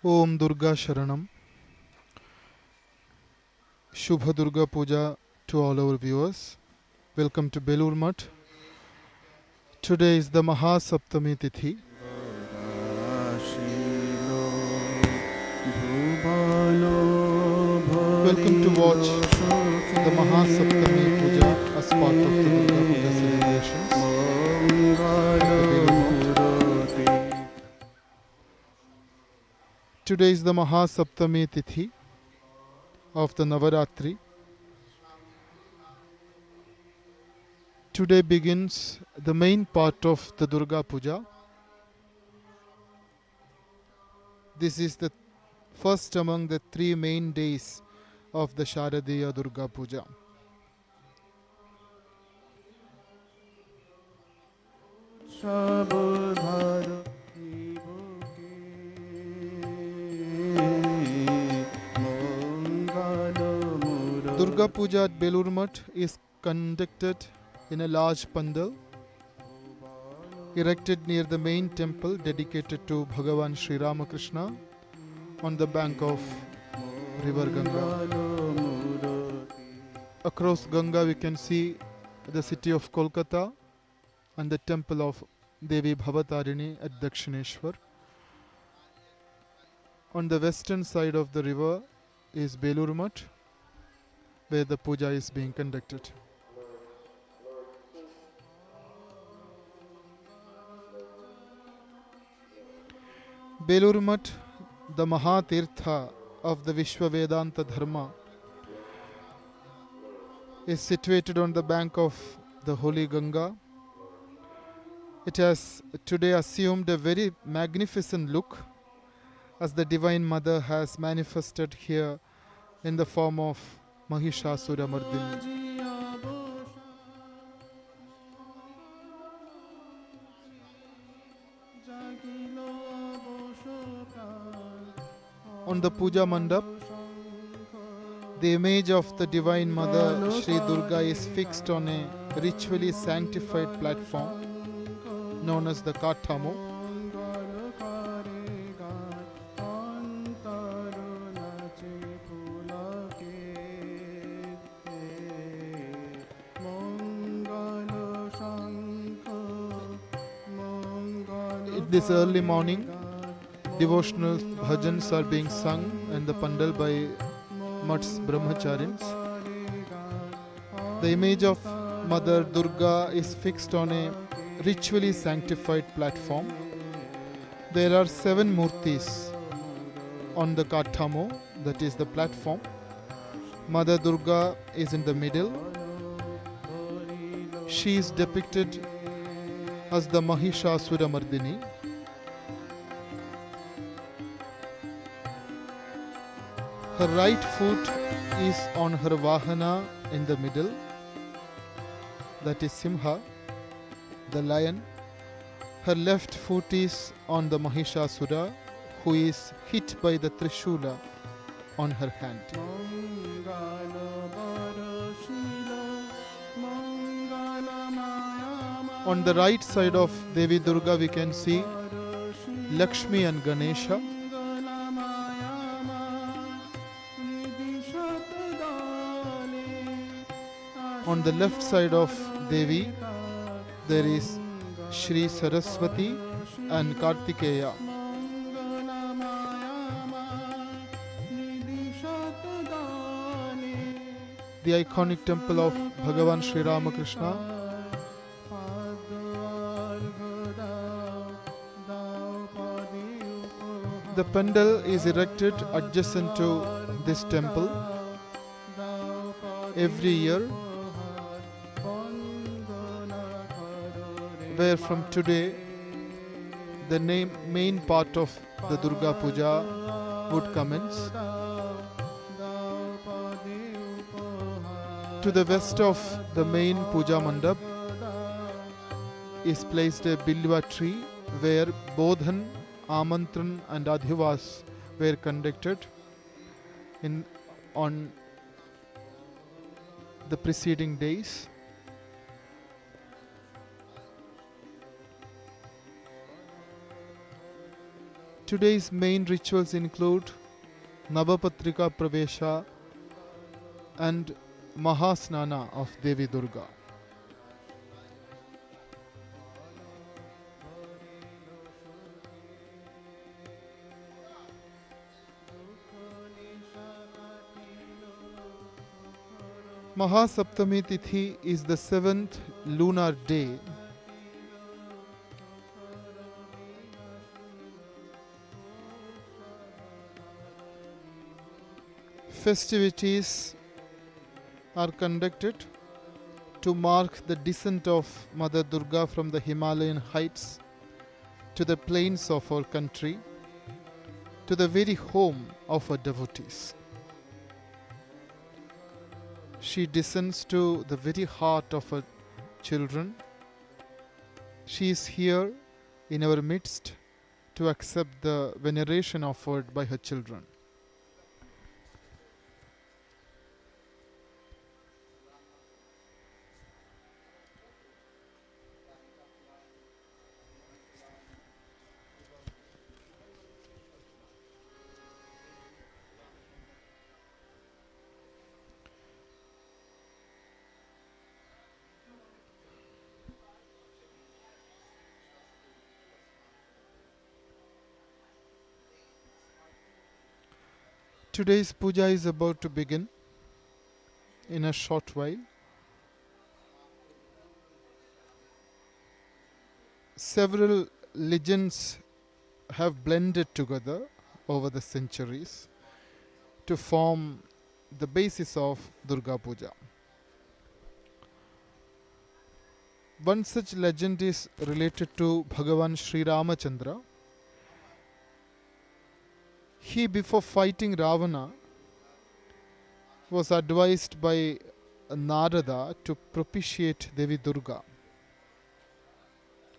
Om Durga Sharanam. Shubha Durga Puja to all our viewers. Welcome to Belur Math. Today is the Saptami Tithi. Welcome to watch the Saptami Puja as part of the Durga Puja celebrations. Today is the Saptami Tithi of the Navaratri. Today begins the main part of the Durga Puja. This is the first among the three main days of the Sharadiya Durga Puja. Durga Puja at Belur Math is conducted in a large pandal erected near the main temple dedicated to Bhagavan Sri Ramakrishna on the bank of river Ganga. Across Ganga we can see the city of Kolkata and the temple of Devi Bhavatarini at Dakshineshwar. On the western side of the river is Belur Math, where the puja is being conducted. Belur Math, the Mahatirtha of the Vishwa Vedanta Dharma, is situated on the bank of the holy Ganga. It has today assumed a very magnificent look as the Divine Mother has manifested here in the form of Mahishasura Mardini. On the Puja Mandap, the image of the Divine Mother Sri Durga is fixed on a ritually sanctified platform known as the Kathamo. In this early morning, devotional bhajans are being sung in the pandal by Math's Brahmacharins. The image of Mother Durga is fixed on a ritually sanctified platform. There are 7 murtis on the Kathamo, that is the platform. Mother Durga is in the middle. She is depicted as the Mahishasura Mardini. Her right foot is on her Vahana in the middle, that is Simha, the lion. Her left foot is on the Mahishasura, who is hit by the Trishula on her hand. On the right side of Devi Durga we can see Lakshmi and Ganesha. On the left side of Devi, there is Shri Saraswati and Kartikeya. The iconic temple of Bhagavan Sri Ramakrishna. The pandal is erected adjacent to this temple. Every year, where from today the main part of the Durga Puja would commence. To the west of the main Puja Mandap is placed a Bilva tree where Bodhan, Amantran and Adhivas were conducted on the preceding days. Today's main rituals include Navapatrika Pravesha and Mahasnana of Devi Durga. Saptami Tithi is the 7th lunar day. Festivities are conducted to mark the descent of Mother Durga from the Himalayan heights to the plains of our country, to the very home of our devotees. She descends to the very heart of her children. She is here in our midst to accept the veneration offered by her children. Today's puja is about to begin in a short while. Several legends have blended together over the centuries to form the basis of Durga Puja. One such legend is related to Bhagavan Sri Ramachandra. He, before fighting Ravana, was advised by Narada to propitiate Devi Durga.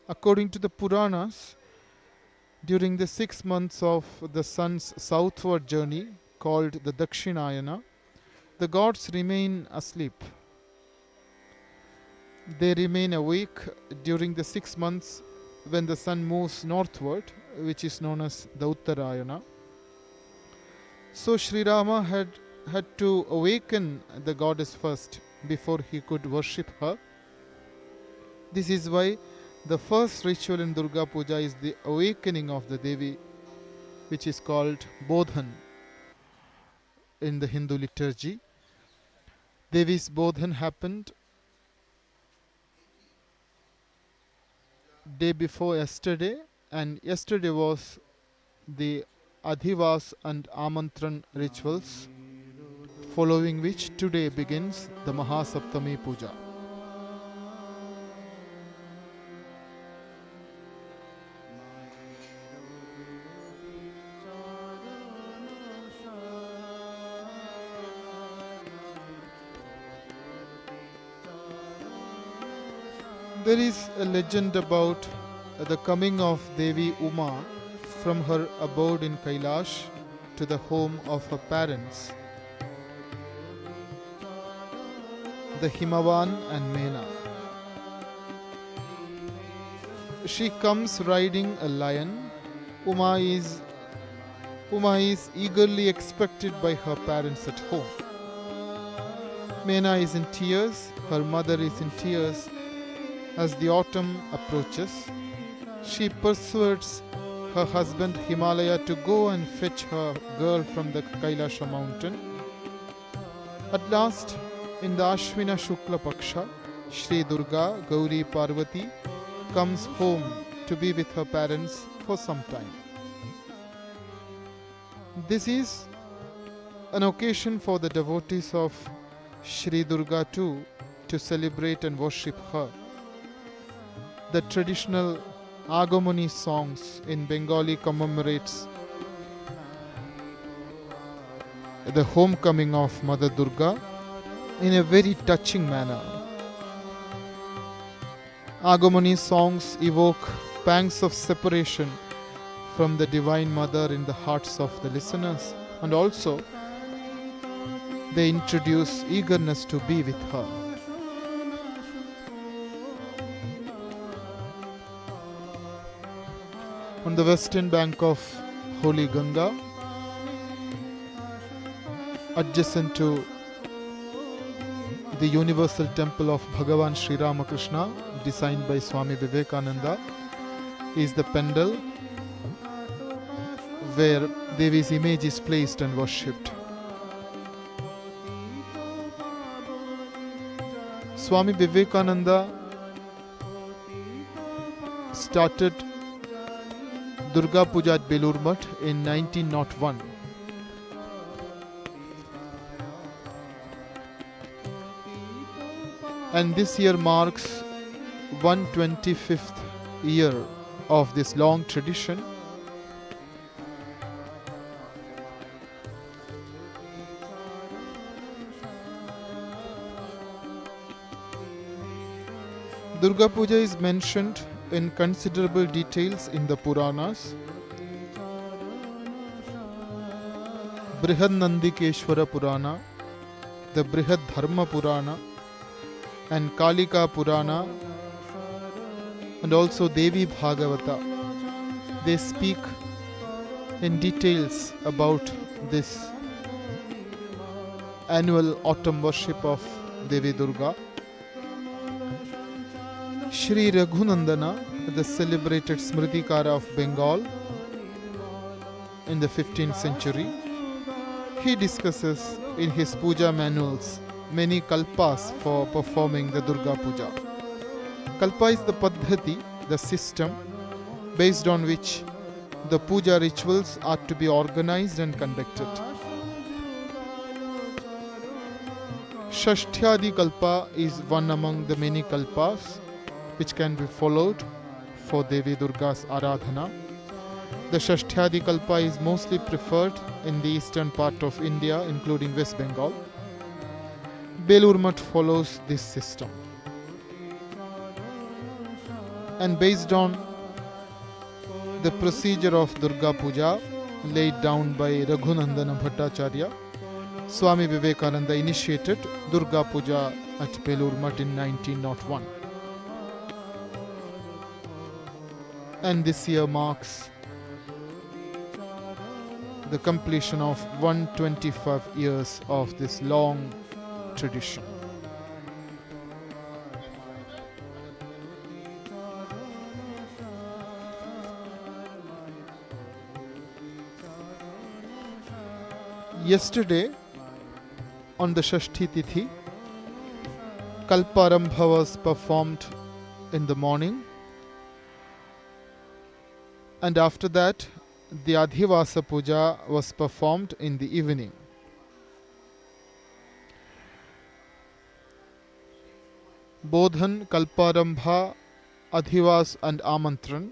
According to the Puranas, during the 6 months of the sun's southward journey, called the Dakshinayana, the gods remain asleep. They remain awake during the 6 months when the sun moves northward, which is known as the Uttarayana. So Sri Rama had to awaken the goddess first before he could worship her. This is why the first ritual in Durga Puja is the awakening of the Devi, which is called Bodhan in the Hindu liturgy. Devi's Bodhan happened day before yesterday, and yesterday was the Adhivas and Amantran rituals, following which today begins the Saptami Puja. There is a legend about the coming of Devi Uma from her abode in Kailash to the home of her parents, the Himavan and Mena. She comes riding a lion. Uma is eagerly expected by her parents at home. Mena is in tears, her mother is in tears. As the autumn approaches, she persuades her husband Himalaya to go and fetch her girl from the Kailasha mountain. At last, in the Ashwina Shukla Paksha, Shri Durga, Gauri Parvati, comes home to be with her parents for some time. This is an occasion for the devotees of Shri Durga too to celebrate and worship her. The traditional Agamani songs in Bengali commemorates the homecoming of Mother Durga in a very touching manner. Agamani songs evoke pangs of separation from the Divine Mother in the hearts of the listeners, and also they introduce eagerness to be with her. On the western bank of holy Ganga, adjacent to the universal temple of Bhagavan Sri Ramakrishna, designed by Swami Vivekananda, is the pendle where Devi's image is placed and worshipped. Swami Vivekananda started Durga Puja at Belur Math in 1901. And this year marks 125th year of this long tradition. Durga Puja is mentioned in considerable details in the Puranas. Brihad Nandikeshwara Purana, the Brihad Dharma Purana, and Kalika Purana, and also Devi Bhagavata. They speak in details about this annual autumn worship of Devi Durga. Shri Raghunandana, the celebrated Smritikara of Bengal in the 15th century, he discusses in his puja manuals many kalpas for performing the Durga Puja. Kalpa is the paddhati, the system, based on which the puja rituals are to be organized and conducted. Shashthyadi Kalpa is one among the many kalpas which can be followed for Devi Durga's Aradhana. The Shashthyadi Kalpa is mostly preferred in the eastern part of India, including West Bengal. Belur Math follows this system. And based on the procedure of Durga Puja laid down by Raghunandana Bhattacharya, Swami Vivekananda initiated Durga Puja at Belur Math in 1901. And this year marks the completion of 125 years of this long tradition. Yesterday, on the Shashti Tithi, Kalparambha was performed in the morning, and after that, the Adhivasa Puja was performed in the evening. Bodhan, Kalparambha, Adhivas and Amantran,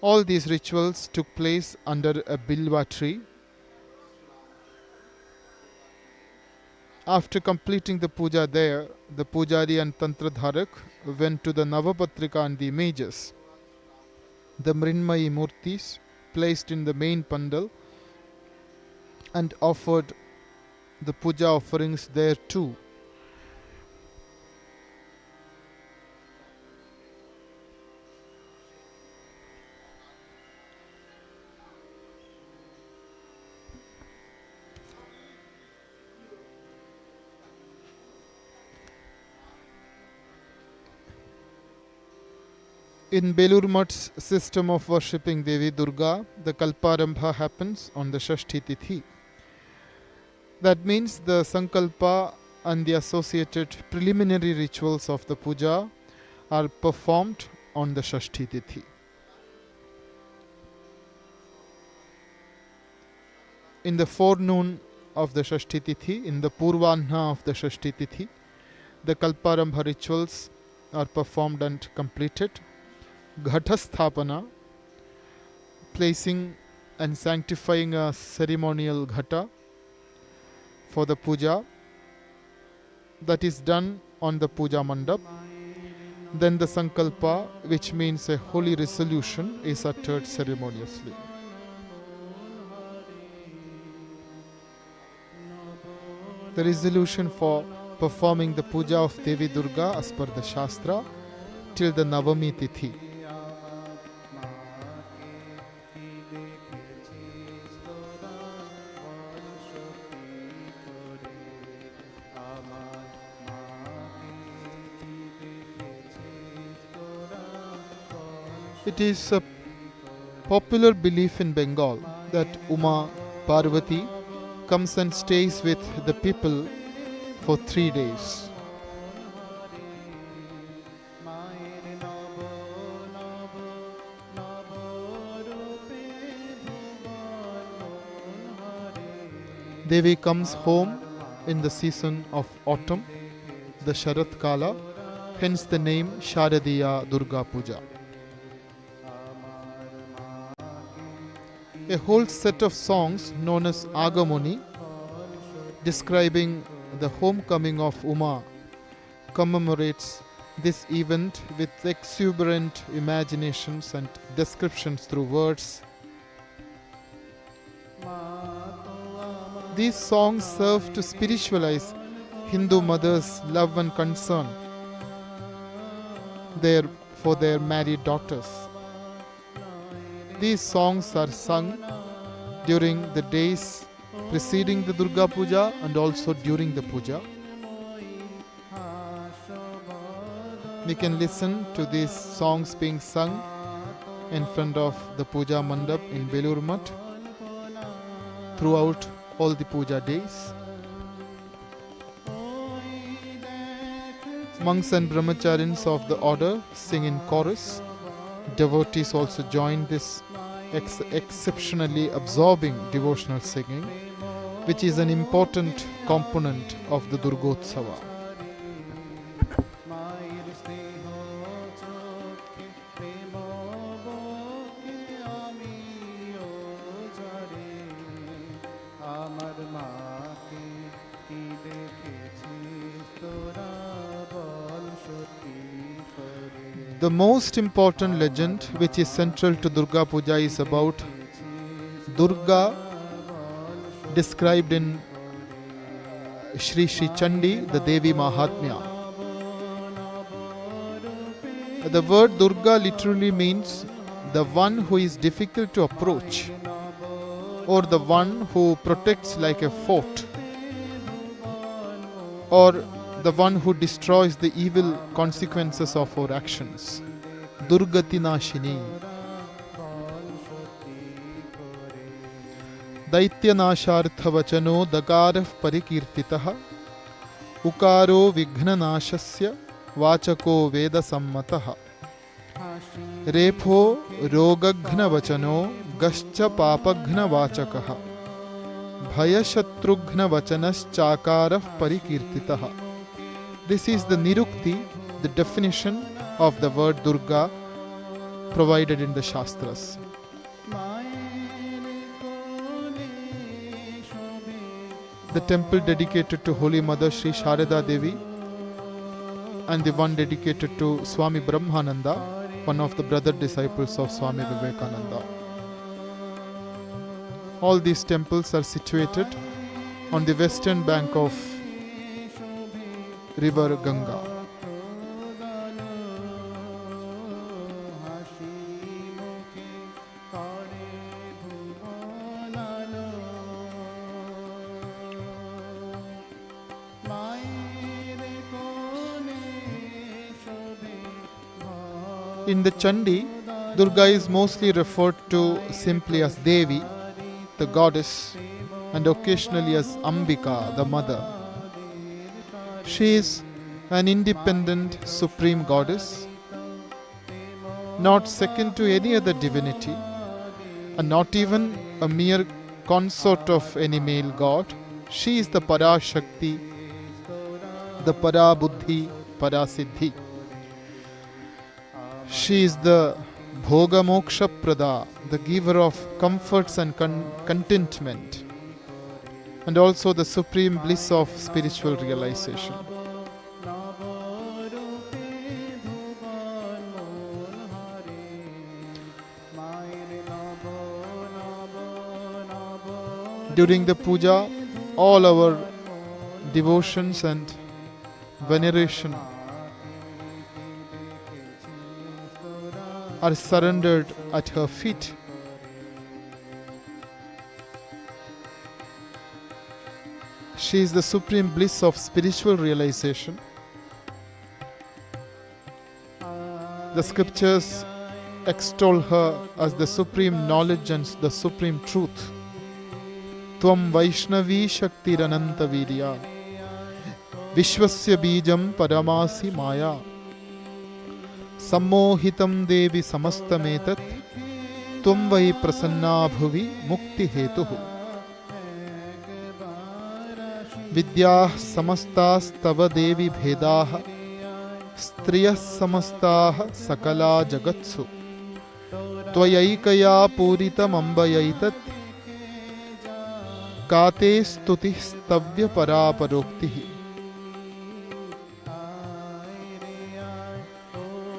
all these rituals took place under a bilva tree. After completing the puja there, the Pujari and Tantradharak went to the Navapatrika and the images, the Mrinmayi Murtis, placed in the main pandal, and offered the puja offerings there too. In Belur Math's system of worshipping Devi Durga, the Kalparambha happens on the Shashti Tithi. That means the Sankalpa and the associated preliminary rituals of the puja are performed on the Shashti Tithi. In the forenoon of the Shashti Tithi, in the Purvanha of the Shashti Tithi, the Kalparambha rituals are performed and completed. Ghatasthapana, placing and sanctifying a ceremonial ghata for the puja, that is done on the puja mandap. Then the sankalpa, which means a holy resolution, is uttered ceremoniously. The resolution for performing the puja of Devi Durga as per the Shastra till the Navami Tithi. It is a popular belief in Bengal that Uma Parvati comes and stays with the people for 3 days. Devi comes home in the season of autumn, the Sharat Kala, hence the name Sharadiya Durga Puja. A whole set of songs known as Agamoni, describing the homecoming of Uma, commemorates this event with exuberant imaginations and descriptions through words. These songs serve to spiritualize Hindu mothers' love and concern for their married daughters. These songs are sung during the days preceding the Durga Puja and also during the Puja. We can listen to these songs being sung in front of the Puja Mandap in Belur Math throughout all the Puja days. Monks and brahmacharis of the order sing in chorus. Devotees also join this exceptionally absorbing devotional singing, which is an important component of the Durgotsava. The most important legend which is central to Durga Puja is about Durga, described in Shri Shri Chandi, the Devi Mahatmya. The word Durga literally means the one who is difficult to approach, or the one who protects like a fort, or the one who destroys the evil consequences of our actions. Durgati Nashini. Daitya Nashartha Vachano Dakarah Parikirtitaha Ukaro Vighna Nashasya Vachako Veda Sammataha Repho Rogaghna Vachano Gascha Papaghna Vachakaha Bhayashatrughna Vachanas Chakarah Parikirtitaha. This is the Nirukti, the definition of the word Durga provided in the Shastras. The temple dedicated to Holy Mother Sri Sharada Devi and the one dedicated to Swami Brahmananda, one of the brother disciples of Swami Vivekananda. All these temples are situated on the western bank of river Ganga. In the Chandi, Durga is mostly referred to simply as Devi, the goddess, and occasionally as Ambika, the mother. She is an independent supreme goddess, not second to any other divinity, and not even a mere consort of any male god. She is the Parashakti, the Parabuddhi, Parasiddhi. She is the Bhoga Moksha Prada, the giver of comforts and contentment, and also the supreme bliss of spiritual realization. During the puja, all our devotions and veneration are surrendered at her feet. She is the supreme bliss of spiritual realization. The scriptures extol her as the supreme knowledge and the supreme truth. Tvam Vaishnavi Shaktirananta Virya Vishwasya Bijam Paramasi Maya Sammohitam Devi Samastametat Tvam Vai Prasanna Bhuvi Mukti Hetuhu Vidyah Samastas Tava Devi Bhedaha Striyas Samastaha Sakala Jagatsu Tvayaikaya Puritam Ambayaitat Kate Stuti Stavya Paraparoktihi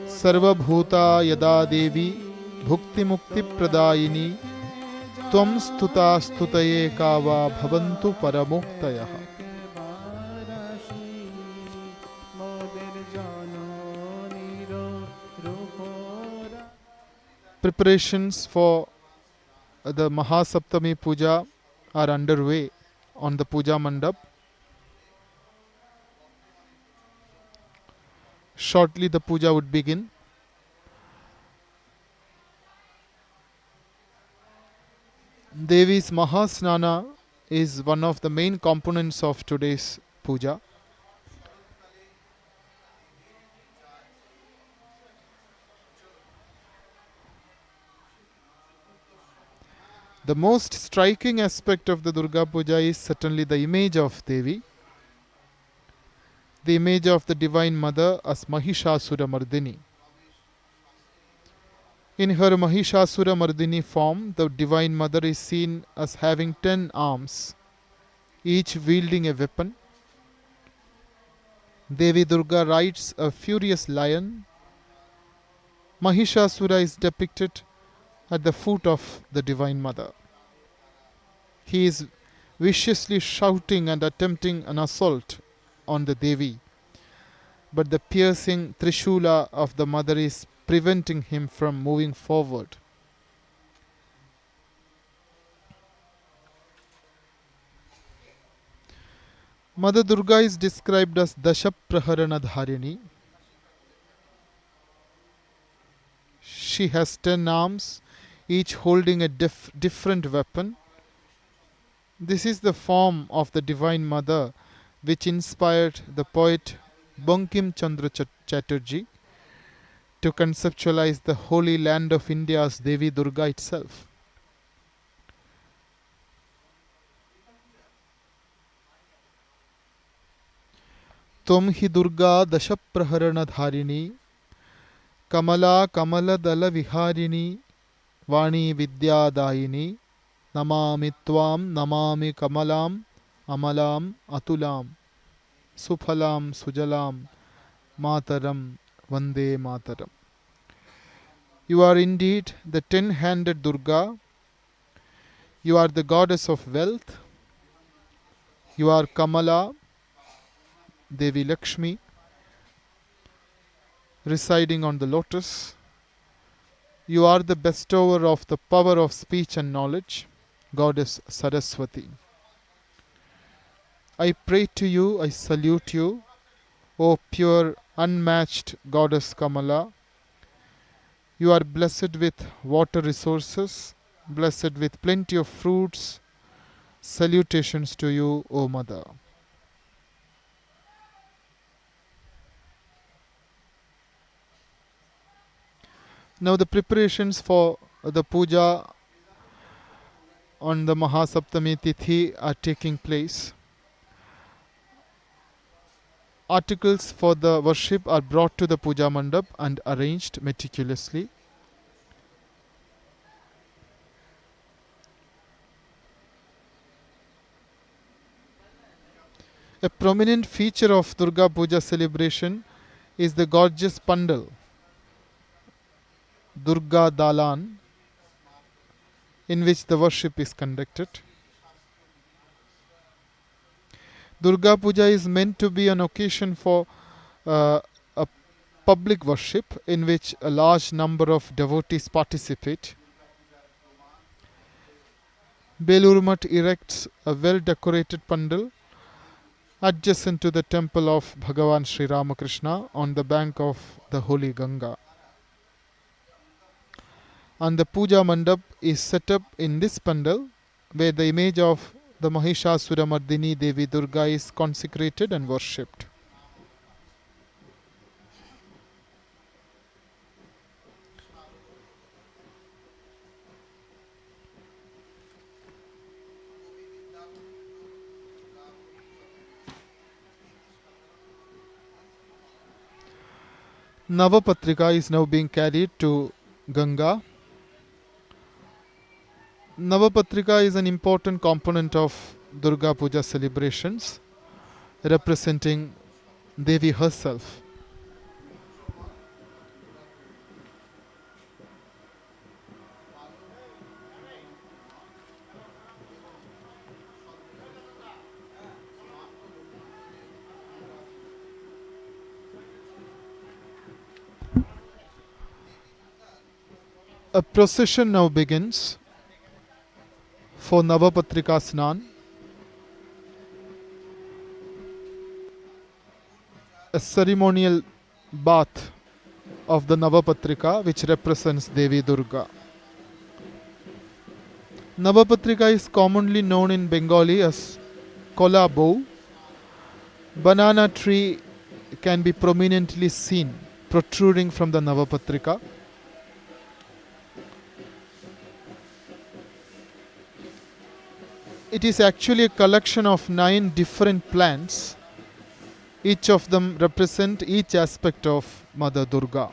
Sarva Bhuta Yada Devi Bhukti Mukti Pradayini Tvam Stuta Stutaye Kava Bhavantu Paramuktayah. Preparations for the Saptami Puja are underway on the Puja Mandap. Shortly the puja would begin. Devi's Mahasnana is one of the main components of today's puja. The most striking aspect of the Durga Puja is certainly the image of Devi, the image of the Divine Mother as Mahishasura Mardini. In her Mahishasura Mardini form, the Divine Mother is seen as having 10 arms, each wielding a weapon. Devi Durga rides a furious lion. Mahishasura is depicted at the foot of the Divine Mother. He is viciously shouting and attempting an assault on the Devi, but the piercing Trishula of the Mother is preventing him from moving forward. Mother Durga is described as Dashapraharana Dharini. She has 10 arms, each holding a different weapon. This is the form of the Divine Mother which inspired the poet Bankim Chandra Chatterjee to conceptualize the holy land of India as Devi Durga itself. Tvam hi Durga Dashapraharana Dharini Kamala Kamala Dala Viharini Vani Vidyadayini Namami Tvam Namami Kamalam Amalam Atulam Suphalam Sujalam Mataram Vande Mataram. You are indeed the 10-handed Durga. You are the goddess of wealth. You are Kamala, Devi Lakshmi, residing on the lotus. You are the bestower of the power of speech and knowledge, Goddess Saraswati. I pray to you, I salute you, O pure, unmatched Goddess Kamala. You are blessed with water resources, blessed with plenty of fruits. Salutations to you, O Mother. Now the preparations for the puja on the Mahasaptami Tithi are taking place. Articles for the worship are brought to the puja mandap and arranged meticulously. A prominent feature of Durga Puja celebration is the gorgeous pandal, Durga Dalan, in which the worship is conducted. Durga Puja is meant to be an occasion for a public worship in which a large number of devotees participate. Belur Math erects a well-decorated pandal adjacent to the temple of Bhagavan Sri Ramakrishna on the bank of the holy Ganga. and the puja mandap is set up in this pandal where the image of the Mahishasura Mardini Devi Durga is consecrated and worshipped. Navapatrika is now being carried to Ganga. Navapatrika is an important component of Durga Puja celebrations, representing Devi herself. A procession now begins for Navapatrika Snan, a ceremonial bath of the Navapatrika which represents Devi Durga. Navapatrika is commonly known in Bengali as Kola bow. Banana tree can be prominently seen protruding from the Navapatrika. It is actually a collection of 9 different plants. Each of them represent each aspect of Mother Durga.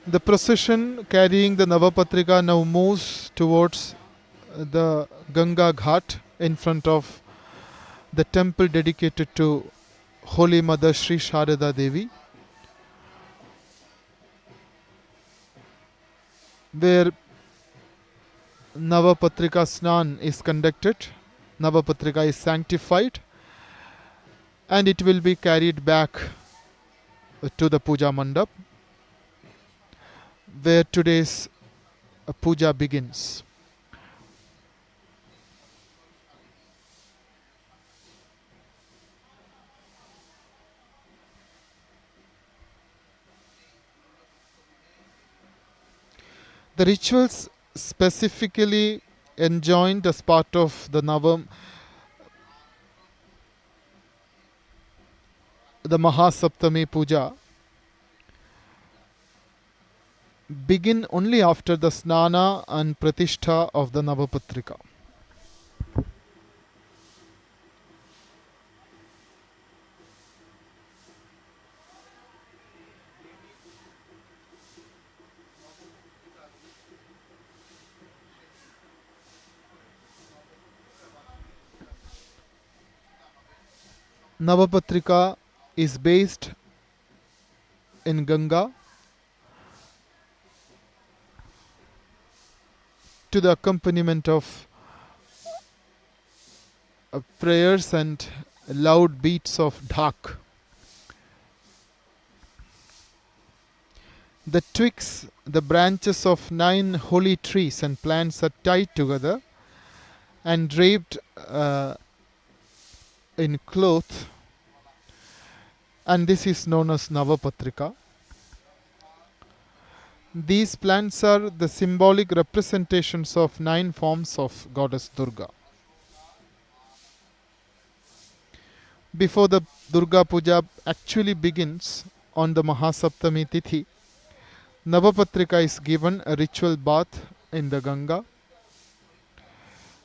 The procession carrying the Navapatrika now moves towards the Ganga Ghat in front of the temple dedicated to Holy Mother Sri Sharada Devi, where Navapatrika Snan is conducted. Navapatrika is sanctified and it will be carried back to the Puja Mandap where today's puja begins. The rituals specifically enjoined as part of the Mahasaptami Puja begin only after the snana and pratishtha of the Navapatrika. Navapatrika is based in Ganga to the accompaniment of prayers and loud beats of dhak. The twigs, the branches of 9 holy trees and plants are tied together and draped in cloth, and this is known as Navapatrika. These plants are the symbolic representations of 9 forms of Goddess Durga. Before the Durga Puja actually begins on the Mahasaptami Tithi, Navapatrika is given a ritual bath in the Ganga.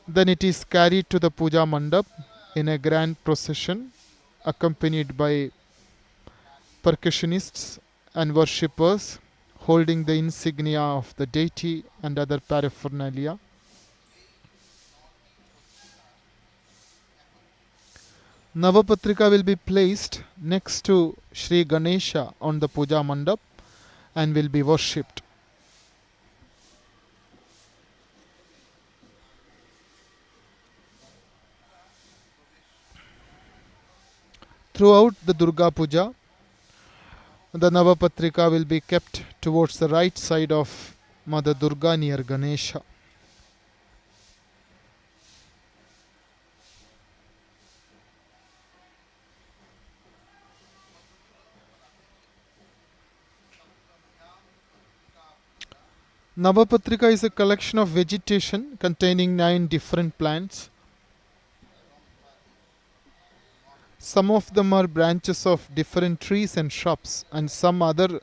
Then it is carried to the Puja Mandap in a grand procession accompanied by percussionists and worshippers holding the insignia of the deity and other paraphernalia. Navapatrika will be placed next to Sri Ganesha on the Puja Mandap and will be worshipped. Throughout the Durga Puja, the Navapatrika will be kept towards the right side of Mother Durga near Ganesha. Navapatrika is a collection of vegetation containing 9 different plants. Some of them are branches of different trees and shrubs, and some others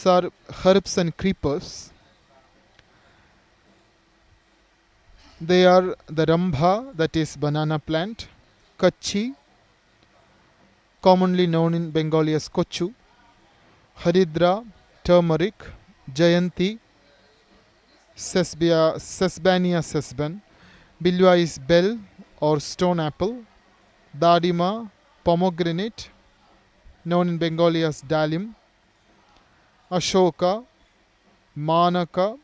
are herbs and creepers. They are the Rambha, that is banana plant, Kachi, commonly known in Bengali as Kochu, Haridra, turmeric, Jayanti, Sesbania sesban, Bilwa is bell or stone apple, Dadima, pomegranate, known in Bengali as dalim, Ashoka, Manaka,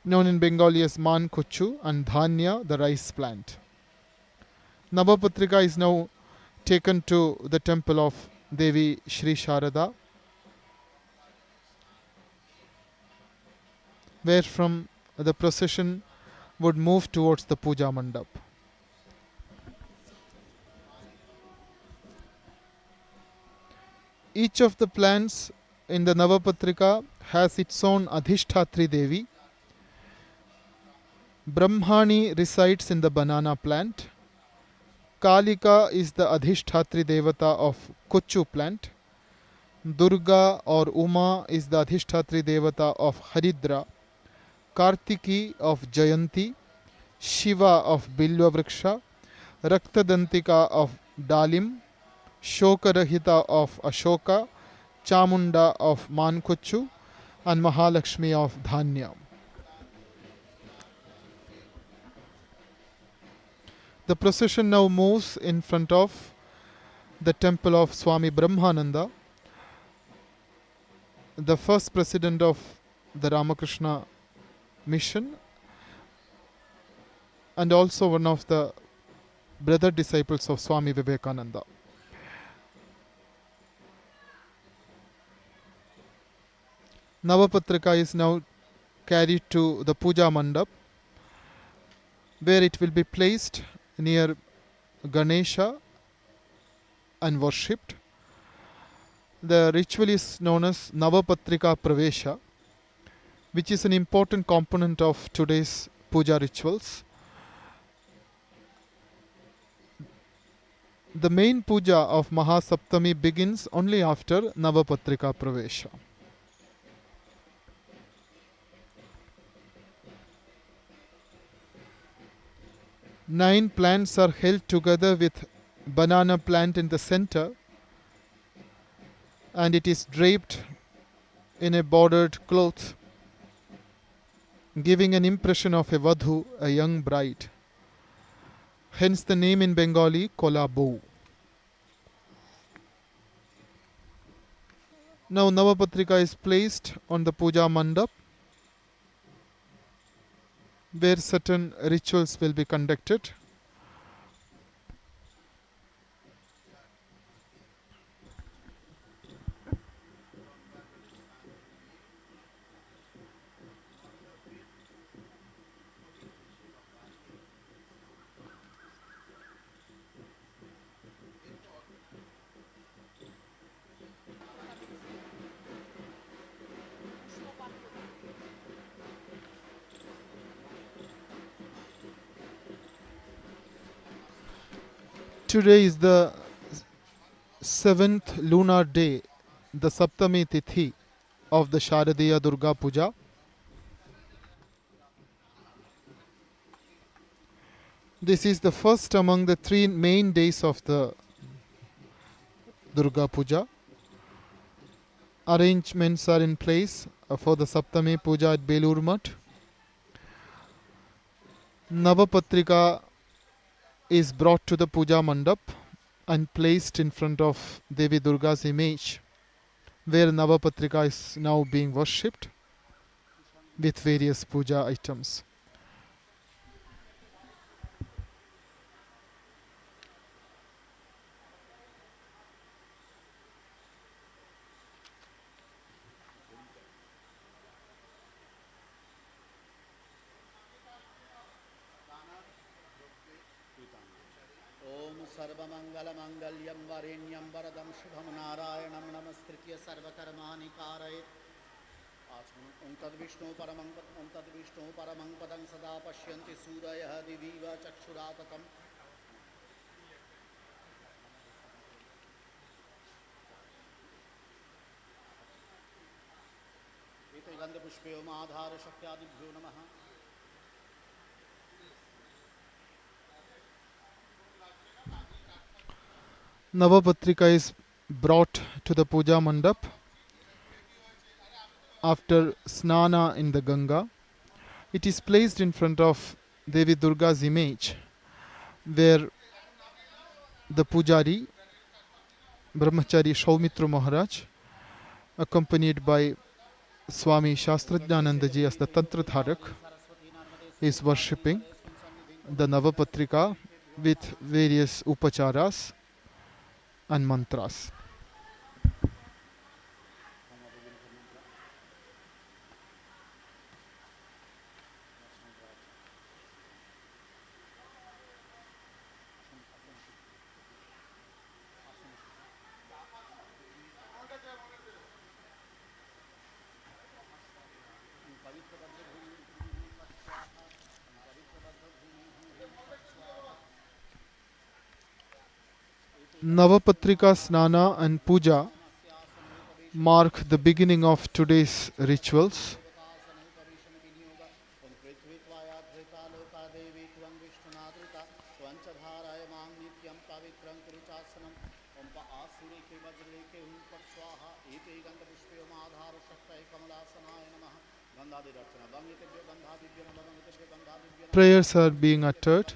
known in Bengali as Mankuchu, and Dhanya, the rice plant. Navapatrika is now taken to the temple of Devi Shri Sharada, where from the procession would move towards the Puja Mandap. Each of the plants in the Navapatrika has its own Adhishthatri Devi. Brahmani resides in the banana plant. Kalika is the Adhishthatri Devata of Kochu plant. Durga or Uma is the Adhishthatri Devata of Haridra. Kartiki of Jayanti. Shiva of Bilva Vriksha. Raktadantika of Dalim. Shokarahita of Ashoka. Chamunda of Mankuchu. And Mahalakshmi of Dhanya. The procession now moves in front of the temple of Swami Brahmananda, the first president of the Ramakrishna Mission and also one of the brother disciples of Swami Vivekananda. Navapatrika is now carried to the Puja Mandap, where it will be placed near Ganesha and worshipped. The ritual is known as Navapatrika Pravesha, which is an important component of today's puja rituals. The main puja of Saptami begins only after Navapatrika Pravesha. Nine plants are held together with banana plant in the center, and it is draped in a bordered cloth, giving an impression of a vadhu, a young bride. Hence the name in Bengali, Kolabo. Now Navapatrika is placed on the Puja Mandap, where certain rituals will be conducted. Today is the 7th lunar day, the Saptami Tithi of the Sharadiya Durga Puja. This is the first among the 3 main days of the Durga Puja. Arrangements are in place for the Saptami Puja at Belur Math. Navapatrika is brought to the Puja Mandap and placed in front of Devi Durga's image, where Navapatrika is now being worshipped with various puja items. Om सर्वमङ्गलमङ्गल्यं वरेण्यं वरदं शुभं नारायणं नमस्कृत्य सर्वकर्माणि कारयेत् ॐ तद्विष्णु परमं पदं सदा पश्यन्ति सूरयः दिवीव चक्षुराततम् एते गन्धपुष्पयोम आधार शक्त्यादिभ्यो नमः। Navapatrika is brought to the puja mandap after snana in the Ganga. It is placed in front of Devi Durga's image, where the pujari, Brahmachari Shaumitra Maharaj, accompanied by Swami Shastrajnanandaji as the Tantra Dharak, is worshipping the Navapatrika with various upacharas and mantras. Navapatrika Snana and Puja mark the beginning of today's rituals. Prayers are being uttered.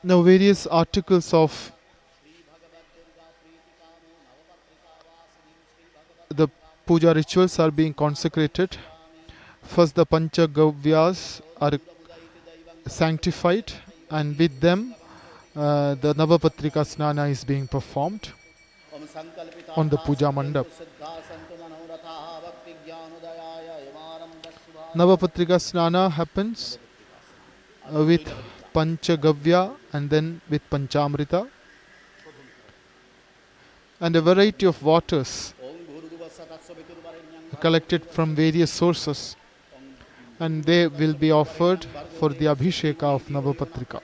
Now various articles of the puja rituals are being consecrated. First the Panchagavyas are sanctified, and with them the Navapatrika Snana is being performed on the puja mandap. Navapatrika Snana happens with Panchagavya and then with Panchamrita, and a variety of waters collected from various sources, and they will be offered for the Abhisheka of Navapatrika.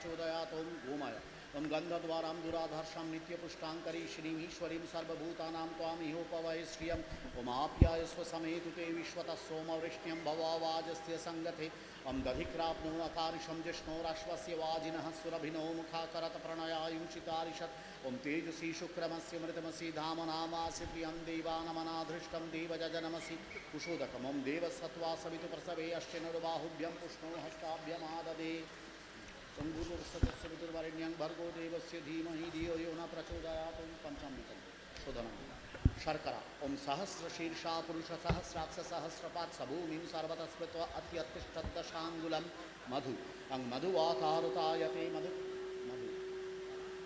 Om Tejasi Shukramasya Mritamasi Dhamanamasi Priyam Devanamanaadhrishtam Devajajanamasi Kushodakam Om Deva Satva Savitu Prasave Ashtenarubahubhyam Pushno Hastabhyam Adade Om Guru Savitur Varinyam Bhargo Devasya Dhimahi Dhiyo Yona Prachodayatum Panchamritam Shodhanam Sharkara Om Sahasra Shirsha Purusha Sahasraksa Sahasrapat Sabhumim Sarvataspritva Atyattishtadashangulam Madhu Ang Madhu Vatarutayate Madhu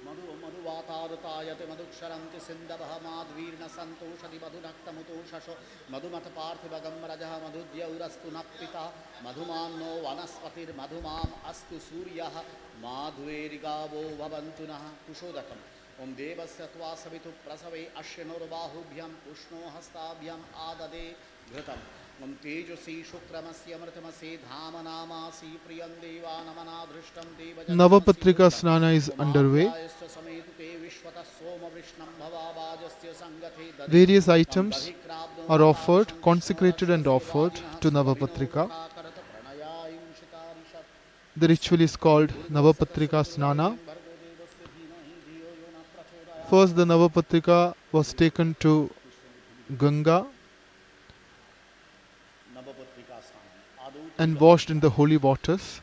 Madhuvatarutayate madhuksharanti sindavah madhvirna santoshati madhunaktamutoshaso madhumata parthivagam rajaha madhudyaurastu napita madhumanno vanaspatir madhumam astu suryah madhverigavo bhavantunah kushodakam Om devasya tva savitu prasave ashyanurvahubhyam pushno hastabhyam adade ghritam Om tejasi shukramasya mritamasi dhamanamasi priyam devanamanaadhrishtam devajanamasi Navapatrika Snana is underway. Various items are offered, consecrated and offered to Navapatrika. The ritual is called Navapatrika Snana. First, the Navapatrika was taken to Ganga and washed in the holy waters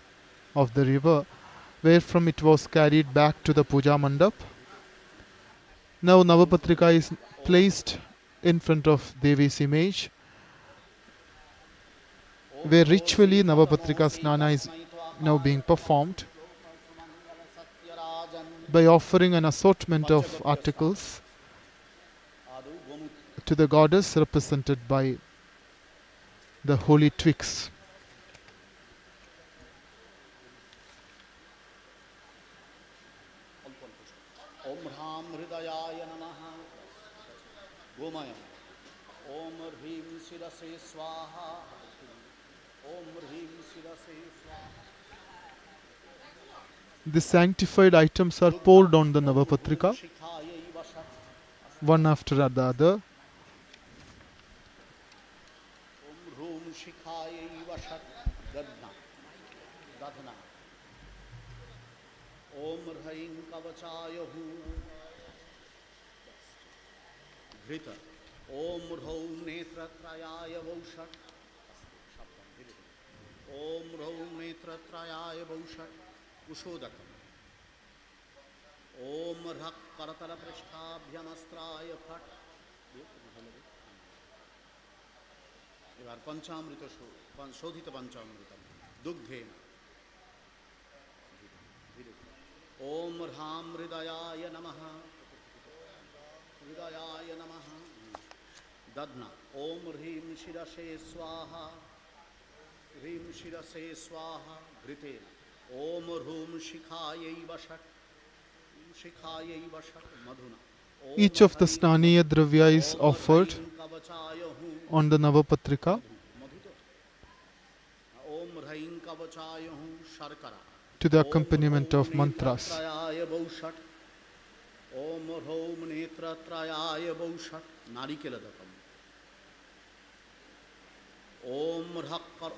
of the river, wherefrom it was carried back to the Puja Mandap. Now Navapatrika is placed in front of Devi's image, where ritually Navapatrika Snana is now being performed by offering an assortment of articles to the goddess represented by the holy twigs. Om Ram Hridayaya Namaha Gomayam Om Hrim Sirase Swaha Om Hrim Sirase Swaha. The sanctified items are poured on the Navapatrika, one after the other. Om Rum Shikhaya Vashat Dadna Dadna Om Rhaim Kavachaya Hu Dhrita Om Rhaum Netratrayaya Vaushat Om Rhaum Netratrayaya Vaushat Ushodakam Om Rhak Karatala Prishtabhyamastraya Phat. এবার পঞ্চামৃত শোধিত পঞ্চামৃতম দুগ্ধেন ওম হ্রাম হৃদয়ায় নমঃ হৃদয়ায় নমঃ দধ্না ওম হ্রীম শিরসে স্বাহা হ্রীম শিরসে স্বাহা ঘৃতেন ওম হ্রূম শিখাयै বষট শিখাयै বষট মধুনা. Each of the Snaniya Dravya is offered on the Navapatrika to the accompaniment of mantras. Om Hom Netratrayaya Vaushat Narikeladakam Om Rhakkar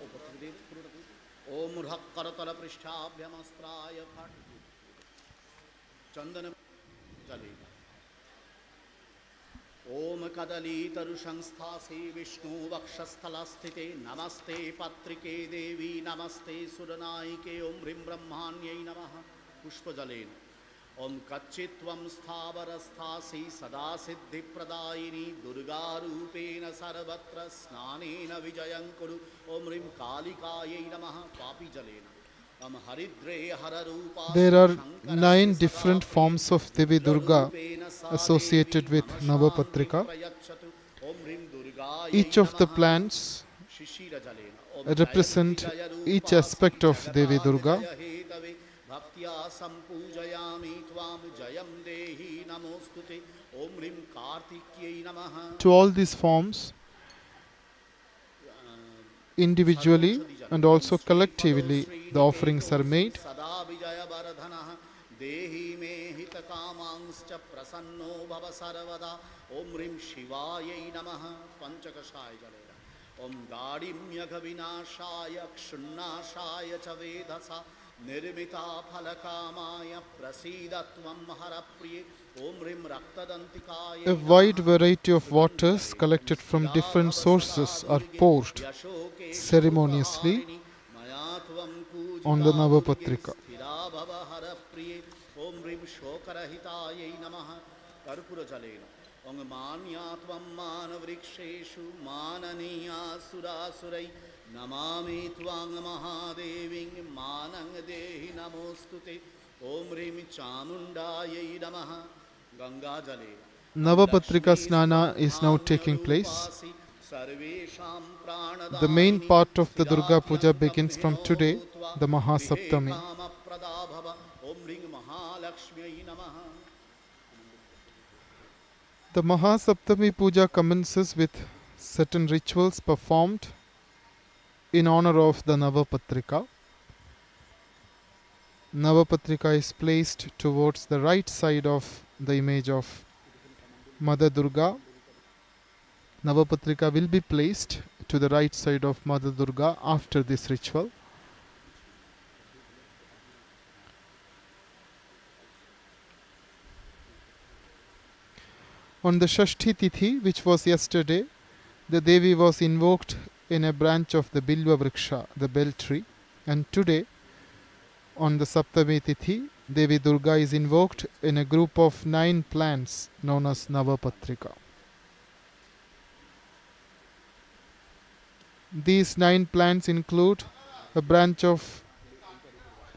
Om Rhakkaratala Prishtabhyamastraya Phat Chandana Jalena Om Kadali Tarushangsthasi Vishnu Vakshasthalasthite Namaste Patrike Devi Namaste Suranaike Om Rim Brahmanyai Namaha Pushpajalena Om Kachitvam Sthavarasthasi Sada Siddhi Pradayini Durga Rupena Sarvatra Snanena Vijayankuru Om Rim Kalikayai Namaha Papi Jalena. There are 9 different forms of Devi Durga associated with Navapatrika. Each of the plants represent each aspect of Devi Durga. To all these forms, individually and also collectively, the offerings are made. Dehi me hita kamangscha prasanno bhava sarvada Om Rim Shivayai Namaha Panchakashaya Jalera Om Gadimyagha Vinashaya Kshunnashaya cha Vedasa Nirmita Phalakamaya Prasidatvam Maharapriye Om Rim Raktadantikaya. A wide variety of waters collected from different sources are poured ceremoniously on the Navapatrika. Om Rim Shokarahitayai Namaha Karpura Jalena Om Manyatvam Manavriksheshu Mananiya Surasurai Namami Tvang Mahadeving Manang Dehi Namostute Om Rim Chamundayai Namaha Ganga Jalena. Navapatrika Snana is now taking place. The main part of the Durga Puja begins from today, the Saptami. The Saptami Puja commences with certain rituals performed in honor of the Navapatrika. Navapatrika is placed towards the right side of the image of Mother Durga. Navapatrika will be placed to the right side of Mother Durga after this ritual. On the Shashti Tithi, which was yesterday, the Devi was invoked in a branch of the Bilva Vriksha, the bell tree. And today, on the Saptami Tithi, Devi Durga is invoked in a group of 9 plants known as Navapatrika. These 9 plants include a branch of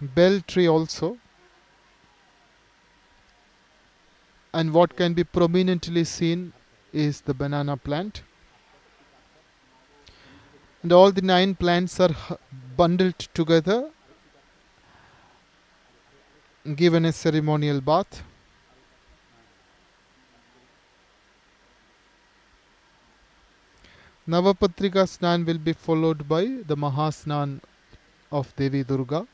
bell tree also, and what can be prominently seen is the banana plant. And all the 9 plants are bundled together, given a ceremonial bath. Navapatrika Snan will be followed by the Mahasnan of Devi Durga.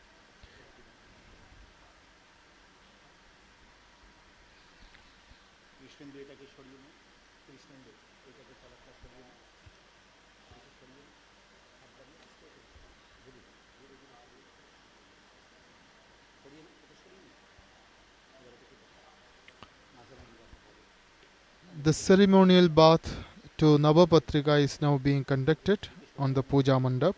The ceremonial bath to Navapatrika is now being conducted on the Puja Mandap.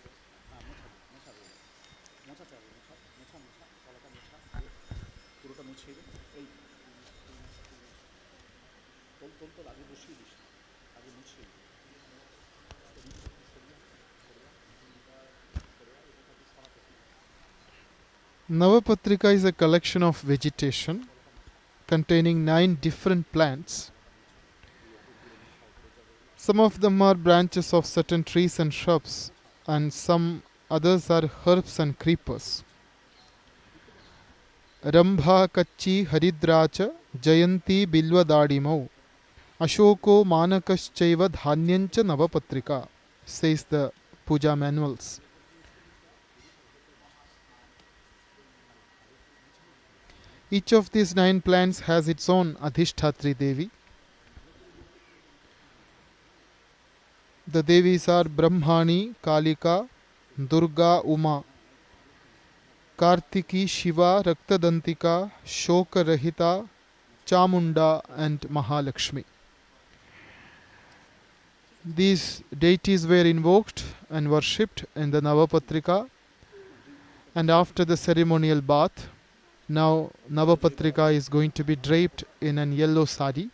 Navapatrika is a collection of vegetation containing 9 different plants. Some of them are branches of certain trees and shrubs, and some others are herbs and creepers. Rambha Kachi Haridracha Jayanti Bilva Dadimau Ashoko Manakaschaiva Dhanyancha Navapatrika, says the puja manuals. Each of these 9 plants has its own Adhishthatri Devi. The Devis are Brahmani, Kalika, Durga, Uma, Kartiki, Shiva, Raktadantika, Shokarahita, Chamunda and Mahalakshmi. These deities were invoked and worshipped in the Navapatrika, and after the ceremonial bath, now Navapatrika is going to be draped in an yellow sari.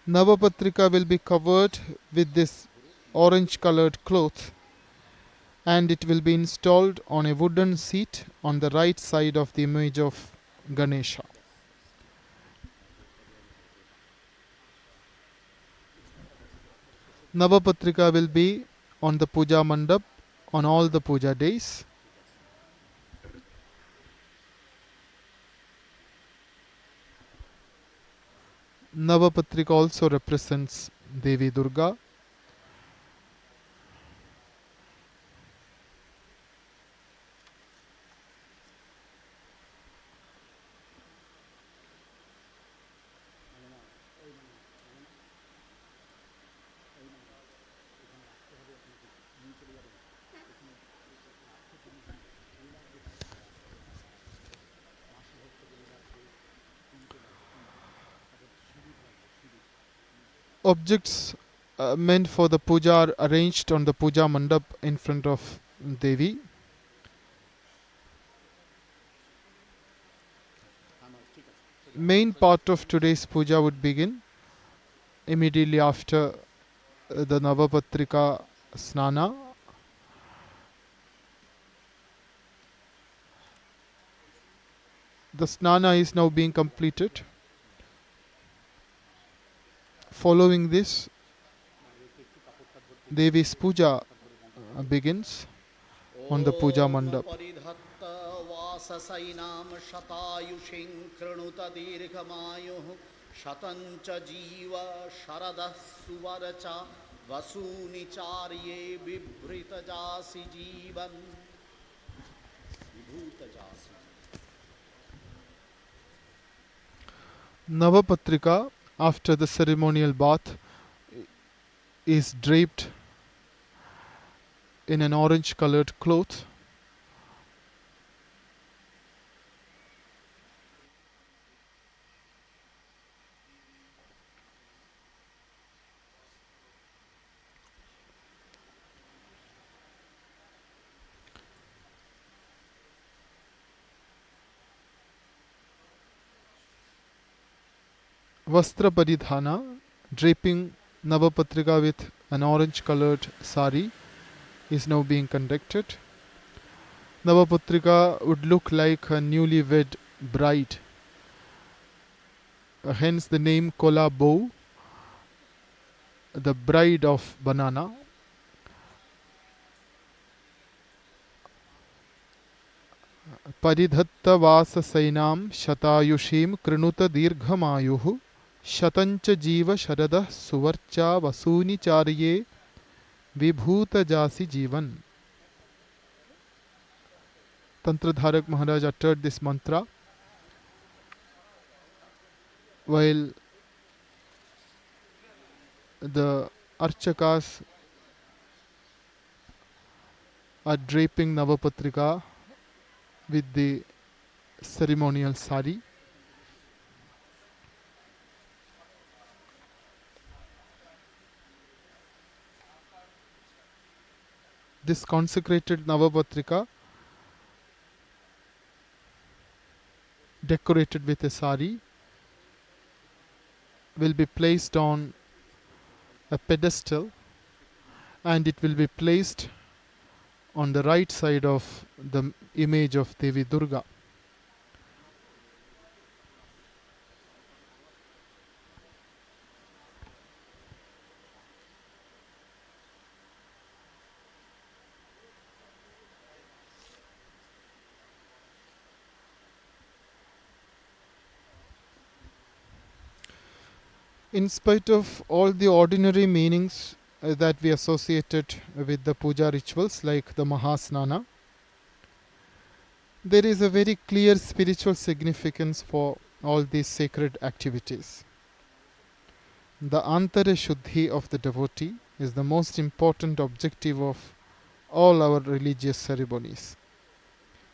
Navapatrika will be covered with this orange colored cloth, and it will be installed on a wooden seat on the right side of the image of Ganesha. Navapatrika will be on the Puja Mandap on all the puja days. Navapatrika also represents Devi Durga. Objects meant for the puja are arranged on the puja mandap in front of Devi. Main part of today's puja would begin immediately after the Navapatrika Snana. The Snana is now being completed. Following this, Devi's puja begins on the puja mandap. Navapatrika, after the ceremonial bath, is draped in an orange colored cloth, Vastra Paridhana, draping Navapatrika with an orange colored sari, is now being conducted. Navapatrika would look like a newlywed bride, hence the name Kola Bow, the bride of banana. Paridhatta Vasa Sainam Shatayushim Krinuta Dirghamayuhu Shatancha Jiva Sharada Suvarcha Vasuni Charye Vibhuta Jasi Jivan. Tantradharak Maharaj uttered this mantra while the Archakas are draping Navapatrika with the ceremonial sari. This consecrated Navapatrika, decorated with a sari, will be placed on a pedestal, and it will be placed on the right side of the image of Devi Durga. In spite of all the ordinary meanings that we associated with the puja rituals like the Mahasnana, there is a very clear spiritual significance for all these sacred activities. The Antara Shuddhi of the devotee is the most important objective of all our religious ceremonies.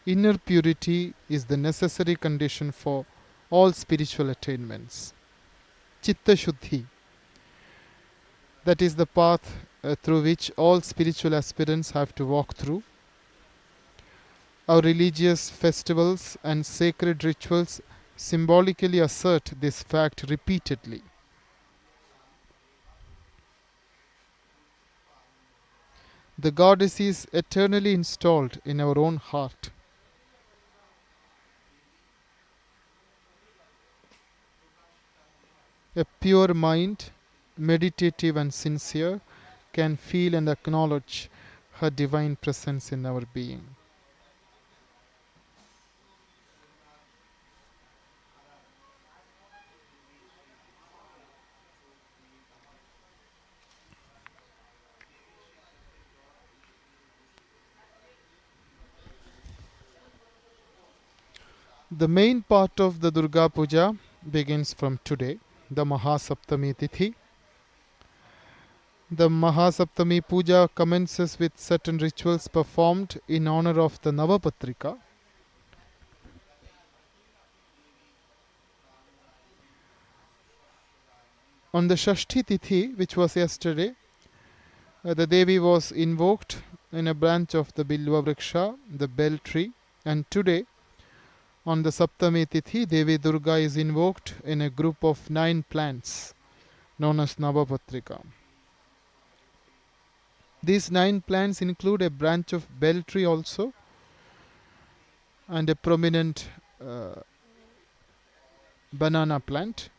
Inner purity is the necessary condition for all spiritual attainments. Chitta Shuddhi, that is the path through which all spiritual aspirants have to walk through. Our religious festivals and sacred rituals symbolically assert this fact repeatedly. The goddess is eternally installed in our own heart. A pure mind, meditative and sincere, can feel and acknowledge her divine presence in our being. The main part of the Durga Puja begins from today, the Saptami Tithi. The Saptami Puja commences with certain rituals performed in honor of the Navapatrika. On the Shashti Tithi, which was yesterday, the Devi was invoked in a branch of the Bilva Vriksha, the bell tree, and today, on the Saptami Tithi, Devi Durga is invoked in a group of 9 plants known as Navapatrika. These 9 plants include a branch of bell tree also and a prominent banana plant.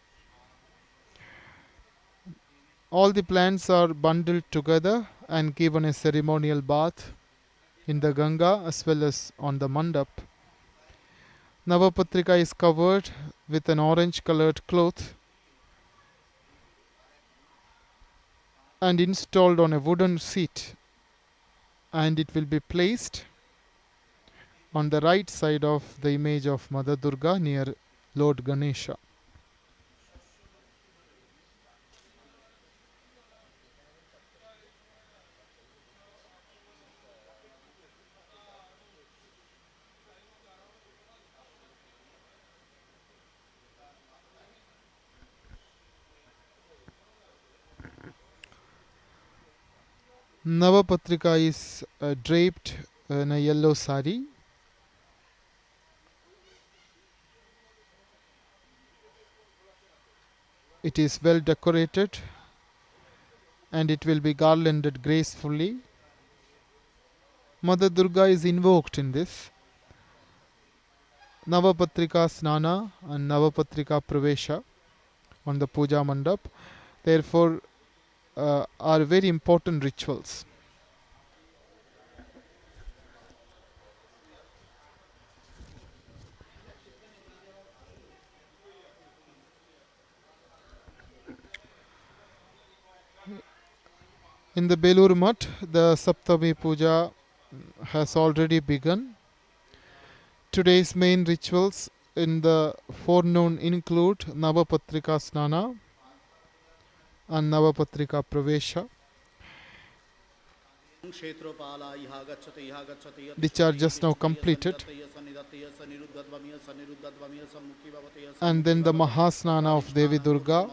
All the plants are bundled together and given a ceremonial bath in the Ganga as well as on the mandap. Navapatrika is covered with an orange colored cloth and installed on a wooden seat, and it will be placed on the right side of the image of Mother Durga near Lord Ganesha. Navapatrika is draped in a yellow sari. It is well decorated and it will be garlanded gracefully. Mother Durga is invoked in this. Navapatrika Snana and Navapatrika Pravesha on the Puja Mandap, therefore, are very important rituals. In the Belur Math, the Saptami Puja has already begun. Today's main rituals in the forenoon include Nabapatrika Snana and Navapatrika Pravesha, which are just now completed. And then the Mahasnan of Devi Durga,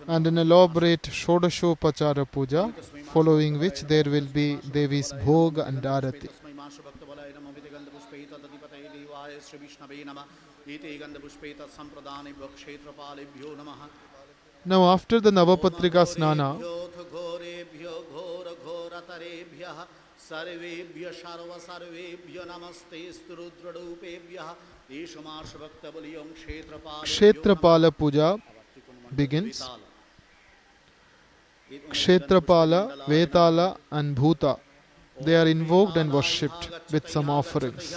and an elaborate Shodashopachara Puja, following which there will be Devi's Bhog and Arati. Now after the Navapatrika Snana, Kshetrapala Puja begins. Kshetrapala, Vetala and Bhuta, they are invoked and worshipped with some offerings.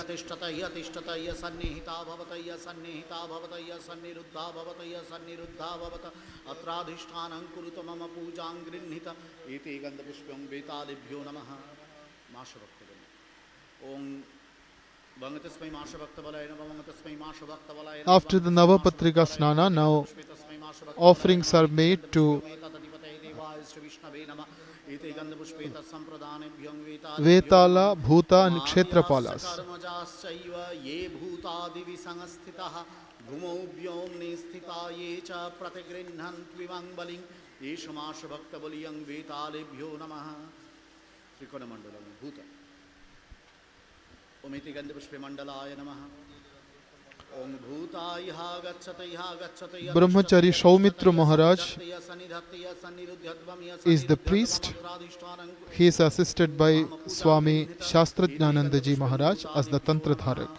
After the Navapatrika Snana, now offerings are made to Vetala, Bhuta and Kshetrapalas. Brahmachari Saumitra Maharaj is the priest. He is assisted by Swami Shastrajnanandaji Maharaj as the Tantra Dharak.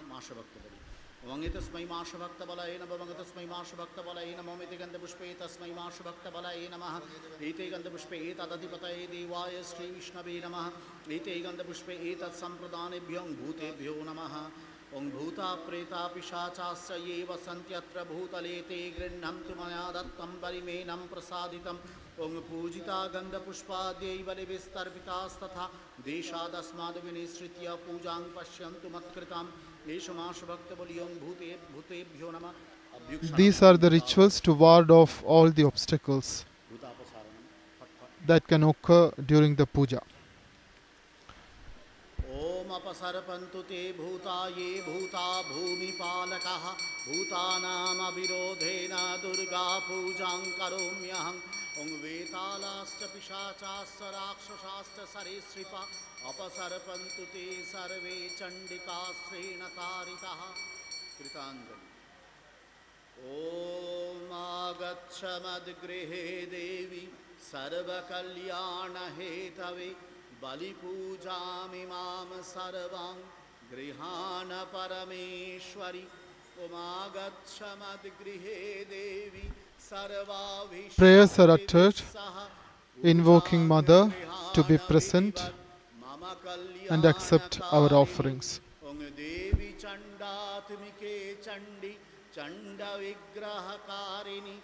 Om Bhuta Preta Pishachasya Ye Vasantyatra Bhutale Te Grinnantu Maya Dattam Parimenam Prasaditam Om Pujita Gandha Pushpadye Vale Vistarpitas Tatha Deshadasmad Vinisritya Pujang Pashyantu Matkritam Eshamasha Bhakta Bulyam Bhute Bhyo Nama. These are the rituals to ward off all the obstacles that can occur during the puja. Apasarpantu te bhuta ye bhuta bhumi palakaha bhutanam avirodhena Durga Pujang karomyaham Om Vetalascha Pishachascha Rakshasascha Sarisripa Apasarpantu te sarve Chandika Srena Taritaha Kritanjali Om Agacha Madgrihe Devi Sarva Kalyana Hetave Bali Pujami Mam Sarvam Grihana Parameshwari Omagacha Madgrihe Devi Sarva Vishwa. Prayers are uttered, invoking Mother to be present and accept our offerings. Om Devi Chandatmike Chandi Chanda Vigraha Karini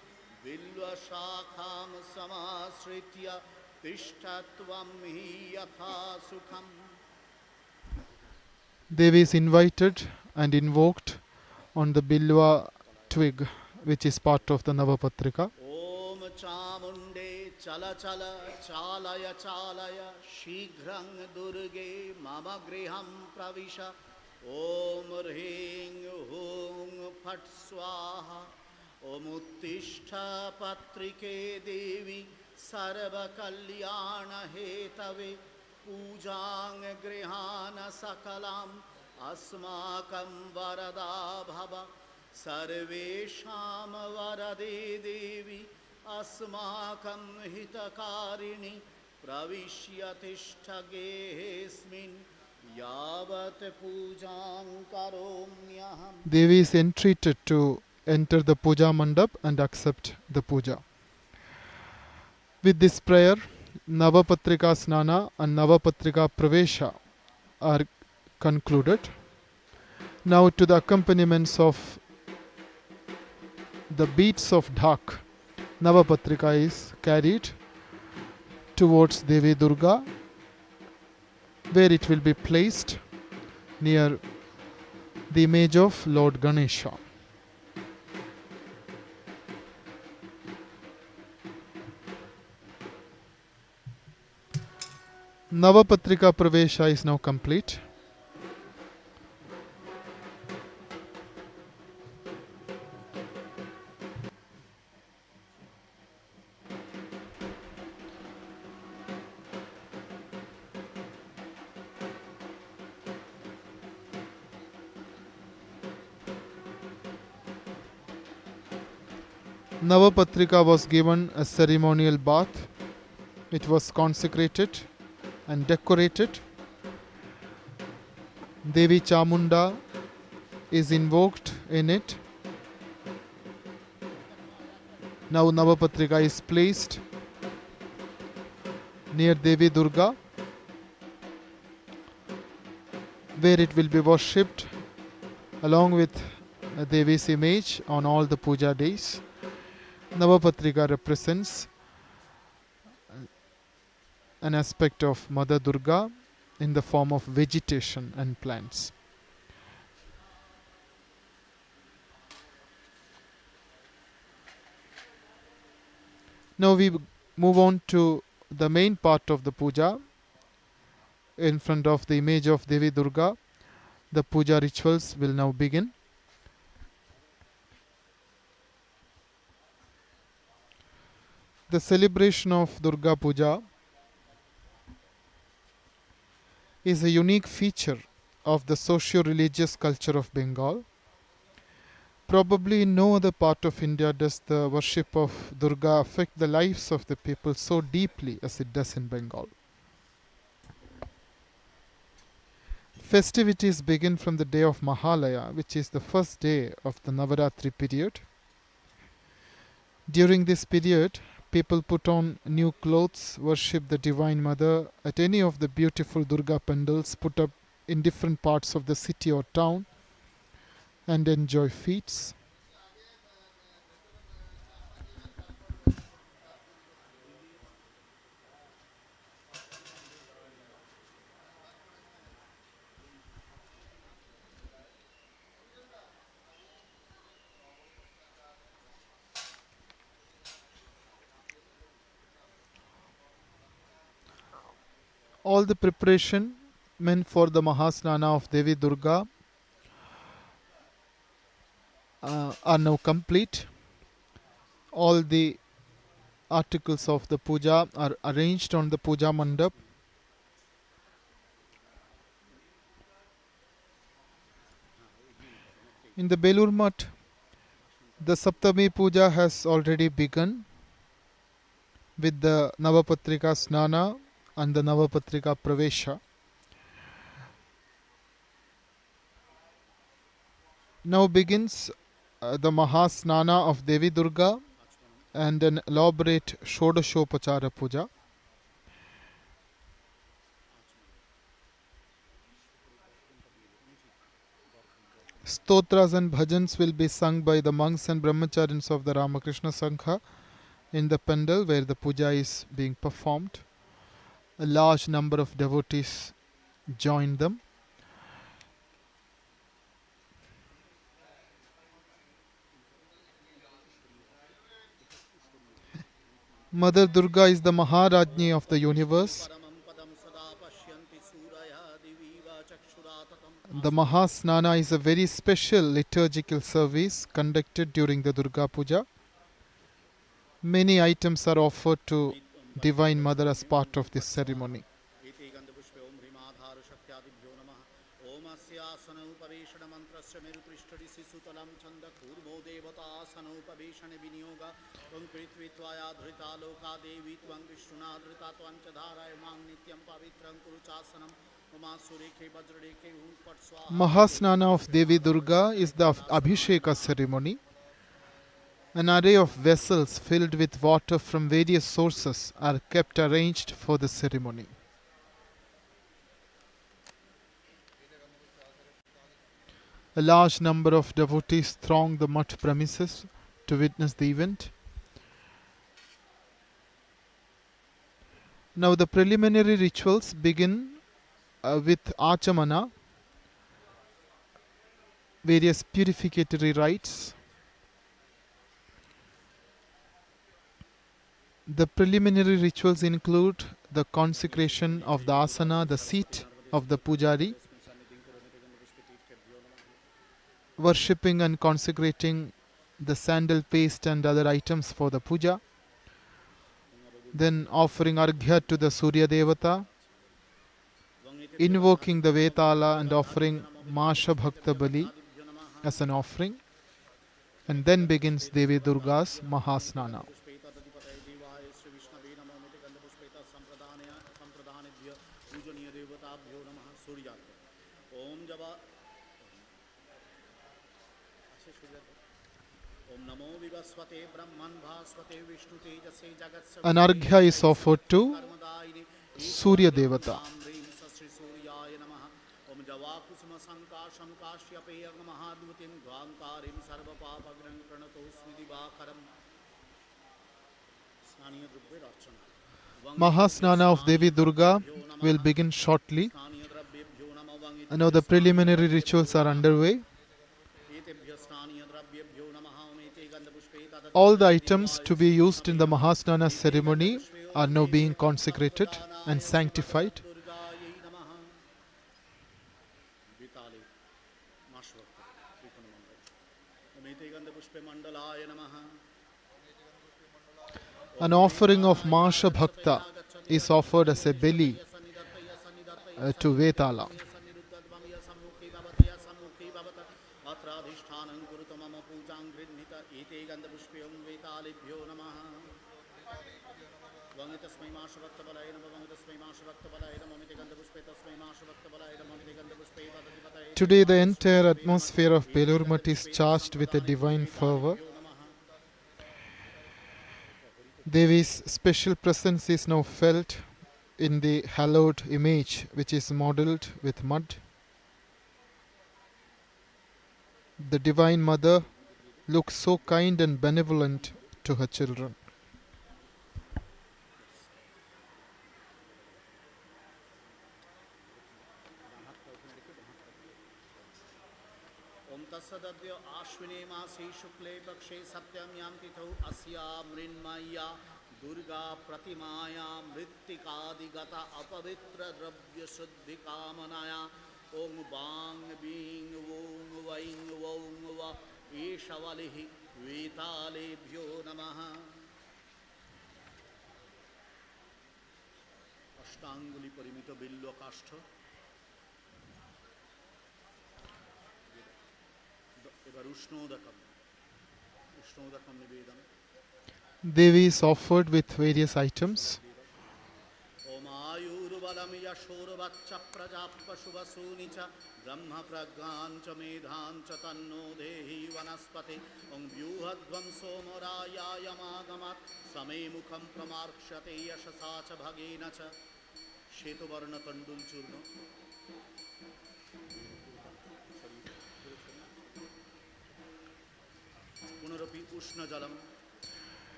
Vilva Shakham Samasritya Devi is invited and invoked on the Bilwa twig, which is part of the Navapatrika. Om Chamunde Chala Chala Chalaya Chalaya Shigrang Durge Mama Griham Pravisha Om Rhing Hung Phat Swaha Om Uttishta Patrike Devi Sarva Kalyana Hetave Pujang Grihana Sakalam Asmakam Varada Bhava सर्वेषां वरदे देवी अस्माकं हितकारिणि प्रविश्य तिष्ठ गेहेऽस्मिन् यावत् पूजां करोम्यहम्. Devi is entreated to enter the puja mandap and accept the puja. With this prayer, Navapatrika Snana and Navapatrika Pravesha are concluded. Now to the accompaniments of the beats of dhak, Navapatrika is carried towards Devi Durga, where it will be placed near the image of Lord Ganesha. Navapatrika Pravesha is now complete. Navapatrika was given a ceremonial bath. It was consecrated and decorated. Devi Chamunda is invoked in it. Now Navapatrika is placed near Devi Durga, where it will be worshipped along with Devi's image on all the puja days. Navapatrika represents an aspect of Mother Durga in the form of vegetation and plants. Now we move on to the main part of the puja. In front of the image of Devi Durga, the puja rituals will now begin. The celebration of Durga Puja is a unique feature of the socio-religious culture of Bengal. Probably in no other part of India does the worship of Durga affect the lives of the people so deeply as it does in Bengal. Festivities begin from the day of Mahalaya, which is the first day of the Navaratri period. During this period, people put on new clothes, worship the Divine Mother at any of the beautiful Durga pandals put up in different parts of the city or town, and enjoy feats. All the preparation meant for the Mahasnana of Devi Durga are now complete. All the articles of the puja are arranged on the puja mandap. In the Belur Math, the Saptami Puja has already begun with the Navapatrika Snana and the Navapatrika Pravesha. Now begins the Mahasnana of Devi Durga and an elaborate Shodashopachara Puja. Stotras and bhajans will be sung by the monks and brahmacharyans of the Ramakrishna Sangha in the pandal where the puja is being performed. A large number of devotees join them. Mother Durga is the Maharajni of the universe. The Mahasnana is a very special liturgical service conducted during the Durga Puja. Many items are offered to Divine Mother as part of this ceremony. आसनोपवेशन मन्त्रस्य मेरुपृष्ठरि शिशुतलं छन्द कूर्मो देवतासनोपवेशन विनियोग त्वं पृथ्वी त्वया धृता लोका देवी त्वं विष्णुना धृता त्वं च धारयमां नित्यं पवित्रं कुरु चासनं ममा सुरेखे वज्ररेखे हुं पट् स्वाहा. Mahasnana of Devi Durga is the Abhisheka ceremony. An array of vessels filled with water from various sources are kept arranged for the ceremony. A large number of devotees throng the Math premises to witness the event. Now the preliminary rituals begin with Achamana, various purificatory rites. The preliminary rituals include the consecration of the asana, the seat of the pujari, worshipping and consecrating the sandal paste and other items for the puja, then offering arghya to the Surya Devata, invoking the Vetala and offering Masha Bhakta Bali as an offering, and then begins Devi Durga's Mahasnana. An arghya is offered to Surya Devata. Mahasnana of Devi Durga will begin shortly. Now the preliminary rituals are underway. All the items to be used in the Mahasnana ceremony are now being consecrated and sanctified. An offering of Masha Bhakta is offered as a beli to Vetala. Today the entire atmosphere of Belur Math is charged with a divine fervor. Devi's special presence is now felt in the hallowed image, which is modelled with mud. The Divine Mother looks so kind and benevolent to her children. तत्सदद्य आश्विने मासे शुक्ले पक्षे सप्तम्यां तिथौ अस्या मृण्मय्या दुर्गा प्रतिमाया मृत्तिकादिगत अपवित्र द्रव्य शुद्धि कामनाया ओं बांग being वों वैं वौं व ईशवलिः वेतालेभ्यो नमः. अष्टांगुली परिमित बिल्व काष्ठ Devi is offered with various items.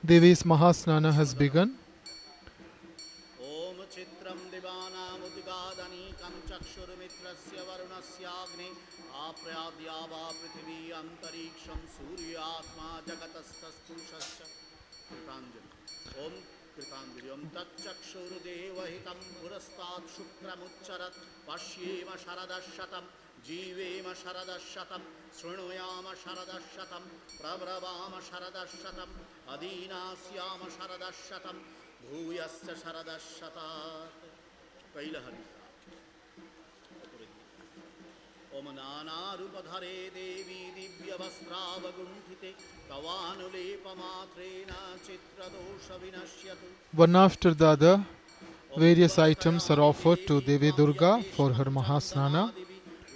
Devi's Mahasnana has begun. Om Chitram Divanam Udgadanikan Chakshurmitrasya Varunasyagne Apradyava Prithvi Antariksham Suryatma Jagatastastushasya Kritanjali. Om Kritanjali. Om Tatchakshurdevahitam Purastat Shukramucharat Pashyema Sharadashatam जीवेम शरदशतम शृणुयाम शरदशतम प्रब्रवाम शरदशतम अदीनास्याम शरदशतम भूयश्च शरदशतात् कैलहरि. Om नानारूपधरे Devi दिव्यवस्त्रावगुण्ठिते तवानुलेपमात्रेण चित्रदोषविनश्यतु. One after the other, various items are offered to Devi Durga for her Mahasnana.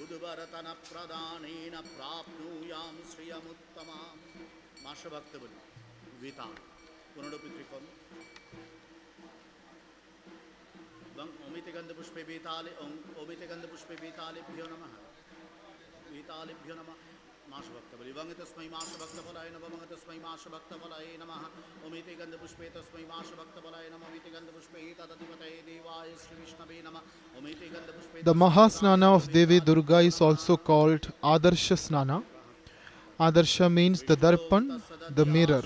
उद्वरतनप्रदानेन प्राप्नुयां श्रियमुत्तमां. माशभक्त बलि वेताल पुनरुपित्रिकम ओमिते गंधपुष्पे वेताले ओमिते गंधपुष्पे वेतालेभ्यो नमः. वेतालेभ्यो नमः. माशभक्त बलि वंग तस्मै माशभक्तफलाय नमः. वंग तस्मै माशभक्तफलाय नमः. ओमिते गंधपुष्पे तस्मै माशभक्तफलाय नमः. ओमिते गंधपुष्पे तदधिपतये देवाय श्री विष्णवे नमः. ओमिते गंधपुष्पे. The Mahasnana of Devi Durga is also called Adarsha Snana. Adarsha means the darpan, the mirror.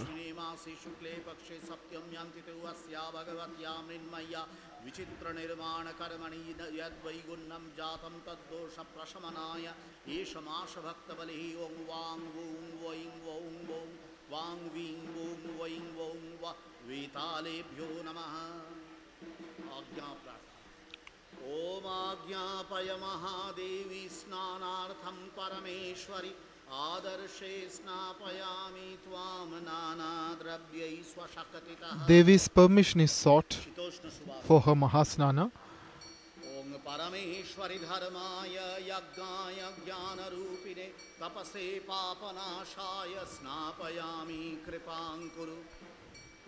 विचित्र निर्माण कर्मणि यद्वैगुण्यं जातं तद्दोष प्रशमनाय एष माशभक्त बलिः. ओं वां वूं वैं वौं वौं वां वीं वूं वैं वौं व वेतालेभ्यो नमः. आज्ञाप्रार्थना. ओम आज्ञापय महादेवी स्नानार्थं परमेश्वरि. आदर्शे स्नापयामि त्वां नानाद्रव्यै स्वशक्तितः. Devi's permission is sought for her Mahasnana. ओम परमेश्वरि धर्माय यज्ञाय ज्ञानरूपिणे तपसे पापनाशाय स्नापयामि कृपां कुरु.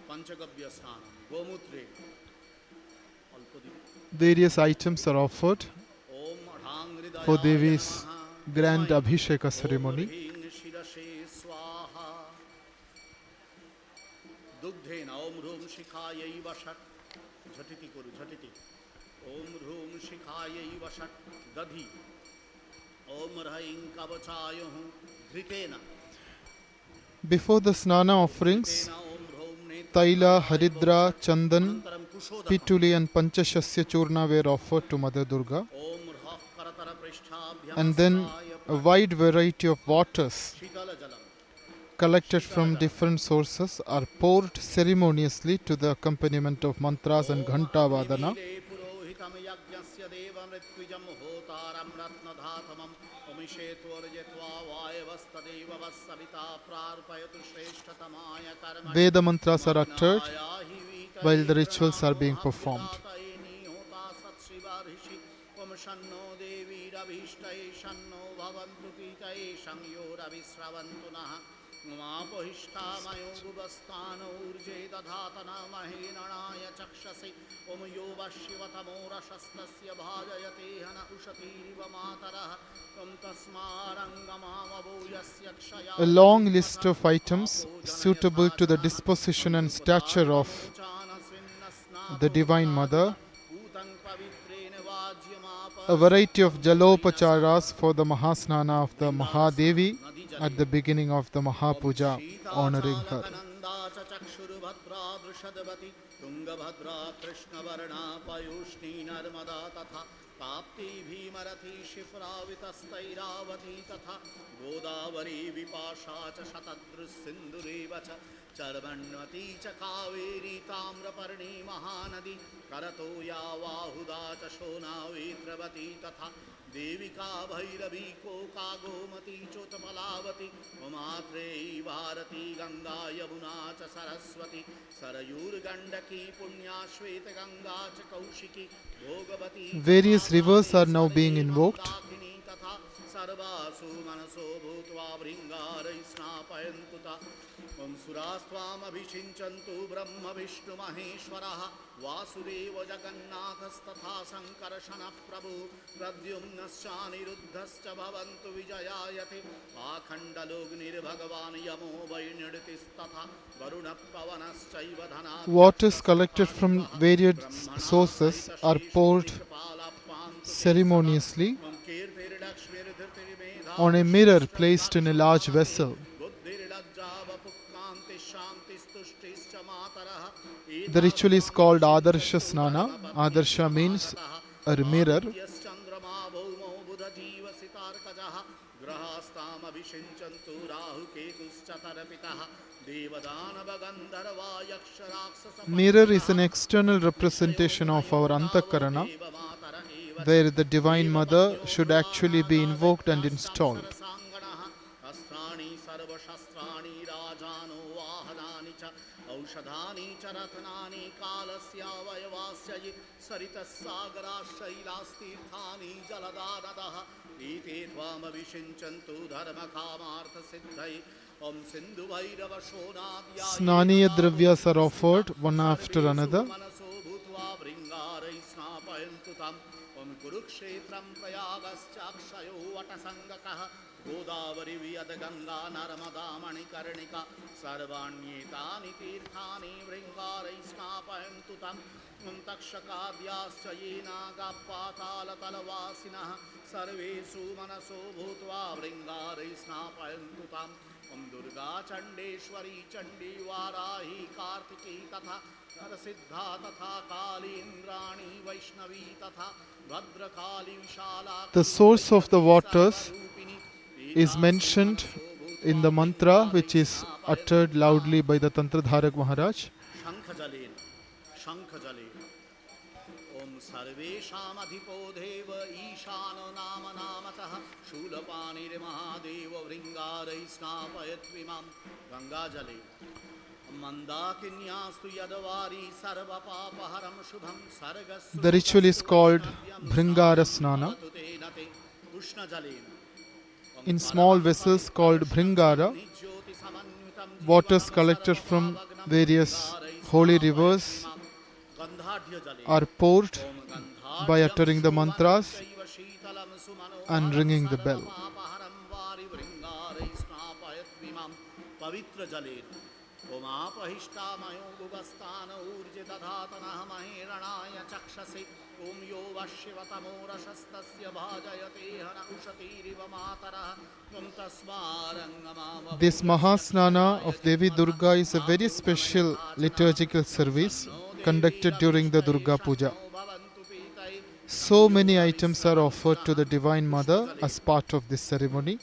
पंचगव्य स्नानं गोमूत्रे Various items are offered Om ढांग्रिदयाय for Devi's नमः. grand Abhisheka ceremony. दुग्धेन ओम ह्रूम शिखायै वषट्. झटिति कुरु झटिति. ओम ह्रूम शिखायै वषट् दधि. ओम ह्रैं कवचायुः घृतेन. Before the Snana offerings, ओम ह्रौं नेत्र. Taila, Haridra, Chandan, अनन्तरं कुशोदकं. Pituli and Panchashasya Churna were offered to Mother Durga. Om ह्रः करतरपृष्ठाभ्यां And then a wide variety of waters शीतलजलम्. collected from different sources are poured ceremoniously to the accompaniment of mantras and ghanta vadana. पुरोहितं यज्ञस्य देवमृत्युजं होतारं रत्नधातमं ओमिषेत्वर्जयित्वा वायवस्तदेव वत्सविता प्रार्पयतु श्रेष्ठतमाय कर्मणि. Veda mantras are uttered while the rituals are being performed. ओम शन्नो देवीरभीष्टये शन्नो भवन्तु पीतये संयोरविस्रवन्तु नः. उमापहिष्ठामयो गुबस्थानो ऊर्जे दधातना महेनणाय चक्षसे. ओम यो वशिवतमो रशस्तस्य भाजयते हन उशतीरिव मातरः. त्वं तस्मारङ्गमाववो यस्य क्षया. A long list of items suitable to the disposition and stature of the Divine Mother. A variety of jalopacharas for the Mahasnana of the Mahadevi at the beginning of the Mahapuja honoring her. Tungabhadra कृष्णवर्णा Payoshni Narmada तथा ताप्ती भीमरथी शिप्रावितस्तैरावती तथा गोदावरी विपाशा च शतदृसिन्धुरेव च चर्वण्वती च कावेरी ताम्रपर्णी महानदी करतो या वाहुदा च शोनावेत्रवती तथा Devika Bhairavi Coca Gomti चोत्पलावती उमात्रेयी Bharti Ganga Yamuna च सरस्वती सरयूर्गंडकी पुण्या श्वेत गंगा च Kaushiki Bhogavati. Various rivers are now being invoked. तथा सर्वासु मनसो भूत्वा भृंगारै स्नापयन्तु ता. ओम सुरास्त्वामभिषिञ्चन्तु ब्रह्म विष्णु महेश्वरः वासुदेव जगन्नाथस्तथा संकर्षण प्रभु प्रद्युम्नश्चानिरुद्धश्च भवन्तु विजयायते. पाखण्डलोग्निर्भगवान् यमो वैनृतिस्तथा वरुणपवनश्चैव धना. Waters collected from various sources are poured ceremoniously on a mirror placed in a large vessel. The ritual is called Adarsha Snana. Adarsha means a mirror. Mirror is an external representation of our Antakarana. where the Divine Mother should actually be invoked and installed. औषधानि च रत्नानि कालस्य वयवास्य सरितस्सागराश्चैलास्तीर्थानि जलदानदः ईते त्वामभिषिञ्चन्तु धर्मकामार्थसिद्धये ॐ सिन्धुभैरवशोणाद्याय Snaniya Dravyas are offered one after another. मनसो भूत्वा भृङ्गारै स्नापयन्तु तम् ॐ कुरुक्षेत्रं प्रयागश्चाक्षयो वटसङ्गकः गोदावरी वियद्गङ्गा नर्मदा मणिकर्णिका सर्वाण्येतानि तीर्थानि भृङ्गारै स्नापयन्तु तम् तक्षकाद्याश्च ये नागापातालतलवासिनः सर्वेषु मनसो भूत्वा भृङ्गारै स्नापयन्तु तम् ॐ दुर्गा चण्डेश्वरी चण्डी वाराही कार्तिकी तथा नरसिद्धा तथा काली इन्द्राणी वैष्णवी तथा भद्रकाली विशाला. The source of the waters is mentioned in the mantra which is uttered loudly by the Tantradharak Maharaj. Om sarvesham adhipo deva ishano nama namatah shulapanir mahadeva vringarai snapayat vimam ganga jale mandakinyastu yadavari sarva papaharam shubham sargas. The ritual is called Bhringara Snana. In small vessels called Bhringara, waters collected from various holy rivers are poured by uttering the mantras and ringing the bell. This Mahasnana of Devi Durga is a very special liturgical service conducted during the Durga Puja. So many items are offered to the Divine Mother as part of this ceremony.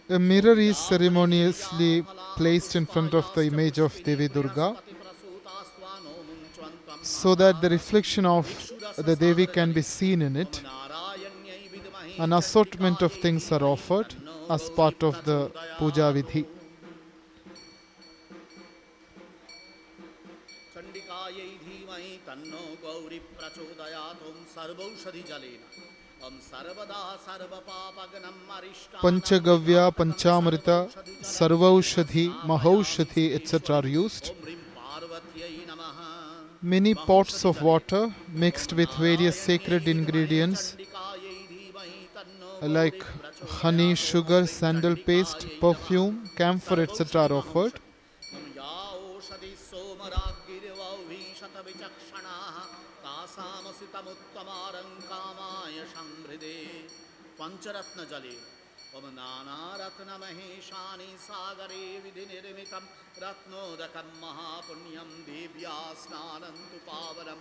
A mirror is ceremoniously placed in front of the image of Devi Durga so that the reflection of the Devi can be seen in it. An assortment of things are offered as part of the Puja Vidhi. Panchagavya, Panchamrita, Sarvaushadhi, Mahaushadhi, etc. are used. Many pots of water mixed with various sacred ingredients like honey, sugar, sandal paste, perfume, camphor, etc. are offered. Pancharatna jale Om nana ratna maheshani sagare vidhi nirmitam ratnodakam mahapunyam devya snanantu pavaram.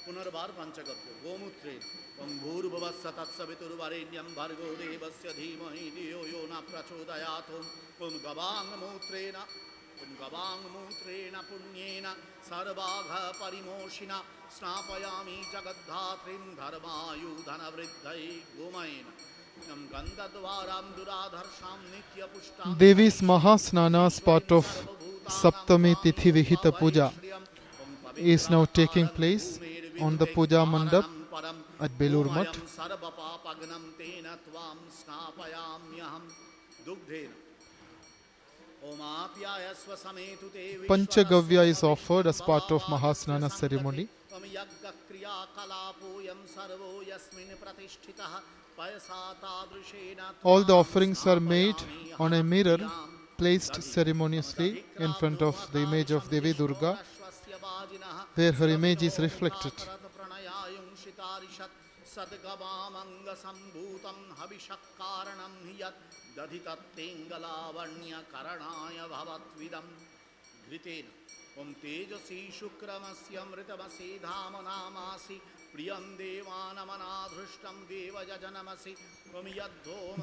Punarbar panchagavya gomutre Om bhurvavassa tatsaviturvarenyam bhargo devasya dhimahi diyo yona prachodayatum Om gavang mutrena punyena sarvagha parimoshina snapayami jagadhatrim dharmayudhana vriddhai gomayena nam gandhadvaram duradharsham nitya pushtam. Devi's Mahasnana as part of Saptami Tithi Vihita Puja is now taking place on the Puja Mandap at Belur Math. Panchagavya is offered as part of Mahasnana ceremony. All the offerings are made on a mirror placed ceremoniously in front of the image of Devi Durga, where her image is reflected. Om tejasi shukramasya mritamasi dhamanamasi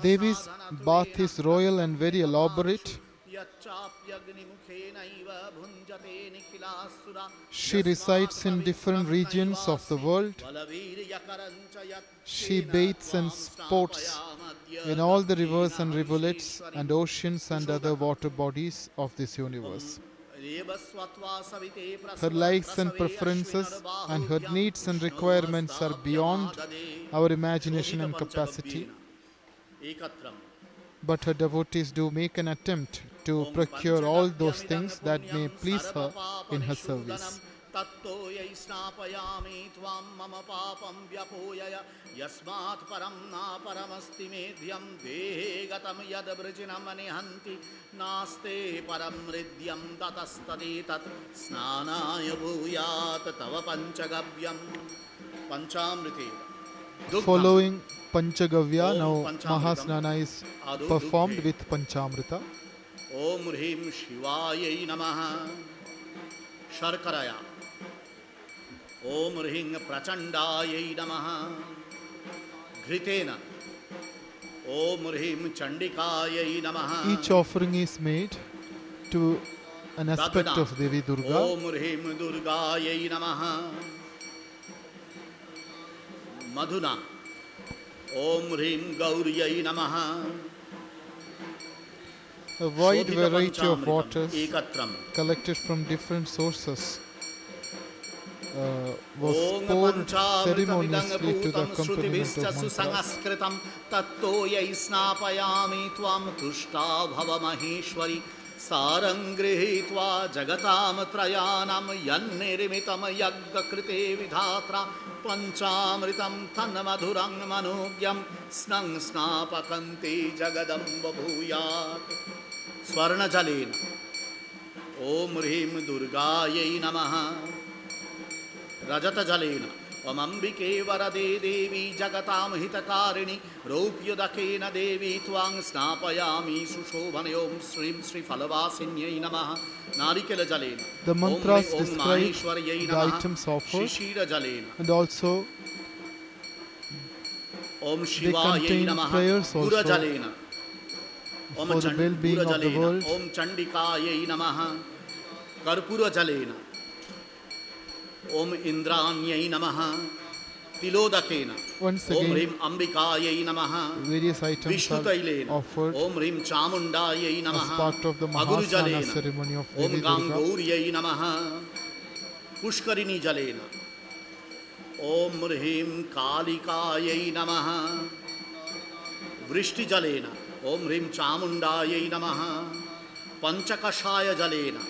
Devi's bath is royal and very elaborate. She resides in different regions of the world. She bathes and sports in all the rivers and rivulets and oceans and other water bodies of this universe. Her likes and preferences and her needs and requirements are beyond our imagination and capacity. But her devotees do make an attempt to procure all those things that may please her in her service. Following Panchagavya, now Mahasnana is performed with Panchamrita. Om Hrim Shivaya Namaha Sharkaraya Om Hrim Prachandaya Namaha Gritena Om Hrim Chandikaya Namaha. Each offering is made to an aspect of Devi Durga. Om Hrim Durgaya Namaha Madhuna Om Hrim Gauriyai Namaha. A wide variety of waters collected from different sources was poured ceremoniously to the accompaniment of mantras. Sarangrihitva jagatam trayanam yannirimitam yaggakrite vidhatra panchamritam tanmadhurang manugyam snang snapakanti jagadam babhuyat. Swarna jalena Om Hrim Durgayai Namaha Rajata jalena Om Ambike Varade Devi Jagatam Hitakarini Raupyudakena Devi Twang Snapayami Sushobhane Om Srim Sri Falavasinyai Namaha Narikela Jalena. The mantras describe the items offered and also they contain prayers also for the well-being of the world. Om Chandikayai Namaha Karpura Jalena Om Indranyai Namaha Tilodakena Once Om again, Hrim Ambikayai Namaha various items are offered Om Hrim Chamundayai as Namaha part of the Mahasnana ceremony of Om Devi Durga. Gangauriyai Namaha Pushkarini Jalena Om Hrim Kalikayai Namaha Vrishti Jalena Om Hrim Chamundayai Namaha Panchakashaya Jalena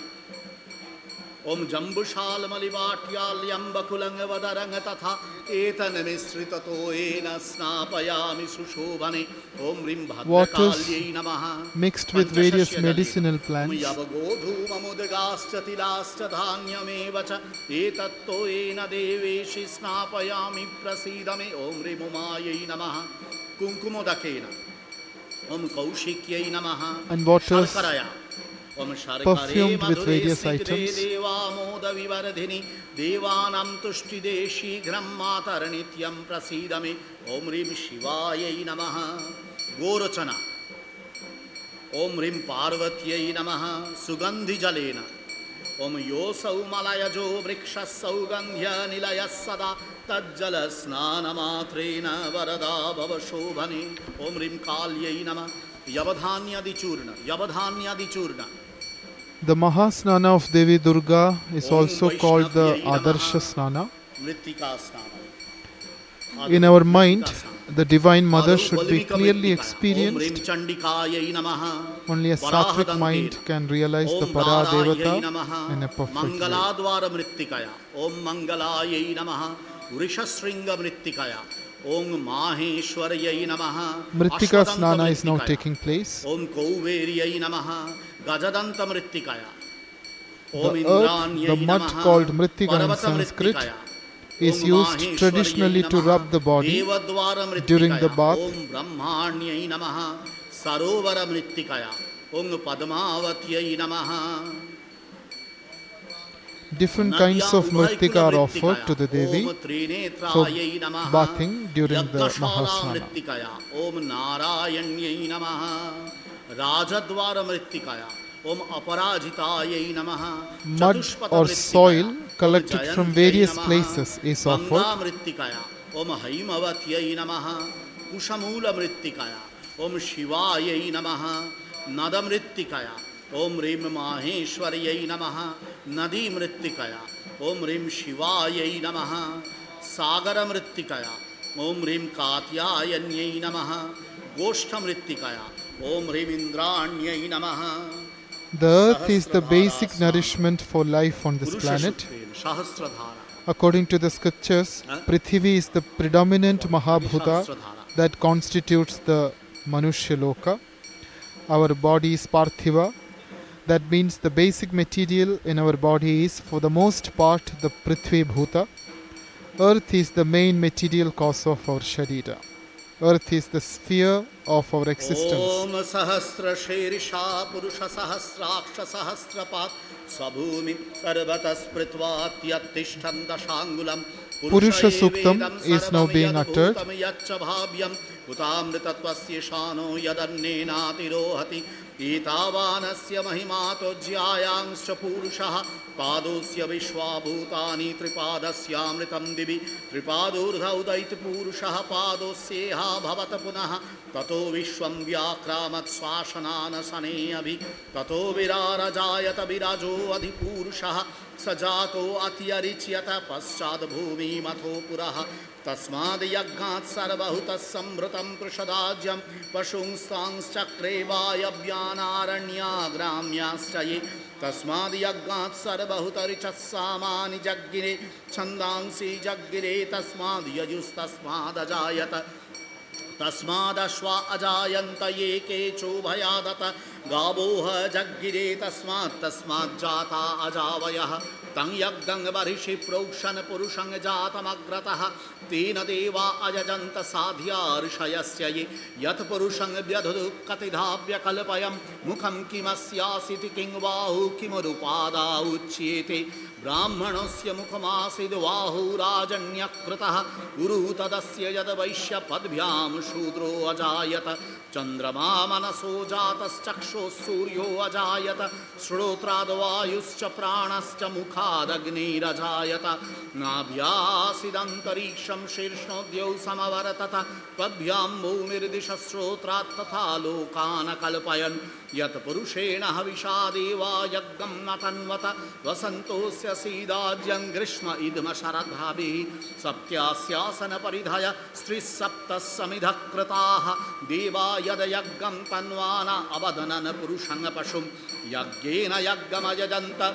Om Jambushal Malivatyalyam Bakulanga Vadaranga Tatha Etanamisritato Ena Snapayami Sushobhane Om Hrim Bhadrakalyai Namaha Mixed with various medicinal plants. Yavagodhu Mamudagascha Dhanyamevacha Etatto Ena Deveshi Snapayami Prasidame Om Hrim Umayai Namaha Kunkumodakena Om Kaushikyai Namaha And waters Sharkaraya perfumed with various items. Devanam Tushti Shighram Mataranityam Prasidame Om Hrim Shivayai Namaha Gorochana Om Hrim Parvatyai Namaha Sugandhi Jalena Om Yosau Malayajo Vriksha Saugandhya Nilaya Sada Tajjala Snana Matrena Varada Bhavashobhane Om Hrim Kalyai Namaha Yavadhanyadi Churna The Mahasnana of Devi Durga is also called the Adarsha Snana. In our mind, the Divine Mother should be clearly experienced. Only a sattvic mind can realize the Para Devata in a perfect way. Om Mangalayai Namaha Urishasringa Mrittikaya Om Maheshwarayai Namaha Mritika Snana is now taking place. Om Kauveriyai Namaha Gajadanta Mrittikaya The earth, the mud called Mritika in Sanskrit, is used traditionally to rub the body during the bath. Om Brahmanyai Namaha Sarovara Mrittikaya Om Padmavatiyai Namaha. Different kinds of mritika are offered to the Devi for bathing during the Mahasnana. Om Narayanyai Namaha. Rajadwara Mrittikaya. Om Aparajitayai Namaha. Mud or soil collected from various places is offered. Om Haimavatyai Namaha. Kushamula Mrittikaya. Om Shivayai Namaha. Nadamrittikaya. Om Rim Maheshwariyai Namaha. Nadi Mrittikaya. Om Rim Shivayai Namaha. Sagara Mrittikaya. Om Rim Katyayanyai Namaha. Goshta Mrittikaya. Om Rim Indranyai Namaha. The earth is the basic nourishment for life on this planet. According to the scriptures, Prithvi is the predominant Mahabhuta that constitutes the Manushya Loka. Our body is Parthiva. That means the basic material in our body is for the most part the Prithvi Bhuta. Earth is the main material cause of our Sharira. Earth is the sphere of our existence. Om Sahasra Sherisha Purusha Sahasraksha Sahasrapat Sabhumi Sarvatas Pritvatyattishtanda Shangulam Purusha Suktam is now being uttered. Utamritatvasya Shano Yadannena Tirohati Itavanasya Mahimato Jyayangscha Purushaha Padosya Vishwabhutani Tripadasya Divi Tripadurha Udait Purushaha Padosyeha Bhavata Punaha Tato Vishwam Vyakramat Swashanana Saneabhi Tato Virarajayata Virajo Adhipurushaha Sajato Atyarichyata Paschad Bhumi Matho Puraha Tasmad Yaggat Sarvahutas Samrutam Prishadajyam Pashungstans Chakre Vayabhyanaranya Gramyastaye Tasmad Yaggat Sarvahutarichas Samani Jaggire Chandansi Jaggire Tasmad Yajus Tasmad Ajayata Tasmadashva Ajayanta Yeke Chobhayadata Gaboha Jaggire Tasmad Jata Ajavayaha Tang Yagdang Barishi Prokshan Purushang Jatamagrataha Tina Deva Ajajanta Sadhya Rishayasya Yat Purushang Vyadhu Katidhabhya Kalpayam Mukham Kimasya Siti Kingvahu Kimarupada Uchyete Brahmanasya Mukhamasid Vahu Rajanyakrataha Guru Tadasya Yad Vaishya Padbhyam Shudro Ajayata Chandrama Manaso Jatas Chaksho Suryo Ajayata Shrotradvayuscha Pranascha Mukhadagni Rajayata Nabhyasidantariksha Shirshnodyau Samavaratata Padbhyam Bhumirdisha Shrotrat Tatha Lokana Kalpayan Yat Purushena Havisha Deva Yaggam Natanvata Vasantosya Sidajyan Grishma Idma Sharadhabi Saptyasyasana Paridhaya Stri Sapta Samidhakrataha Deva Yadayaggam Tanvana Abadanan Purushanga Pashum Yaggena Yaggamajajanta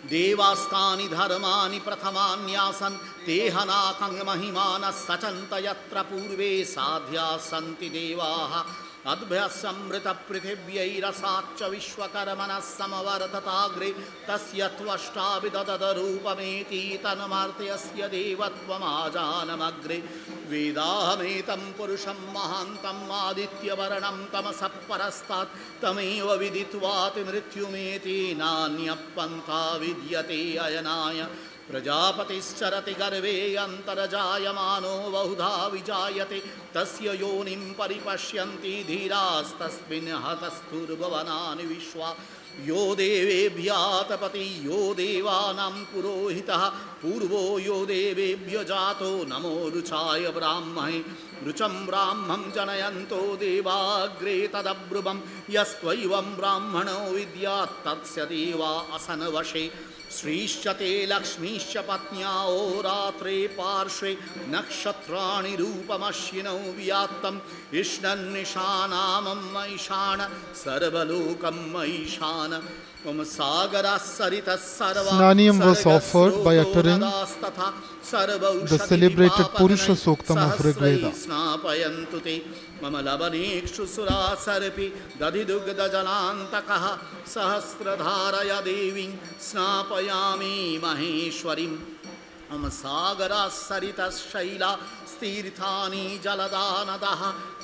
Devastani Dharmani Prathamanyasan Tehana Kang Mahimana Sachanta Yatra Purve Sadhya Santi Devaha Adbhyasamrita Prithivyaira Sacha Vishwakaramana Samavartatagre Tasya Tvashta Vidadada Rupameti Tanamartyasya Devatvamajanamagre Vedahametam Purusham Mahantam Aditya Varanam Tamasapparastat Tameva Viditvat Mrityumeti Nanyapanta Vidyate Ayanaya Prajapatisharati Garve Antarajayamano Vahudha Vijayate Tasya Yonim Paripashyanti Dhiras Tasmin Hatasturbavanani Vishwa Yo Devebhyatapati Yo Devanam Purohitaha Purvo Yo Devebhya Jato Namo Ruchaya Brahmai Rucham Brahmam Janayanto Devagre Tadabrubam Yastvaivam Brahmano Vidyat Tatsya Deva Asanavashe Srishchate Lakshmishcha Patnya Oratre Parshve Nakshatrani Rupamashino Vyattam Ishnan Nishanamam Maishana Sarvalokam Maishana Snaniyam was offered by uttering the celebrated Purusha Suktam of Rigveda. Mama Labanikshu Sura Sarapi Dadidugda Janantakaha Sahasradharaya Deving Snapayami Maheshwarim सागरा सरितशैला स्तीर्थानि जलदानदः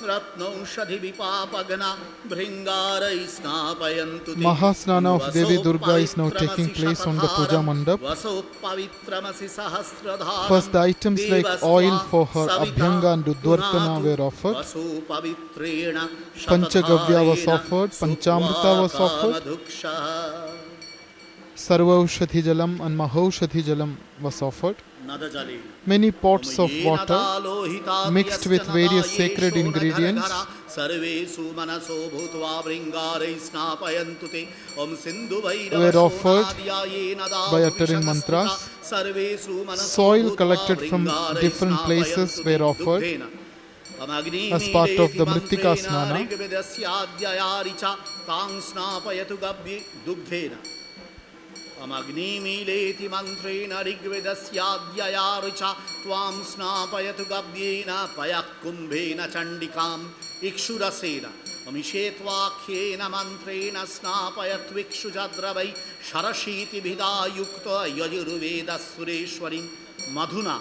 रत्नौषधि विपापगना भृंगारै स्नापयन्तु ते Mahasnana of Devi Durga is now taking place on the Puja Mandap. वसोपवित्रमसि सहस्रधारं First, the items like oil for her Abhyanga and Udvartana were offered. वसोपवित्रेण Panchagavya was offered, Panchamrita was offered, Sarvaushadhi Jalam and Mahaushadhi Jalam was offered. Many pots of water mixed with various sacred ingredients were offered by uttering mantras. Soil collected from different places were offered as part of the Mritika Snana. अमग्निमीलेति मन्त्रेण ऋग्वेदस्याद्यया ऋचा त्वां स्नापयतु गव्येन पयःकुम्भेन चण्डिकाम् इक्षुरसेन अमिषेत्वाख्येन मन्त्रेण स्नापयत्विक्षुजद्रवै शरशीतिभिधा युक्तो यजुर्वेदः मधुना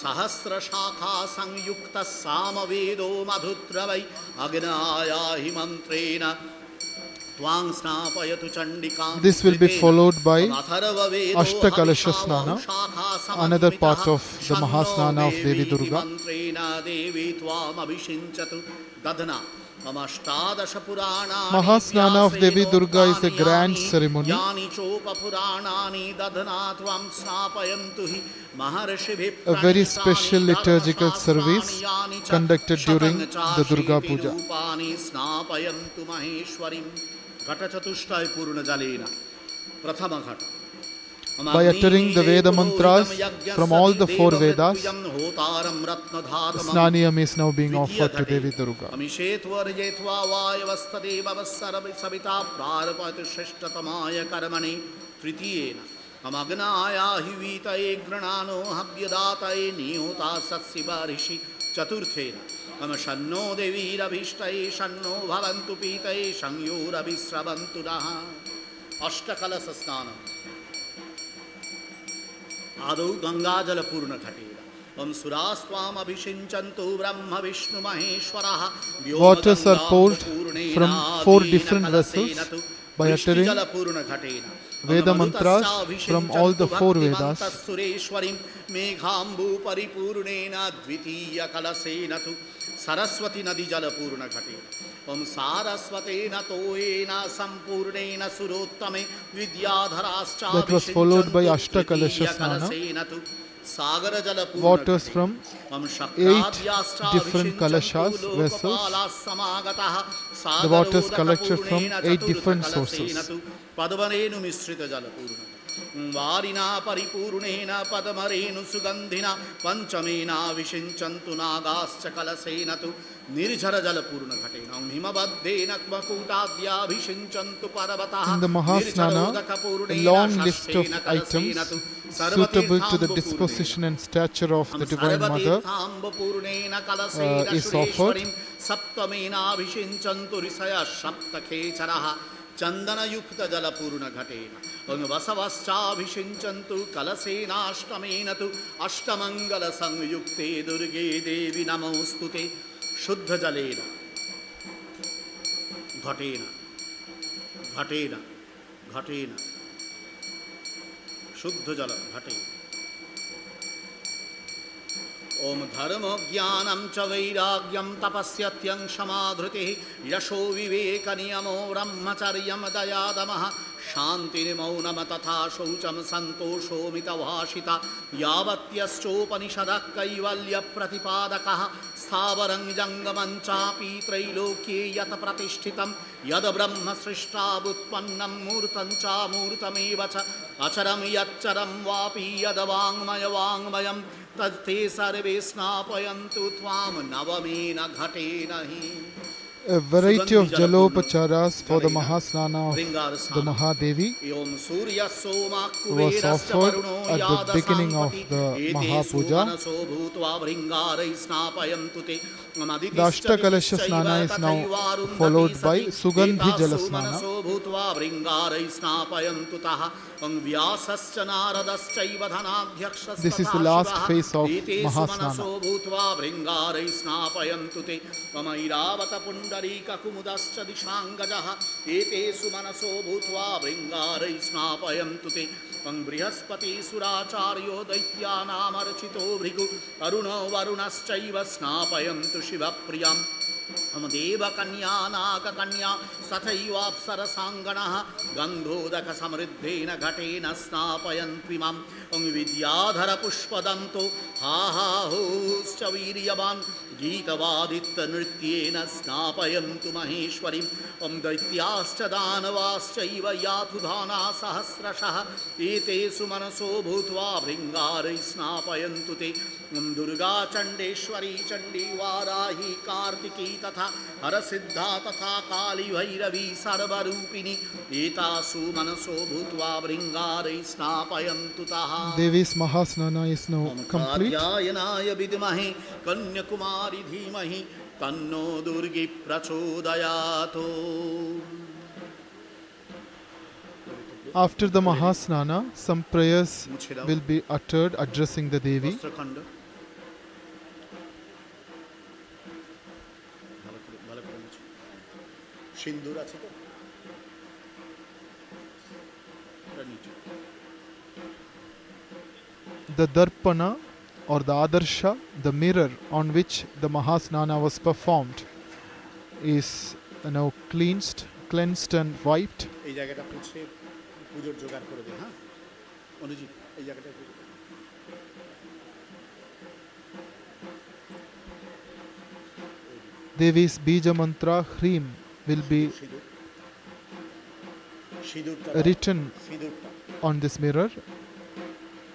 सहस्रशाखा संयुक्तः सामवेदो मधुद्रवै अग्नायाहि मन्त्रेण. This will be followed by Ashtakalasha Snana, another part of the Mahasnana of Devi Durga. Mahasnana of Devi Durga is a grand ceremony. A very special liturgical service conducted during the Durga Puja. By uttering the Veda mantras from all the four Vedas, Snaniyam is now being offered to Devi Durga. शन्नो देवीरभीष्टये शन्नो भवन्तु पीतये संयोरभिस्रवन्तु नः. अष्टकलश स्नानम् आदौ गङ्गाजलपूर्णघटेन ॐ सुरास्त्वाम् अभिषिञ्चन्तु ब्रह्म विष्णु महेश्वरः. Waters are poured from four different vessels by uttering Veda mantras from all the four Vedas. मेघाम्बु परिपूर्णेन द्वितीय कलशेन तु सरस्वती नदी जलपूर्ण घटेन ओम सारस्वतेन तोयेन संपूर्णेन सुरोत्तमे विद्याधराश्च. That was followed by Ashtakalasha Snana. Waters from 8 different kalashas, vessels. The waters collected from 8 different sources. वारिना परिपूर्णेन पद्मरेणु सुगन्धिना पंचमेना विषिञ्चन्तु नागाश्च कलशेन तु निर्झर जलपूर्ण घटेन हिमबद्धेन मकुटाद्याभिषिञ्चन्तु पर्वतः. In the Mahasnana, a long list of items suitable to the disposition and stature of the Divine Mother is offered. सप्तमेना विषिञ्चन्तु ऋषयः सप्तखेचरः चंदनयुक्त जलपूर्ण घटेन वसवश्चाभिषिञ्चन्तु कलशेनाष्टमेन तु अष्टमंगल संयुक्ते दुर्गे देवी नमोस्तुते. शुद्ध जलेन घटेन घटेन घटेन शुद्ध जल घटेन. ओम धर्म ज्ञानं च वैराग्यं तपस्यत्यं क्षमाधृतिः यशो विवेक नियमो ब्रह्मचर्यं दयादमः शान्तिर्मौनम तथा शौचं सन्तोषो मितभाषिता यावत्यश्चोपनिषदः कैवल्यप्रतिपादकः स्थावरं जङ्गमं चापि त्रैलोक्ये यत् प्रतिष्ठितं यद् ब्रह्म सृष्टावुत्पन्नं मूर्तं च मूर्तमेव च अचरं यच्चरं वापि यद् वाङ्मयवाङ्मयं तत्ते सर्वे स्नापयन्तु त्वां नवमेन घटेन हि. A variety of jalopacharas for the Mahasnana of the Mahadevi was offered at the beginning of the Mahapuja. The Ashtakalasha Snana is now followed by Sugandhi Jalasnana. भूत्वा भृङ्गारै स्नापयन्तु तः व्यासश्च नारदश्चैव धनाध्यक्षस्तथा This is the last phase of एतेषु मनसो Mahasnana. भूत्वा भृङ्गारै स्नापयन्तु ते त्वमैरावत पुण्डरीककुमुदश्च दिशाङ्गजः एतेषु मनसो भूत्वा भृङ्गारै स्नापयन्तु ते बृहस्पतिसुराचार्यो दैत्यानामर्चितो भृगु अरुणो वरुणश्चैव स्नापयन्तु शिवप्रियम् देवकन्या नागकन्या तथैवाप्सरसाङ्गणः गन्धोदकसमृद्धेन घटेन स्नापयन्त्विमं विद्याधरपुष्पदन्तो हाहाहोश्च वीर्यवान् गीतवादित्यनृत्येन स्नापयन्तु महेश्वरीं दैत्याश्च दानवाश्चैव यातुधाना सहस्रशः एतेषु मनसो भूत्वा भृङ्गारै स्नापयन्तु ते दुर्गा चण्डेश्वरी चण्डी वाराही कार्तिकी तथा हरसिद्धा तथा काली भैरवी सर्वरूपिणी एतासु मनसो भूत्वा भृङ्गारै स्नापयन्तु तः Devi's Mahasnana is now complete. कात्यायनाय विद्महे कन्याकुमारी धीमहि तन्नो दुर्गी प्रचोदयात् After the Mahasnana, some prayers will be uttered addressing the Devi. The Darpana or the Adarsha, the mirror on which the Mahasnana was performed, is now cleansed and wiped. Devi's Bija Mantra Hrim will be written on this mirror,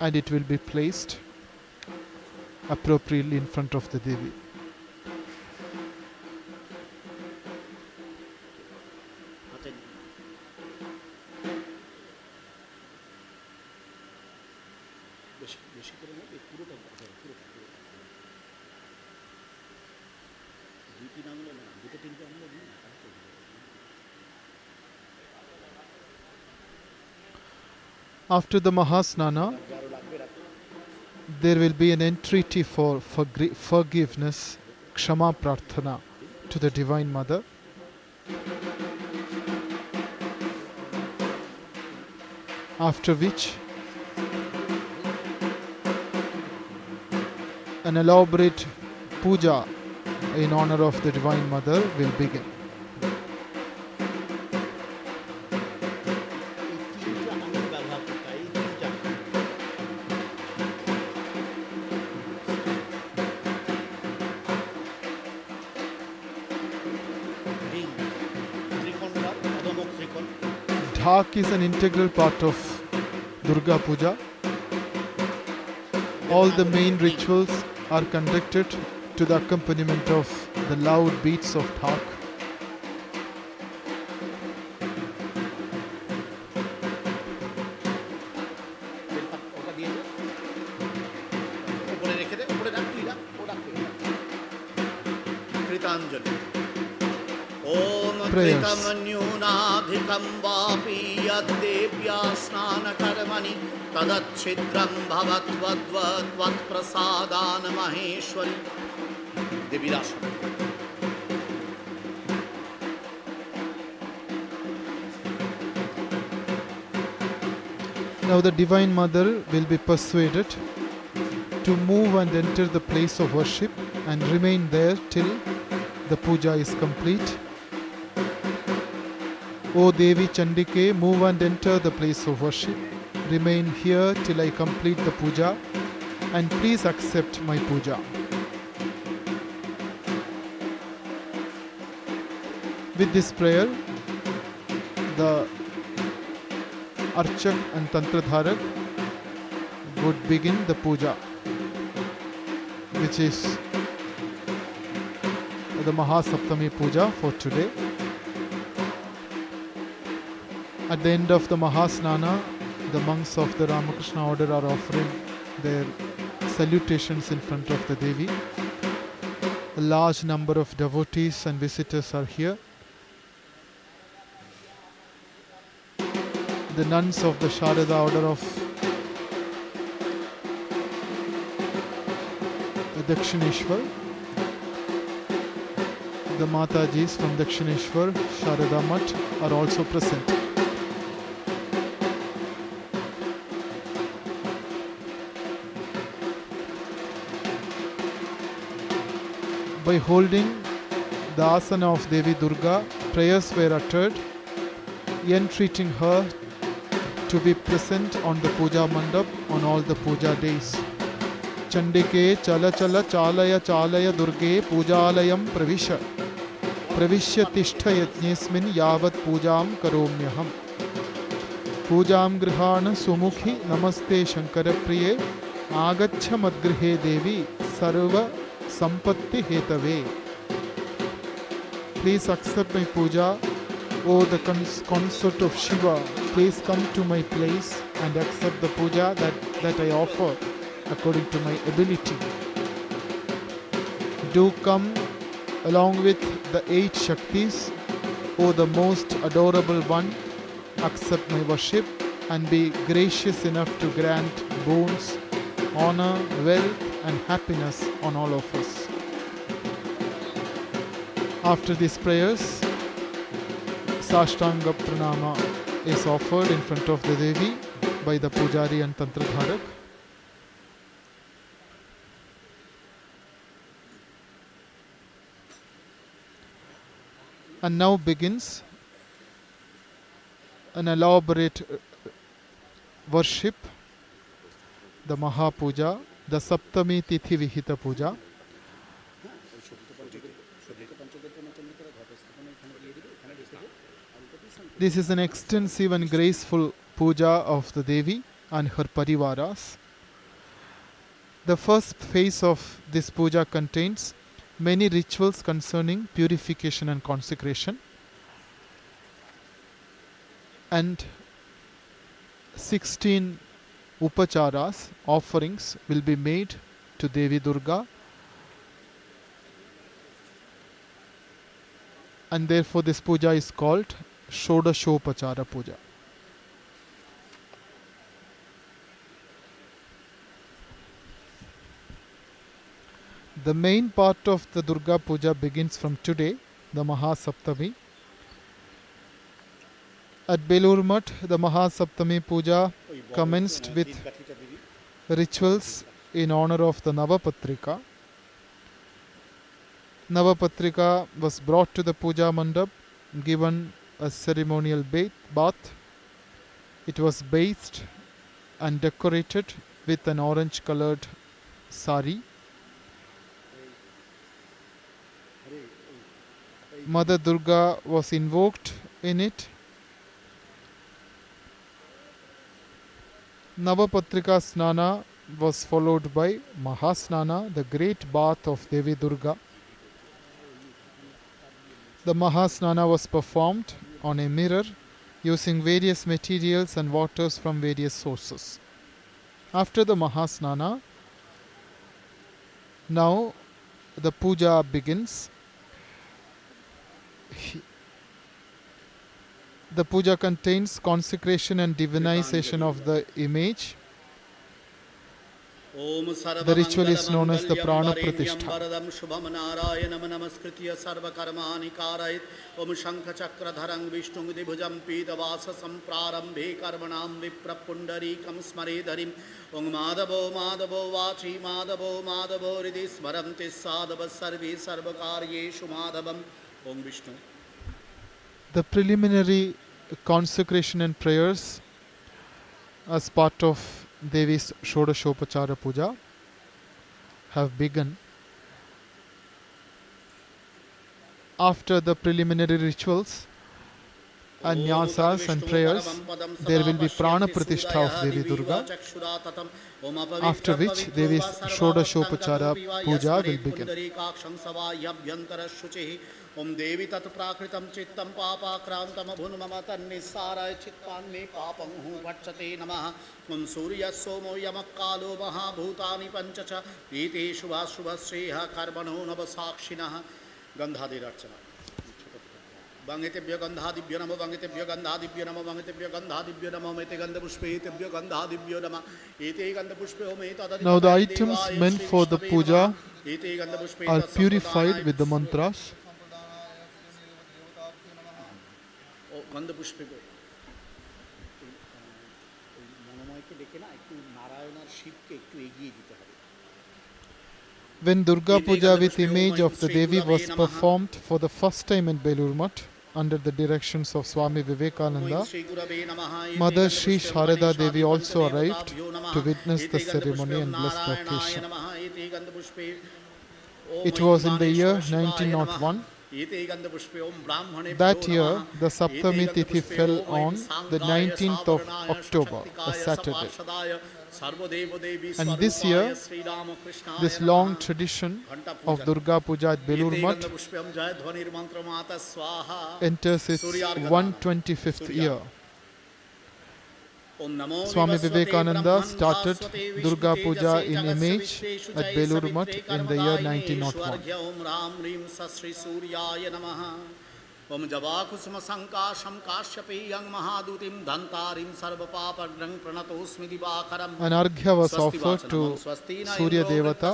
and it will be placed appropriately in front of the Devi. After the Mahasnana, there will be an entreaty for forgiveness, Kshama Prarthana, to the Divine Mother. After which, an elaborate puja in honor of the Divine Mother will begin. Dhak is an integral part of Durga Puja. All the main rituals are conducted to the accompaniment of the loud beats of Dhak. Prayers. न्यूनाधिकं वापि यद्देव्या स्नानकर्मणि तदच्छिद्रं भवत्वद्वत्प्रसादान Maheshwari Devidas. Now the Divine Mother will be persuaded to move and enter the place of worship and remain there till the puja is complete. O Devi Chandike, move and enter the place of worship. Remain here till I complete the puja, and please accept my puja. With this prayer, the Archak and Tantradharak would begin the puja, which is the Saptami Puja for today. At the end of the Mahasnana, the monks of the Ramakrishna order are offering their salutations in front of the Devi. A large number of devotees and visitors are here. the nuns of the Sharada order of Dakshineshwar, the Matajis from Dakshineshwar Sharada Math are also present. By holding the asana of Devi Durga, prayers were uttered, entreating her to be present on the Puja Mandap on all the Puja days. Chandike Chala Chala Chalaya Chalaya Durge Pujalayam Pravisha Pravishya Tishtha Yajnesmin Yavat Pujam Karomyaham Pujam Grihana Sumukhi Namaste Shankara Priye Agacha Madgrihe Devi Sarva Sampatti Hetave. Please accept my puja, O the consort of Shiva. Please come to my place and accept the puja that I offer according to my ability. Do come along with the 8 Shaktis, O the most adorable one. Accept my worship and be gracious enough to grant boons, honor, wealth and happiness on all of us. After these prayers, Sashtanga Pranama is offered in front of the Devi by the Pujari and Tantradharak. And now begins an elaborate worship, the Maha Puja, the Saptami Tithi Vihita Puja. This is an extensive and graceful puja of the Devi and her parivaras. The first phase of this puja contains many rituals concerning purification and consecration, and 16 upacharas, offerings, will be made to Devi Durga, and therefore this puja is called Shodashopachara Puja. The main part of the Durga Puja begins from today, the Mahasaptami. At Belur Math, the Mahasaptami Puja commenced with rituals in honor of the Navapatrika. Navapatrika was brought to the Puja Mandap, given a ceremonial bath. It was bathed and decorated with an orange colored sari. Mother Durga was invoked in it. Nabapatrika Snana was followed by Mahasnana, the great bath of Devi Durga. The Mahasnana was performed on a mirror using various materials and waters from various sources. After the Mahasnana, now the puja begins. The puja contains consecration and divinization of the image. The ritual is known as the Pranapratishta. The preliminary consecration and prayers as part of Devi's Shodashopachara Puja have begun. After the preliminary rituals and nyasas and prayers, there will be Pranapratishta of Devi Durga, after which Devi's Shodashopachara Puja will begin. Om Devi Tat Prakritam Chittam Papa Krantam Abhunmamatan Nisara Chittan Me Papam Hu Vachate Namaha Om Surya Somo Yamakalo Mahabhutani Panchacha Iti Shubha Shreha Karmano Navasakshinaha Gandhadi Rachana. Vangetebhyo gandhadibhyo namo vangetebhyo gandhadibhyo namo vangetebhyo gandhadibhyo namo mete gandha pushpe tebhyo gandhadibhyo namo ete gandha pushpe om etadadi. Now the items meant for the puja are purified with the mantras. গন্ধ পুষ্পে মনোময়কে ডেকে না একটু নারায়ণ আর শিবকে একটু এগিয়ে দিতে হবে। When Durga Puja with image of the Devi was performed for the first time in Belur Math under the directions of Swami Vivekananda, Mother Sri Sharada Devi also arrived to witness the ceremony and bless the occasion. It was in the year 1901. That year, the Saptami Tithi fell on the 19th of October, a Saturday. And this year, this long tradition of Durga Puja at Belur Math enters its 125th year. Swami Vivekananda started Durga Puja in image at Belur Math in the year 1901. Om Javakusma Sankasham Kashyapeyang Mahadutim Dhantarim Sarvapapagrang Pranatosmi Divakaram. An arghya was offered to Surya Devata.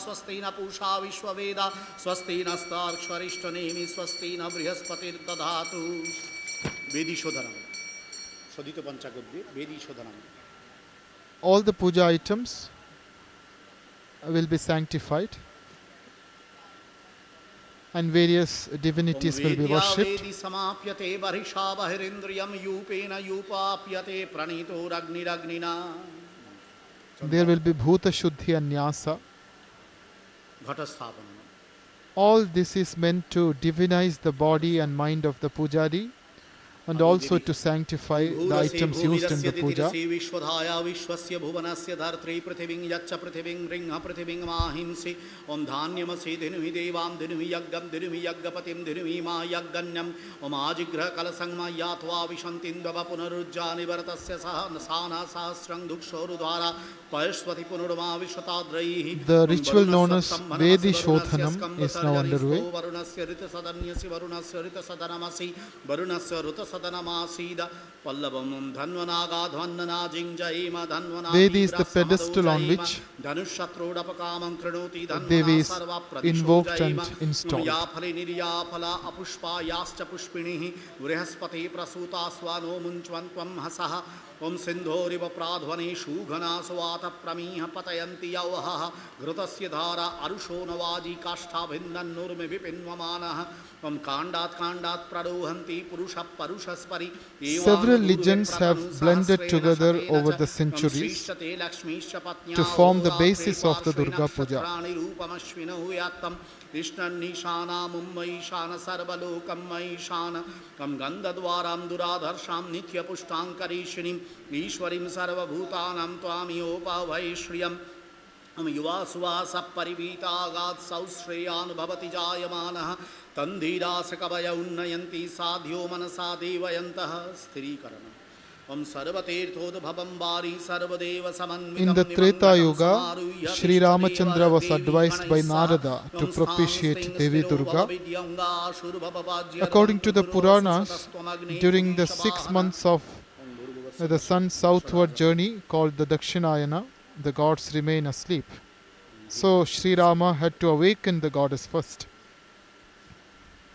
Swastina Pusha Vishwaveda Swastina Starkshvarishtanemi Swastina Brihaspatir Dadhatu Vedi Shodhanam. Shodhita Panchagudvi Vedi Shodhanam. All the puja items will be sanctified and various divinities will be worshipped. There will be Bhuta Shuddhi and Nyasa. All this is meant to divinize the body and mind of the pujari and also to sanctify the items used in the puja. The ritual known as Vedi Shodhanam is now underway. Vedi is the pedestal on which Devi is invoked and installed. Om Sindhori Pradhvani Shughana Swata Pramiha Patayanti Yavaha Grutasya Dhara Arushonavaji Kashta Vindan Nurme Vipinvamana Om Kandat Pradohanti Purusha Parushaspari. Several legends have blended together over the centuries to form the basis of the Durga Puja. Krishna Nishana Mumma Ishana Sarvalokam Ishana Kam Gandhadwaram Duradharsham Nitya Pushtankarishinim Ishwarim Sarva Bhutanam Twami Opa Vaishriyam Yuvasuvasa Parivita Agad Sausreyan Bhavati Jayamana Tandira Sakavaya Unnayanti Sadhyo Manasa Devayantaha Sthirikaranam. In the Treta Yuga, Sri Ramachandra was advised by Narada to propitiate Devi Durga. According to the Puranas, during the 6 months of the sun's southward journey called the Dakshinayana, the gods remain asleep. So Sri Rama had to awaken the goddess first.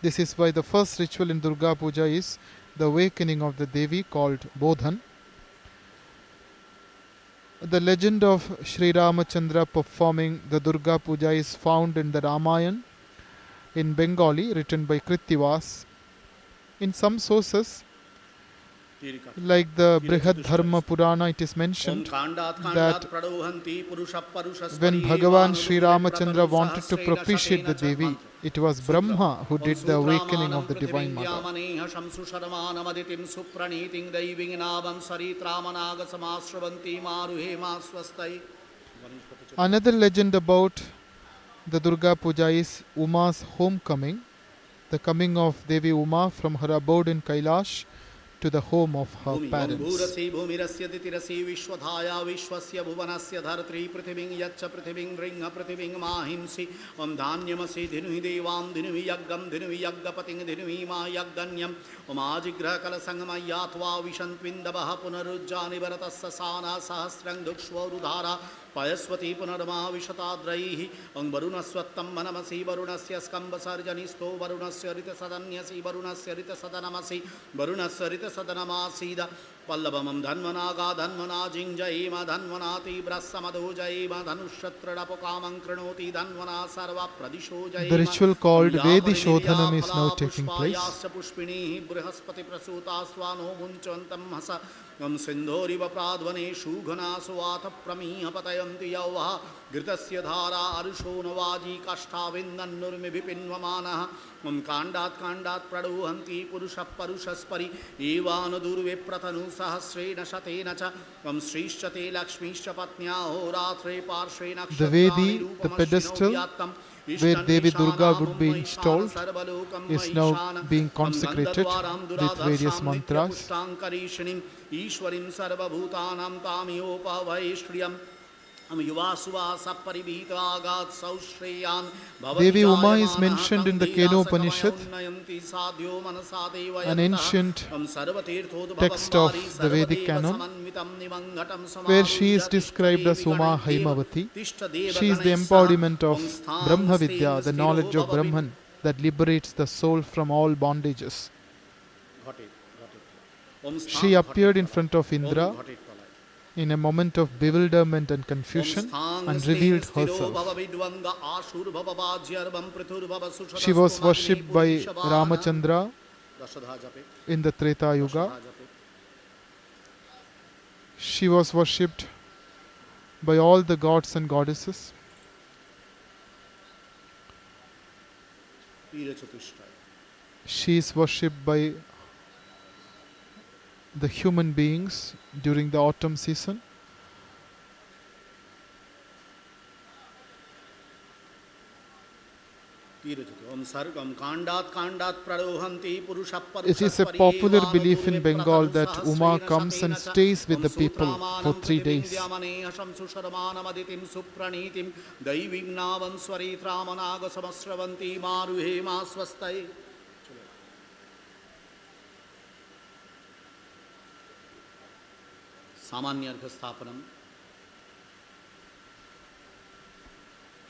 This is why the first ritual in Durga Puja is the awakening of the Devi called Bodhan. The legend of Sri Ramachandra performing the Durga Puja is found in the Ramayana in Bengali, written by Krittivas. In some sources, like the Brihad Dharma Purana, it is mentioned that when Bhagavan Sri Ramachandra wanted to propitiate the Devi, it was Brahma who did the awakening of the Divine Mother. Another legend about the Durga Puja is Uma's homecoming, the coming of Devi Uma from her abode in Kailash to the home of her parents. भूरसि भूमिरस्य तितिरसि विश्वधाया विश्वस्य भुवनस्य धर्त्री पृथिवीं यच्च पृथिवीं ऋङ् पृथिवीं माहिंसि ॐ धान्यमसि धिनुहि देवां धिनुहि यज्ञं धिनुहि यज्ञपतिं धिनुहि मा यज्ञन्यम् ॐ आजिग्रहकलसङ्गमय्यात्वा विशन्त्विन्दवः पुनरुज्जानि भरतस्य साना सहस्रं दुक्ष्वोरुधारा पयस्वती पुनर्माविशताद्रैः ॐ वरुणस्वत्तं मनमसि वरुणस्य स्कम्बसर्जनिस्थो वरुणस्य ऋतसदन्यसि वरुणस्य ऋतसदनमसि वरुणस्य ऋतसदनमासीद पल्लवमं धन्वनागा धन्वना जिञ्जयेम धन्वना तीव्रस्समधो जयेम धनुषत्रडपकामं कृणोति धन्वना सर्वप्रदिशो जयेम. The ritual called Vedi Shodhanam is now taking place. पुष्पिणीः Brihaspati प्रसूता स्वानो मुञ्चन्तं हस ॐ सिन्धोरिव प्राध्वने शूघनासुवाथ प्रमीह पतयन्ति यौवः घृतस्य धारा अरुषो नवाजी काष्ठाविन्दन्नुर्मिभिपिन्वमानः ॐ काण्डात् काण्डात् प्रणुहन्ति पुरुषः परुषस्परि एवानुदुर्विप्रतनु सहस्रेण शतेन च ॐ श्रीश्च ते लक्ष्मीश्च पत्न्या होरात्रे पार्श्वे The Vedi, the pedestal where Devi Durga would be installed, is now being consecrated with various mantras. ईश्वरीं सर्वभूतानां तामियोपवैश्रियम् Devi Uma is mentioned in the Kenopanishad, an ancient text of the Vedic canon, where she is described as Uma Haimavati. She is the embodiment of Brahma Vidya, the knowledge of Brahman that liberates the soul from all bondages. She appeared in front of Indra in a moment of bewilderment and confusion and revealed herself. She was worshipped by Ramachandra in the Treta Yuga. She was worshipped by all the gods and goddesses. She is worshipped by the human beings during the autumn season. It is a popular belief in Bengal that Uma comes and stays with the people for 3 days. सामान्यार्घस्थापनम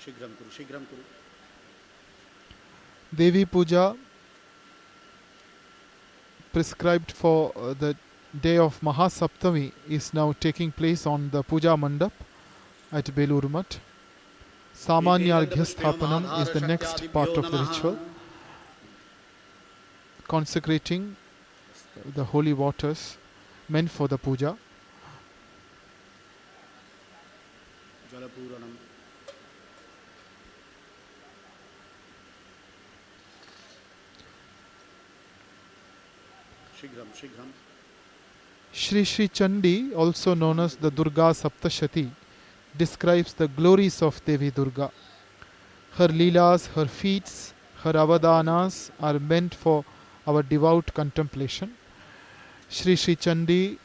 शीघ्रं कुरु. Devi Puja prescribed for the day of Saptami is now taking place on the Puja Mandap at Belur Math. Samanyarghasthapanam is the next part of the ritual, consecrating the holy waters meant for the puja. Jalapuranam. Shighram. Shri Shri Chandi, also known as the Durga Saptashati, describes the glories of Devi Durga. Her leelas, her feats, her avadanas are meant for our devout contemplation. Shri Shri Chandi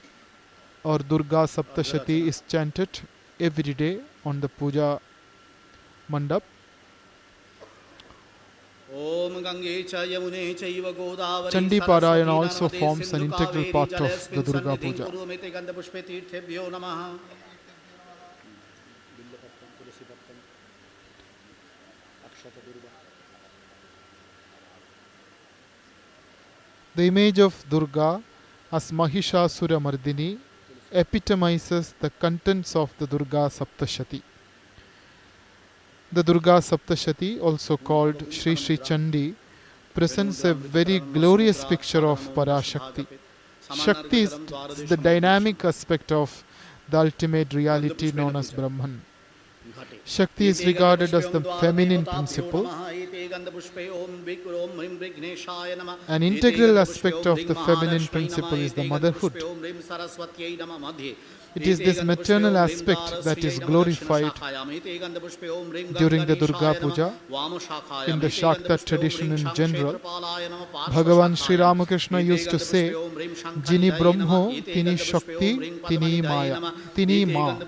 or Durga Saptashati is chanted every day on the Puja Mandap. Chandi Parayana also forms an integral part of the Durga Puja. The image of Durga as Mahishasura Mardini epitomizes the contents of the Durga Saptashati. The Durga Saptashati, also called Shri Shri Chandi, presents a very glorious picture of Parashakti. Shakti is the dynamic aspect of the ultimate reality known as Brahman. Shakti is regarded as the feminine principle. An integral aspect of the feminine principle is the motherhood. It is this maternal aspect that is glorified during the Durga Puja. In the Shakta tradition in general, Bhagavan Sri Ramakrishna used to say, Jini Brahmo, Tini Shakti, Tini Maya, Tini Ma.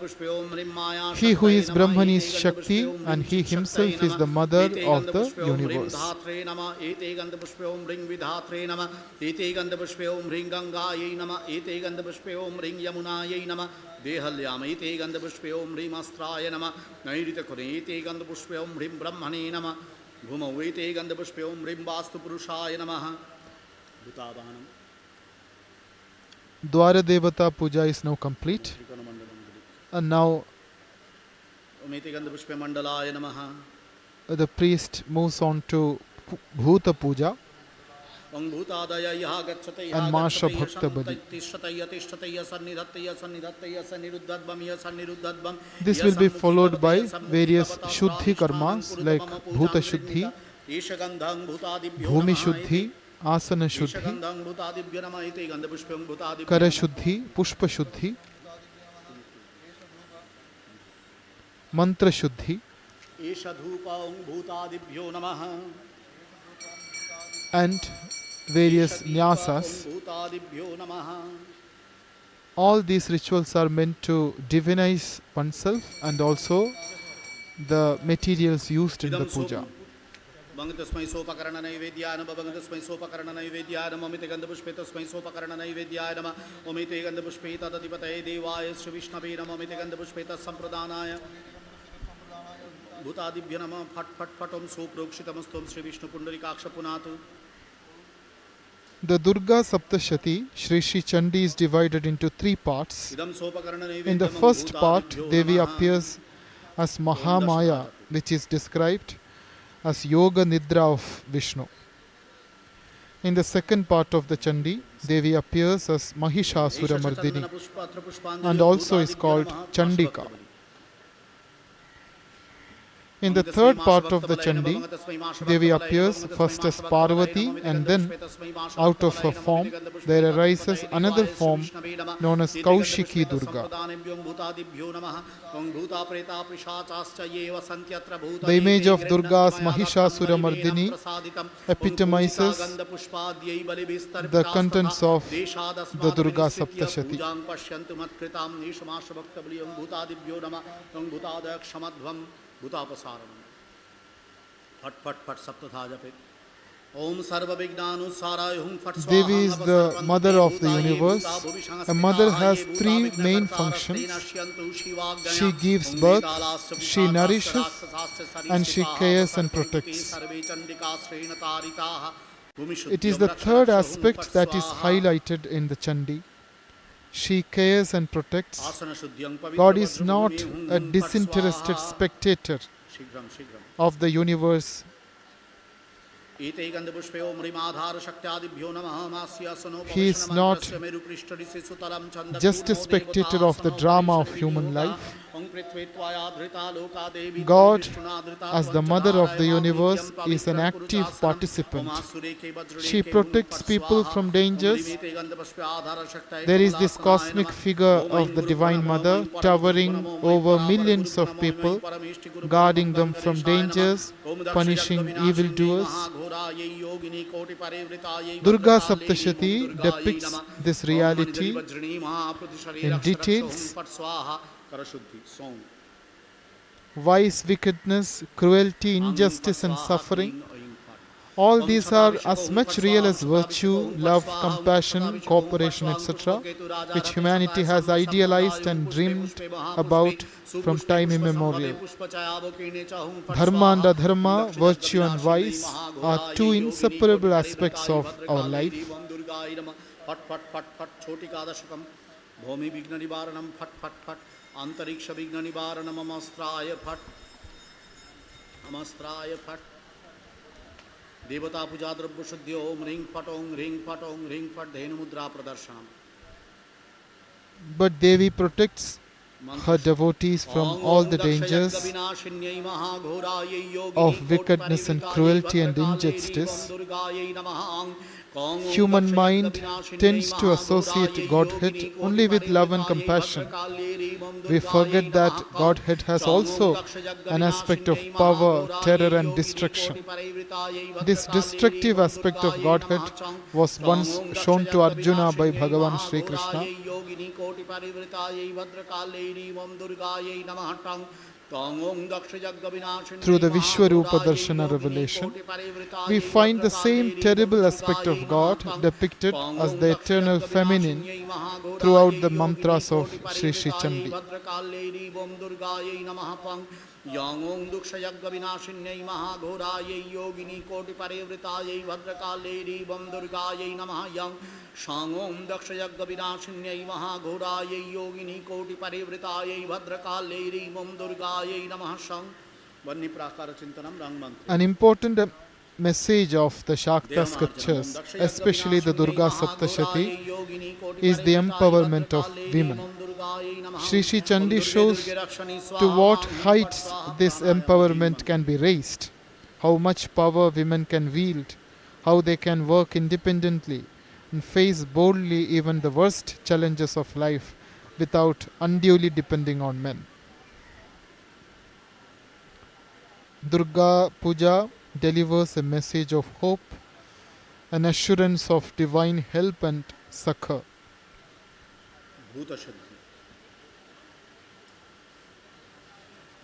He who is Brahman is Shakti, and he himself is the mother of the universe. देहल्यामैते गन्धपुष्पे ओं ह्रीं अस्त्राय नमः नैऋतकुरेते गन्धपुष्पे ओं ह्रीं ब्रह्मणे नमः भूमौते गन्धपुष्पे ओं ह्रीं वास्तुपुरुषाय नमः भूतावाहनम्. Dwara Devata Puja is now complete, and now the priest moves on to Bhuta Puja and Masha Bhakta Bali. This will be followed by various Shuddhi karmas like Bhuta Shuddhi, Bhumi Shuddhi, Asana Shuddhi, Kara Shuddhi, Pushpa Shuddhi, Mantra Shuddhi, and various nyasas. All these rituals are meant to divinize oneself and also the materials used in the puja. Bhangatasmai Sopakarana Naivedyanam, Bhangatasmai Sopakarana Naivedyanam, Omite Gandhapushpetasmai Sopakarana Naivedyanam, Omite Gandhapushpeta Tadipatae Devaya Sri Vishnavinam, Omite Gandhapushpeta Sampradanaya Bhutadibhyanama Phat Phat Phatam Soprokshitamastom Sri Vishnu Pundarikaksha Punatu. The Durga Saptashati, Shri Shri Chandi, is divided into three parts. In the first part, Devi appears as Mahamaya, which is described as Yoga Nidra of Vishnu. In the second part of the Chandi, Devi appears as Mahishasura Mardini and also is called Chandika. In the third part of the Chandi, Devi appears first as Parvati, and then out of her form there arises another form known as Kaushiki Durga. The image of Durga as Mahishasura Mardini epitomizes the contents of the Durga Saptashati. Bhutapasaranam. Phat Phat Phat Saptatha Japit. Om Sarva Vignanu Sarayum Phat Swaha. Devi is the mother of the universe. A mother has three main functions. She gives birth, she nourishes, and she cares and protects. It is the third aspect that is highlighted in the Chandi. She cares and protects. God is not a disinterested spectator of the universe. He is not just a spectator of the drama of human life. God, as the mother of the universe, is an active participant. She protects people from dangers. There is this cosmic figure of the Divine Mother towering over millions of people, guarding them from dangers, punishing evildoers. Durga Saptashati depicts this reality in details. Vice, wickedness, cruelty, injustice and suffering. All these are as much real as virtue, love, compassion, cooperation, etc., which humanity has idealized and dreamed about from time immemorial. Dharma and adharma, virtue and vice, are two inseparable aspects of our life. Antariksha Vigna Nivaranam Amastraya Phat Amastraya Phat Devata Puja Draped Shuddhi Om Ring Phat Om Ring Phat Om Ring Phat Dhenu Mudra Pradarshanam. But Devi protects her devotees from all the dangers of wickedness and cruelty and injustice. Human mind tends to associate Godhead only with love and compassion. We forget that Godhead has also an aspect of power, terror and destruction. This destructive aspect of Godhead was once shown to Arjuna by Bhagavan Sri Krishna. Through the Vishwarupa Darshana revelation, we find the same terrible aspect of God depicted as the eternal feminine throughout the mantras of Sri Sri Chandi. Yang Om Dukshayagga Vinashinyai Mahagorayai Yogini Koti Parivritayai Bhadrakalai Bam Durgayai Namaha Yang Shang Om Dakshayagga Vinashinyai Mahagorayai Yogini Koti Parivritayai Bhadrakalai Bam Durgayai Namaha Shang Vanni Prakara Chintanam Rangmantra. An important message of the Shakta scriptures, especially the Durga Saptashati, is the empowerment of women. Sri Sri Chandi shows to what heights this empowerment can be raised, how much power women can wield, how they can work independently and face boldly even the worst challenges of life without unduly depending on men. Durga Puja delivers a message of hope, an assurance of divine help and succor.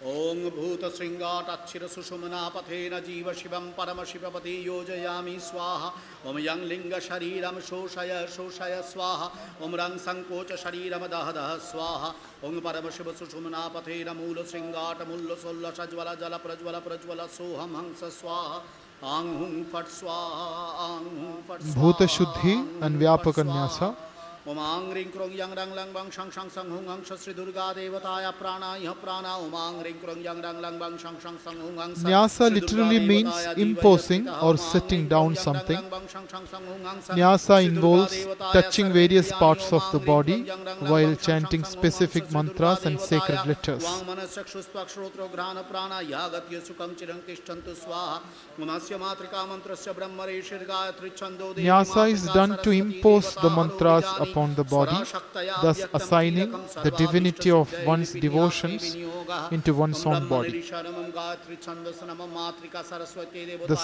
Om Bhuta Sringat Achira Sushumana Pathena Jiva Shivam Parama Shivapati Yojayami Swaha Om Yang Linga Shariram Shoshaya Swaha Om Rang Sankocha Shariram Dahadaha Swaha Om Parama Shiva Sushumana Pathena Mula Sringata Mulla Solla Shajwala Jala Prajwala Soham Hangsa Swaha Ang Hung Fat Swaha Ang Hung Fat Swaha Bhuta Shuddhi and Vyapakanyasa. Om Ang Ring Krong Yang Rang Lang Bang Shang Shang Sang Hung Ang Shasri Durga Devataya Prana Iha Prana Om Ang Ring Krong Yang Rang Lang Bang Shang Shang Sang Hung Ang Nyasa literally means imposing or setting down something. Nyasa involves touching various parts of the body while chanting specific mantras and sacred letters. Nyasa is done to impose the mantras upon the body, thus assigning the divinity of one's devotions into one's own body. The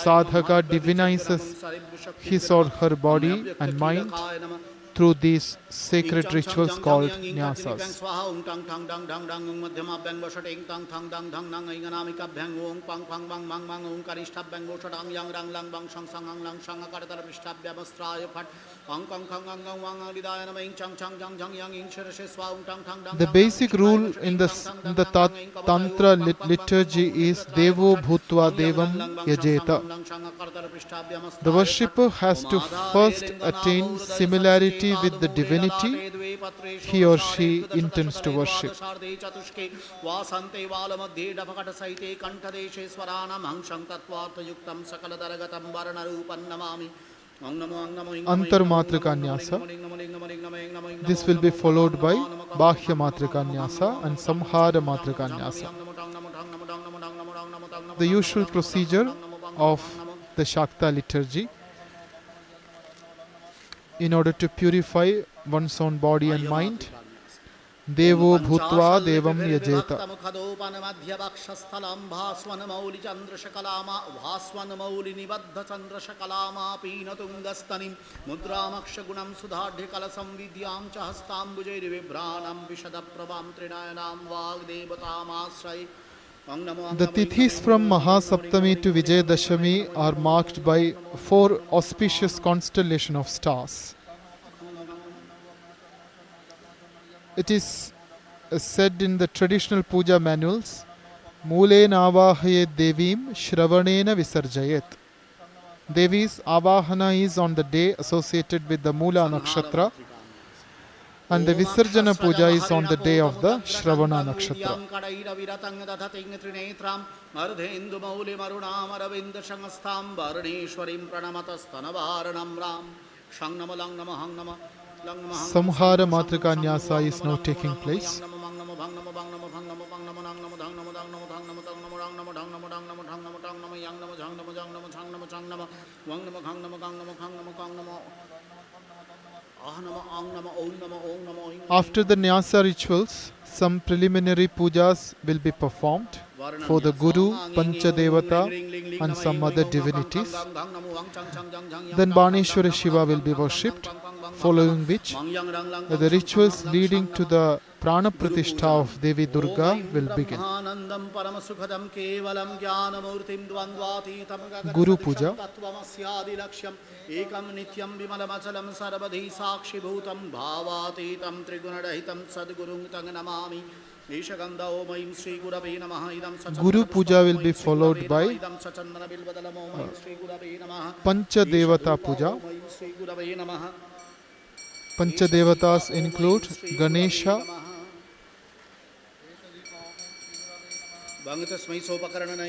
sadhaka divinizes his or her body and mind through these sacred rituals called nyasas. The basic rule in the Tantra liturgy is Devo Bhutva Devam Yajeta. The worshipper has to first attain similarity with the divinity he or she intends to worship. Antarmatrika Nyasa. This will be followed by Bahya Matrika Nyasa and Samhara Matrika Nyasa. The usual procedure of the Shakta liturgy in order to purify one's own body and mind. Devo Bhutva Devam Yajeta. The Tithis from Mahasaptami to Vijayadashami are marked by 4 auspicious constellations of stars. It is said in the traditional puja manuals, Mule Navahayet Devim Shravanena Visarjayet. Devi's Avahana is on the day associated with the Mula Nakshatra, and the Visarjana Puja is on the day of the Shravana Nakshatra. Samhara Matrika Nyasa is now taking place. Kang Nama Wang Nama Kang Nama Kang Nama Kang Nama Kang Nama Ah Nama Ang Nama Om Nama Om Nama Om. After the Nyasa rituals, some preliminary pujas will be performed for the Guru, Panchadevata and some other divinities. Then Baneshwara Shiva will be worshipped, following which the rituals leading to the Pranapratishta of Devi Durga will begin. Guru Puja. Ekam nityam vimalamachalam sarvadhi sakshi bhutam bhavatitam trigunadahitam sadgurung tang namami Ishaganda Omaim Sri Gurave Namaha Idam Guru Puja will be followed by Panchadevata Puja. Panchadevatas include Ganesha,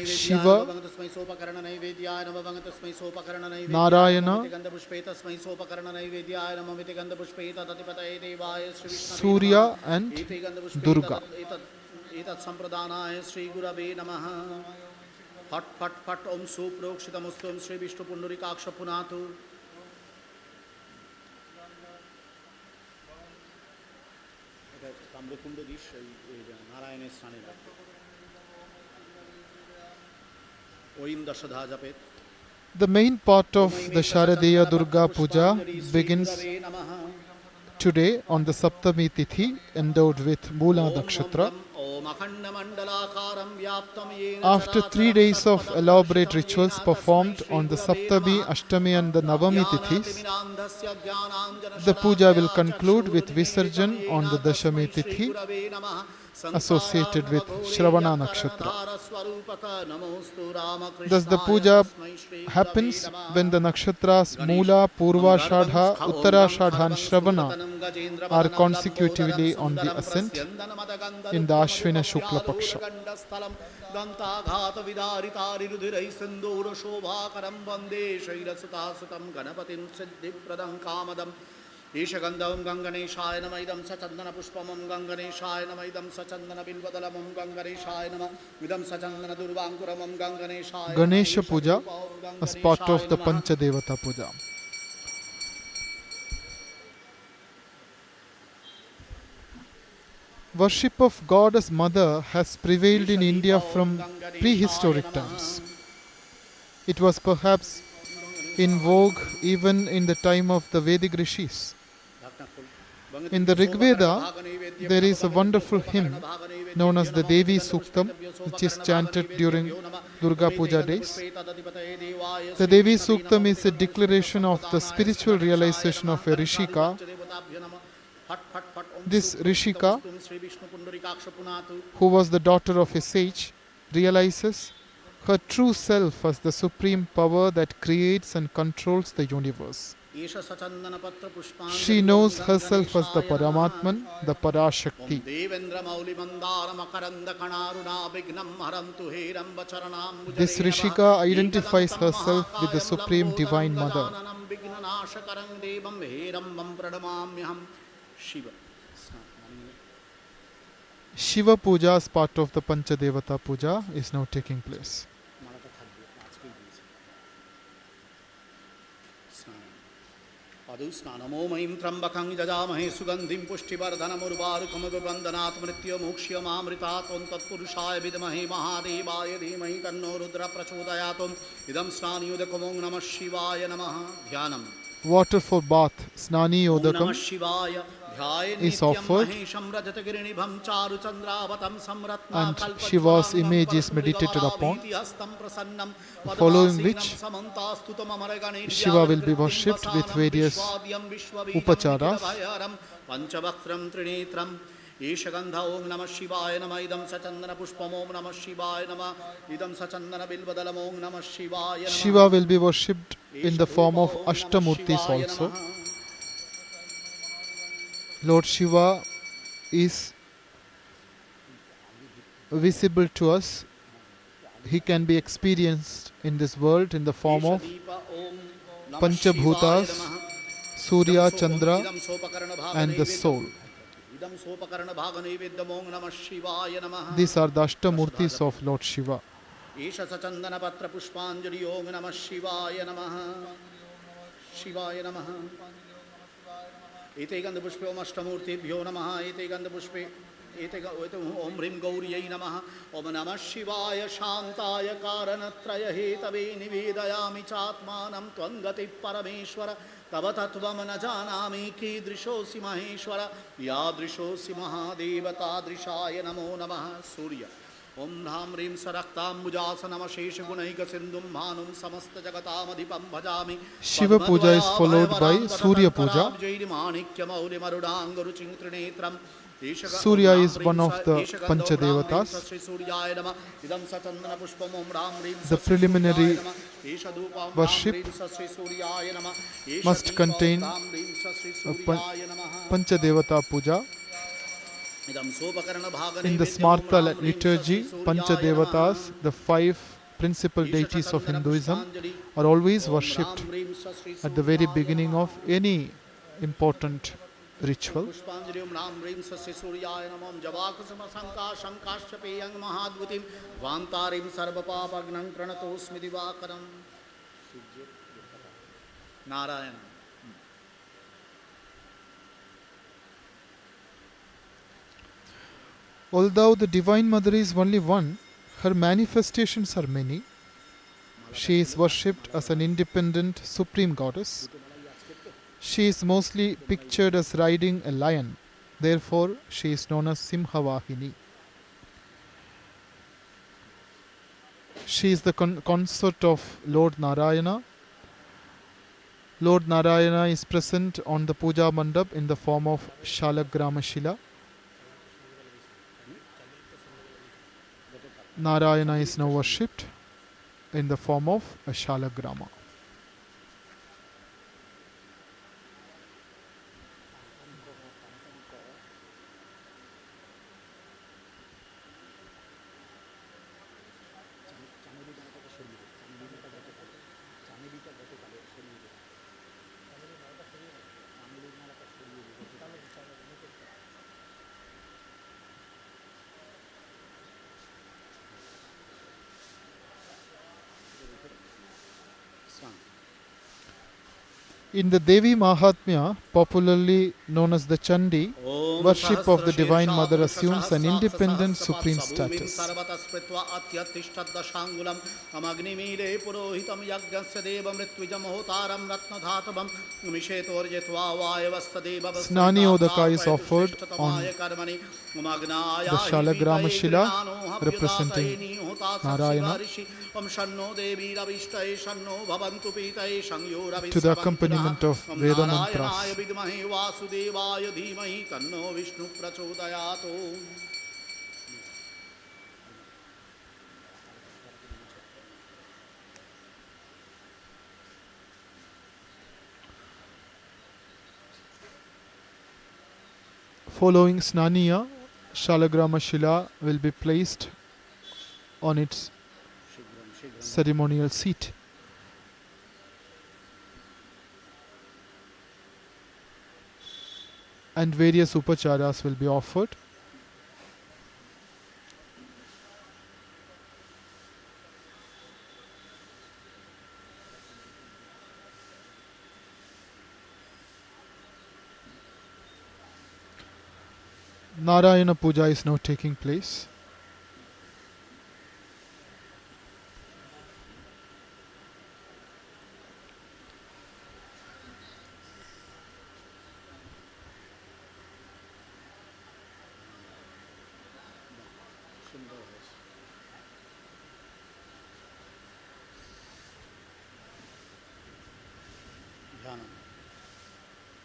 Shiva, Narayana, Surya and Durga. Phat phat phat om suprokshitamustum Sri Vishnu Pundurikaksha Punatu. The main part of the Sharadiya Durga Puja begins today on the Saptami Tithi, endowed with Mula Nakshatra. After 3 days of elaborate rituals performed on the Saptami, Ashtami and the Navami Tithis, the puja will conclude with Visarjan on the Dashami Tithi, associated with Shravana Nakshatra. Thus the puja happens when the nakshatras Mula, Purva Shadha, Uttara Shadha and Shravana are consecutively on the ascent in the Ashwina Shukla Paksha. Ishagandam Ganganeshaya Namaidam Sachandana Pushpamam Ganganeshaya Namaidam Sachandana Bilvadalamam Ganganeshaya Namaidam Sachandana Durvankuramam Ganganeshaya. Ganesha Puja as part of the Panchadevata Puja. Worship of Goddess Mother has prevailed in India from prehistoric times. It was perhaps in vogue even in the time of the Vedic Rishis. In the Rig Veda, there is a wonderful hymn known as the Devi Suktam, which is chanted during Durga Puja days. The Devi Suktam is a declaration of the spiritual realization of a Rishika. This Rishika, who was the daughter of a sage, realizes her true self as the supreme power that creates and controls the universe. She knows herself as the Paramatman, the Parashakti. This Rishika identifies herself with the Supreme Divine Mother. Shiva Puja as part of the Panchadevata Puja is now taking place. Namo Mahim Trambakang Jajamahe Sugandhim Pushtivardhanam Urvarukam Vibandhanat Mritya Mokshya Mamritat Tat Purushaya Vidmahe Mahadevaya Dhimahi Tanno Rudra Prachodhayatum Idam Snani Udakamong Namah Shivaya Namaha Dhyanam. Water for bath, Snani Odakam, is offered, and Shiva's image is meditated upon, following which Shiva will be worshipped with various upacharas. Ishagandha Om Namah Shivaya Namah Idam Sachandana Pushpam Om Namah Shivaya Namah Idam Sachandana Bilvadalam Om Namah Shivaya. Shiva will be worshipped in the form of Ashtamurtis also. Lord Shiva is visible to us. He can be experienced in this world in the form of Panchabhutas, Surya, Chandra and the soul. These are the Ashtamurtis of Lord Shiva. ईश सचंदन पत्र पुष्पांजलि ओम नमः शिवाय नमः शिवाय नमः एते गंध पुष्पे ओम अष्टमूर्तिभ्यो नमः एते गंध पुष्पे ओम ह्रीं गौर्यै नमः ओम नमः शिवाय शांताय कारणत्रय हेतवे निवेदयामि चात्मानं त्वं गतिः परमेश्वर तव तत्त्वं न जानामि कीदृशोऽसि महेश्वर यादृशोऽसि महादेव तादृशाय नमो नमः सूर्य ओम ह्रां ह्रीं सरक्ताम्बुजासनमशेषगुणैकसिन्धुं भानुं समस्तजगतामधिपं भजामि Shiva Puja is followed by Surya Puja. Surya is one of the Panchadevatas. The preliminary worship must contain a Panchadevata Puja. In the Smarta liturgy, Panchadevatas, the 5 principal deities of Hinduism, are always worshipped at the very beginning of any important ritual. Although the Divine Mother is only one, her manifestations are many. She is worshipped as an independent supreme goddess. She is mostly pictured as riding a lion. Therefore, she is known as Simhavahini. She is the consort of Lord Narayana. Lord Narayana is present on the Puja Mandap in the form of Shalagrama Shila. Narayana is now worshipped in the form of a Shalagrama. In the Devi Mahatmya, popularly known as the Chandi, worship of the Divine Mother assumes an independent supreme status. Snani Odaka is offered on the Shalagrama Shila, representing Narayana, to the accompaniment of Veda mantras. Following Snaniya, Shalagrama Shila will be placed on its ceremonial seat. And various upacharas will be offered. Narayana Puja is now taking place.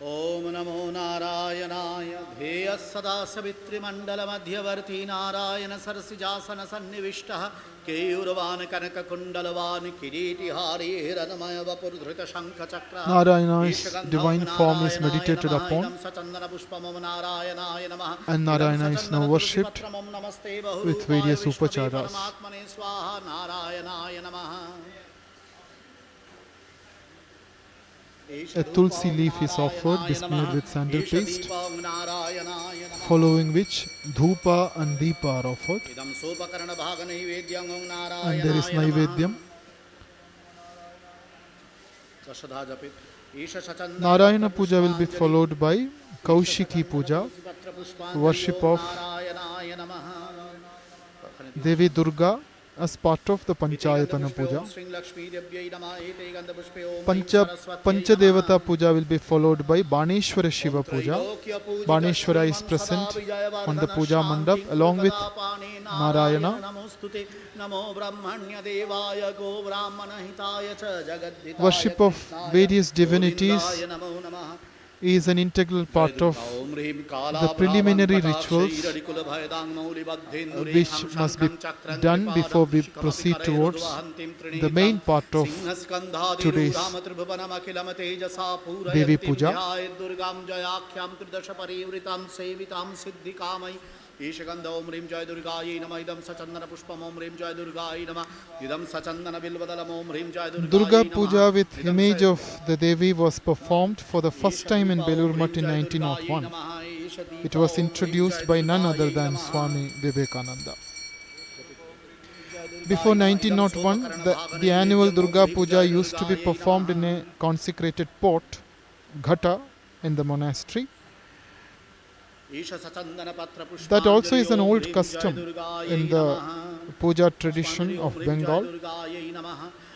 ओम नमो नारायणाय ध्येय सदा सवित्रिमंडल मध्यवर्ती नारायण सरसिजासन सन्निविष्टः केयूरवान कनक कुंडलवान किरीटिहारी हिरणमय वपुर्धृत शंख चक्र. Narayana's divine form is meditated upon, and Narayana is now worshipped with various upacharas. a tulsi leaf is offered besmeared with sandal paste, following which dhupa and deepa are offered, and there is naivedyam. Narayana Puja will be followed by Kaushiki Puja, worship of Devi Durga as part of the Panchayatana Puja. Panchadevata Puja will be followed by Baneshwara Shiva Puja. Baneshwara is present on the Puja Mandap along with Narayana. Worship of various divinities is an integral part of the preliminary rituals which must be done before we proceed towards the main part of today's Devi Puja. Ishagandha Om Rim Jai Durgaye Nama Idam Sachandana Pushpam Om Rim Jai Durgaye Nama Idam Sachandana Bilvadalam Om Rim Jai Durgaye Durga Puja with image of the Devi was performed for the first time in Belur Math in 1901. It was introduced by none other than Swami Vivekananda. Before 1901, the annual Durga Puja used to be performed in a consecrated pot, ghata, in the monastery. That also is an old custom in the puja tradition of Bengal.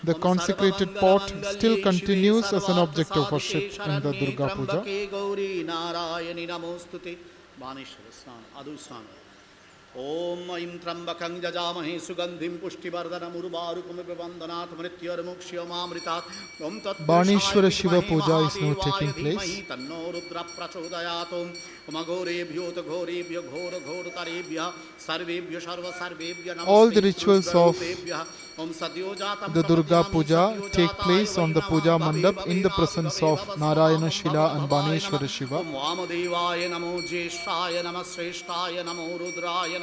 The consecrated pot still continues as an object of worship in the Durga Puja. Om Aim Trambakang Jajamahe Sugandhim Pushtivardhanam Urvarukum Vibandhanat Mrityarmukshya Mamritat Om Tat Baneshwara Shiva Puja is now taking place. Tanno Rudra Prachodayatum Umagorebhyo Taghorebhyo Ghora Ghortarebhya Sarvebhyo Sarva Sarvebhya Namaste. All the rituals of the Durga Puja take place on the Puja Mandap in the presence of Narayana Shila and Baneshwara Shiva. Om Vamadevaya Namo Jeshaya Nama Sreshtaya Namo Rudraya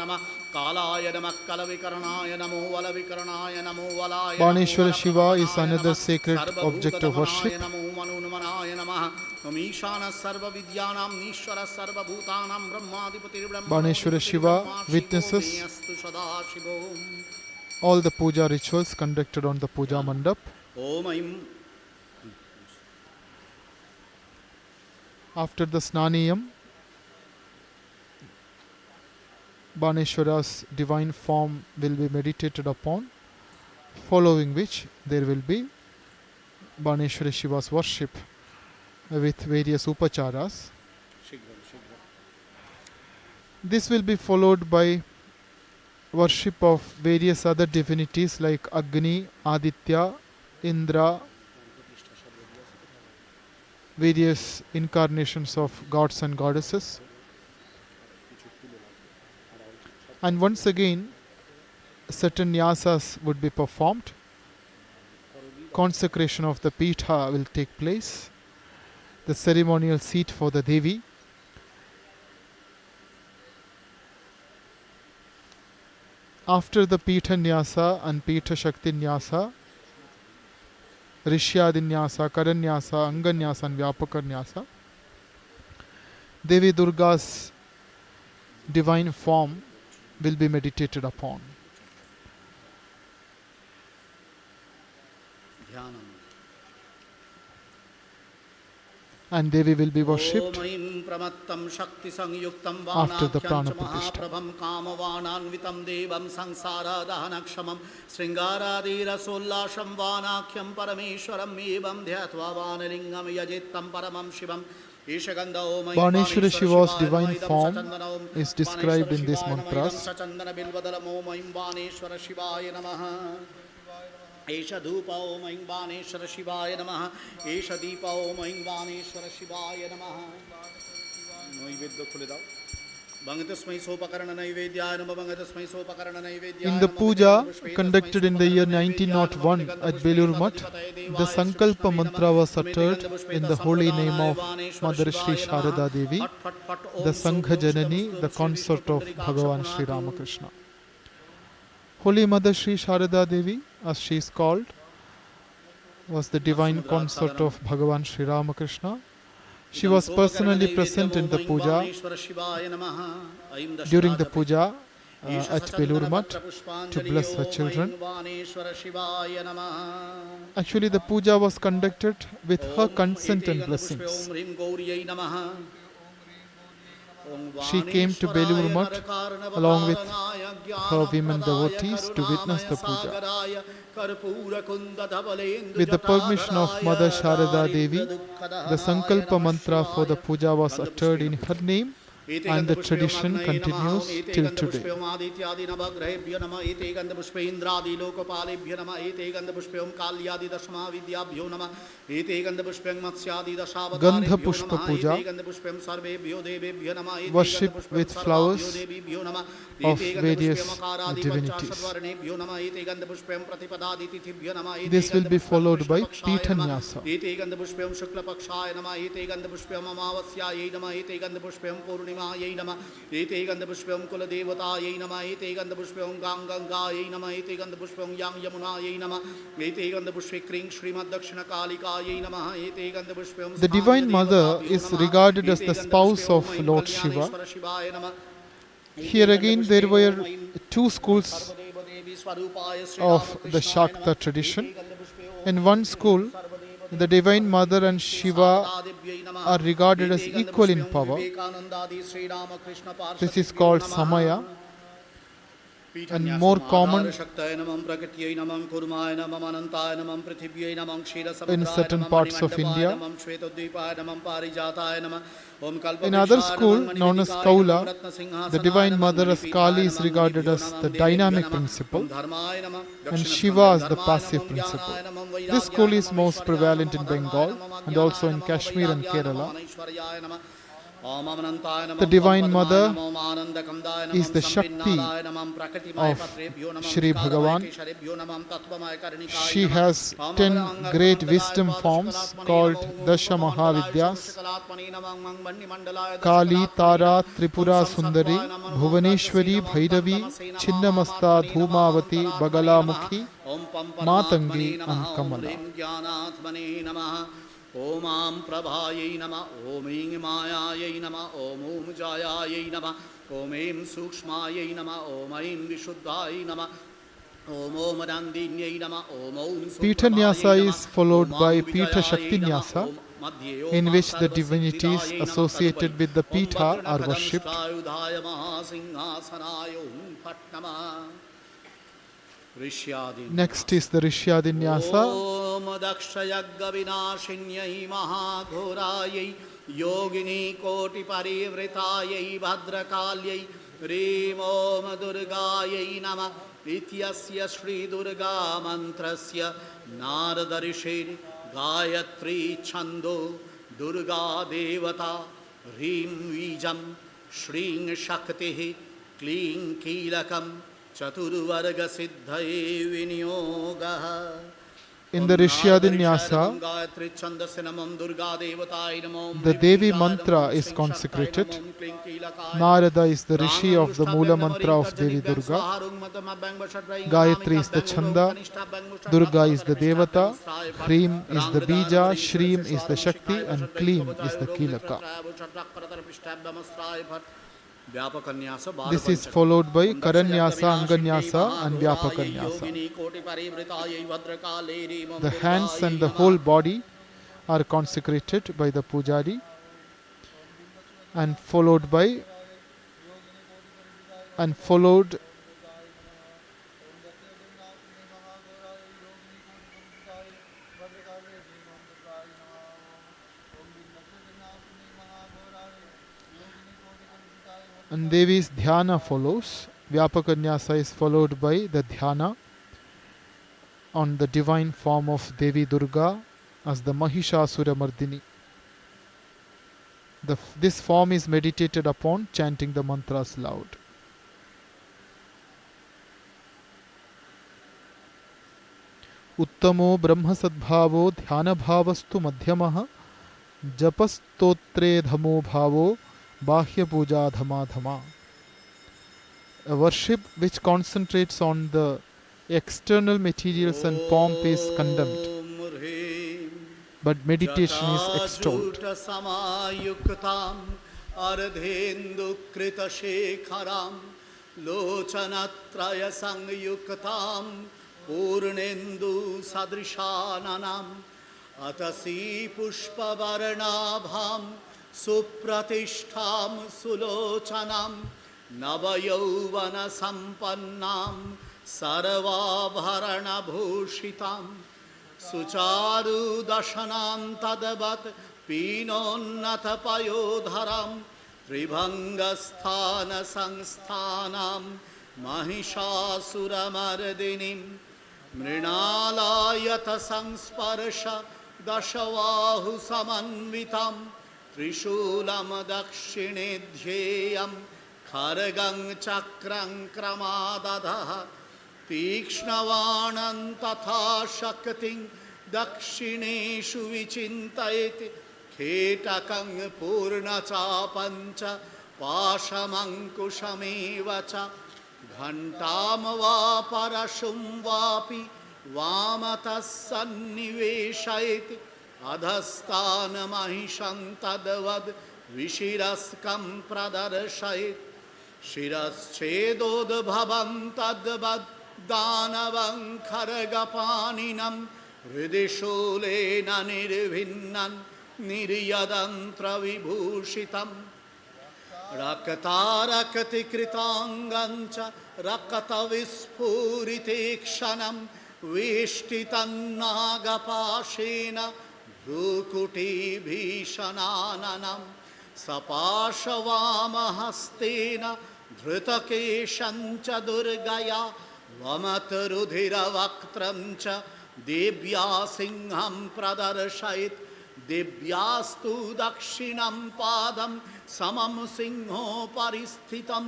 Baneshwara Shiva is another sacred object of worship. Baneshwara Shiva witnesses all the puja rituals conducted on the Puja Mandap. After the Snaniyam, Baneshwara's divine form will be meditated upon, following which there will be Baneshwara Shiva's worship with various upacharas. This will be followed by worship of various other divinities like Agni, Aditya, Indra, various incarnations of gods and goddesses. And once again, certain nyasas would be performed. Consecration of the Pitha will take place, the ceremonial seat for the Devi. After the Pitha Nyasa and Pitha Shakti Nyasa, Rishyadi Nyasa, Karanyasa, Anganyasa and Vyapaka Nyasa, Devi Durga's divine form will be meditated upon. And Devi will be worshipped after the Pranapratishta. Baneshwara Shiva's divine form is described in these mantras. Esha Dhupa Om Aim Baneshwara Shivaya Namaha. Esha Deepa Om Aim Baneshwara Shivaya Namaha. Naivedya khule dao. Bangatasmai Sopakarana Naivedya Namaha Bangatasmai Sopakarana Naivedya. In the puja conducted in the year 1901 at Belur Math, the Sankalpa mantra was uttered in the holy name of Mother Shri Sharada Devi, the Sangha Janani, the consort of Bhagavan Shri Ramakrishna. Holy Mother Shri Sharada Devi, as she is called, was the divine consort of Bhagavan Sri Ramakrishna. She was personally present in the puja, during the puja at Belur Math, to bless her children. Actually, the puja was conducted with her consent and blessings. She came to Belur Math along with her women devotees to witness the puja. With the permission of Mother Sharada Devi, the Sankalpa mantra for the puja was uttered in her name, and the tradition continues till today. Gandha Pushpa Puja, worship with flowers of various divinities. This will be followed by Pitanyasa. Yai Nama, Ete Gandapushpam Kula Devata, Yai Nama, Ete Gandapushpam Ganga, Yai Nama, Ete Gandapushpam Yang Yamuna, Yai Nama, Ete Gandapushpam Srimad Dakshina Kalika, Yai Nama, Ete Gandapushpam. The Divine Mother is regarded as the spouse of Lord Shiva. Here again there were two schools of the Shakta tradition. In one school, the Divine Mother and Shiva are regarded as equal in power. This is called Samaya, and more common in certain parts of India. In other school, known as Kaula, the Divine Mother as Kali is regarded as the dynamic principle and Shiva as the passive principle. This school is most prevalent in Bengal and also in Kashmir and Kerala. The Divine Mother is the Shakti of Shri Bhagavan. She has 10 great wisdom forms called Dasha Mahavidyas: Kali, Tara, Tripura, Sundari, Bhuvaneshwari, Bhairavi, Chinnamasta, Dhumavati, Bagalamukhi, Matangi and Kamala. Om Am Prabhayai Nama, Om Ing Mayayai Nama, Om Om Jayayai Nama, Om Em Sukshmayai Nama, Om Aim Vishuddhai Nama, Om Om Randinyai Nama, Om Om. Pitanyasa is followed by Pita Shaktinyasa, in which the divinities associated with the Pita are worshipped. Next is the Rishyadinyasa. Om Dakshayagga Vinashinyai Mahaghorayai Yogini Koti Parivritayai Bhadrakalyai Rim Om Durgayai Nama Ityasya Shri Durga Mantrasya Narada Rishi Gayatri Chando Durga Devata Rim Vijam Shring Shakti Kling Kilakam Chaturvarga Siddhai Vinyoga. In the Rishyadinyasa, the Devi mantra is consecrated. Narada is the Rishi of the Mula mantra of Devi Durga. Gayatri is the Chanda. Durga is the Devata. Hrim is the Bija. Shrim is the Shakti. And Klim is the Kilaka. This is followed by Karanyasa, Anganyasa and Vyapakanyasa. The hands and the whole body are consecrated by the Pujari and followed and Devi's Dhyana follows. Vyapakanyasa is followed by the Dhyana on the divine form of Devi Durga as the Mahishasura Mardini. This form is meditated upon chanting the mantras loud. Uttamo Brahma Sadbhavo Dhyana Bhavastu Madhyamaha Japastotre Dhamo Bhavo Bahya Puja Dhama Dhama. A worship which concentrates on the external materials and pomp is condemned. but meditation is extolled. Jatajuta samayuktam ardhendukrita shekharam lochanatraya sangyuktam purnendu sadrishananam atasi pushpavarnabham supratishtham sulochanam navayauvana sampannam sarvabharana bhushitam sucharu dashanam tadavat pinonnata payodharam tribhangasthana sangsthanam mahishasuramardinim mrinalayata sangsparsha dashavahu samanvitam trishulam dakshine dhyeyam khargang chakrang kramadadha तीक्ष्णवाणं तथा शक्तिं दक्षिणेषु विचिन्तयति खेटकं पूर्णचापञ्च पाशमङ्कुशमेव च घण्टां वा परशुं वापि वामतः सन्निवेशयति अधस्तान्महिषं तद्वद् विशिरस्कं प्रदर्शयति शिरश्छेदोद्भवं तद्वद् दानवं खड्गपाणिनं हृदिशूलेन निर्भिन्नं निर्यदन्त्रविभूषितं रक्तारक्तिकृताङ्गं च रक्तविस्फुरितेक्षणं वेष्टितं नागपाशेन भ्रूकुटीभीषणाननं सपाशवामहस्तेन धृतकेशं च दुर्गया वमतरुधिरवक्त्रं च देव्या सिंहं प्रदर्शयत् दिव्यास्तु दक्षिणं पादं समं सिंहोपरि स्थितं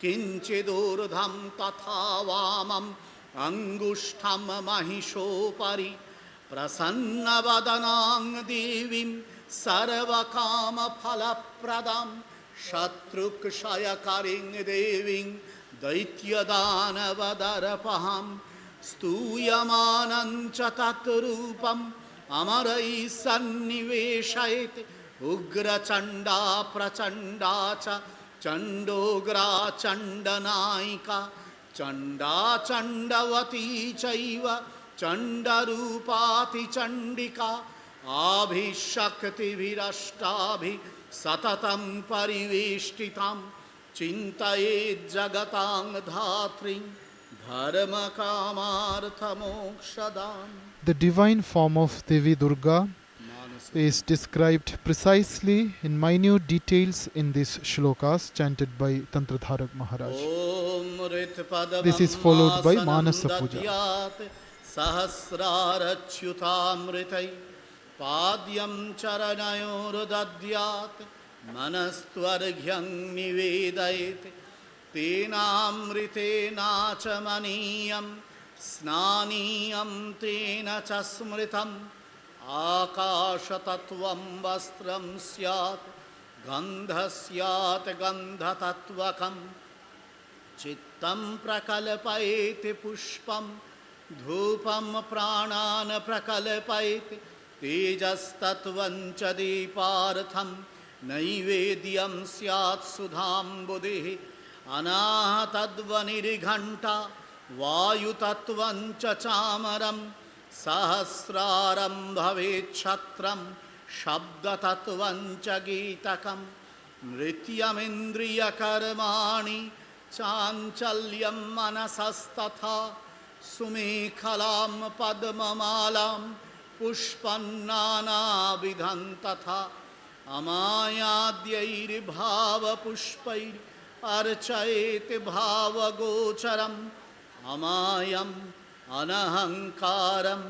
किञ्चिदूर्ध्वं तथा वामम् अङ्गुष्ठं महिषोपरि प्रसन्नवदनां देवीं सर्वकामफलप्रदां शत्रुक्षयकरीं देवीं दैत्यदानवदर्पहां स्तूयमानं च तत्रूपम् अमरैः सन्निवेशयति उग्रचण्डा प्रचण्डा च चण्डोग्रा चण्डनायिका चण्डा चण्डवती चैव चण्डरूपातिचण्डिका आभिशक्तिभिरष्टाभिः सततं परिवेष्टितां चिन्तयेत् जगतां धात्रीं धर्मकामार्थमोक्षदाम्. The divine form of Devi Durga is described precisely in minute details in these shlokas chanted by Tantradharak Maharaj. This is followed by Manasa Puja. Sahasrarachyutamritai padyam charanayorudadyat manastvarghyam nivedayate tenamritena chamaniyam snaniyam tena chasmritam akashatatvam vastram syat gandhasyat gandhatatvakam chittam prakalpayeti pushpam धूपम प्राणान प्रकल्पयति तेजस्तत्वं च दीपार्थं नैवेद्यं स्यात् सुधां बुधिः अनाहतद्वनिर्घण्टा वायुतत्वं च चामरं सहस्रारं भवेच्छत्रं शब्दतत्वं च गीतकं नृत्यमिन्द्रियकर्माणि चाञ्चल्यं मनसस्तथा सुमेखलां पद्ममालां पुष्पन्नानाविधं तथा अमायाद्यैर्भावपुष्पैर् अर्चयेत् भावगोचरम् अमायम् अनहङ्कारम्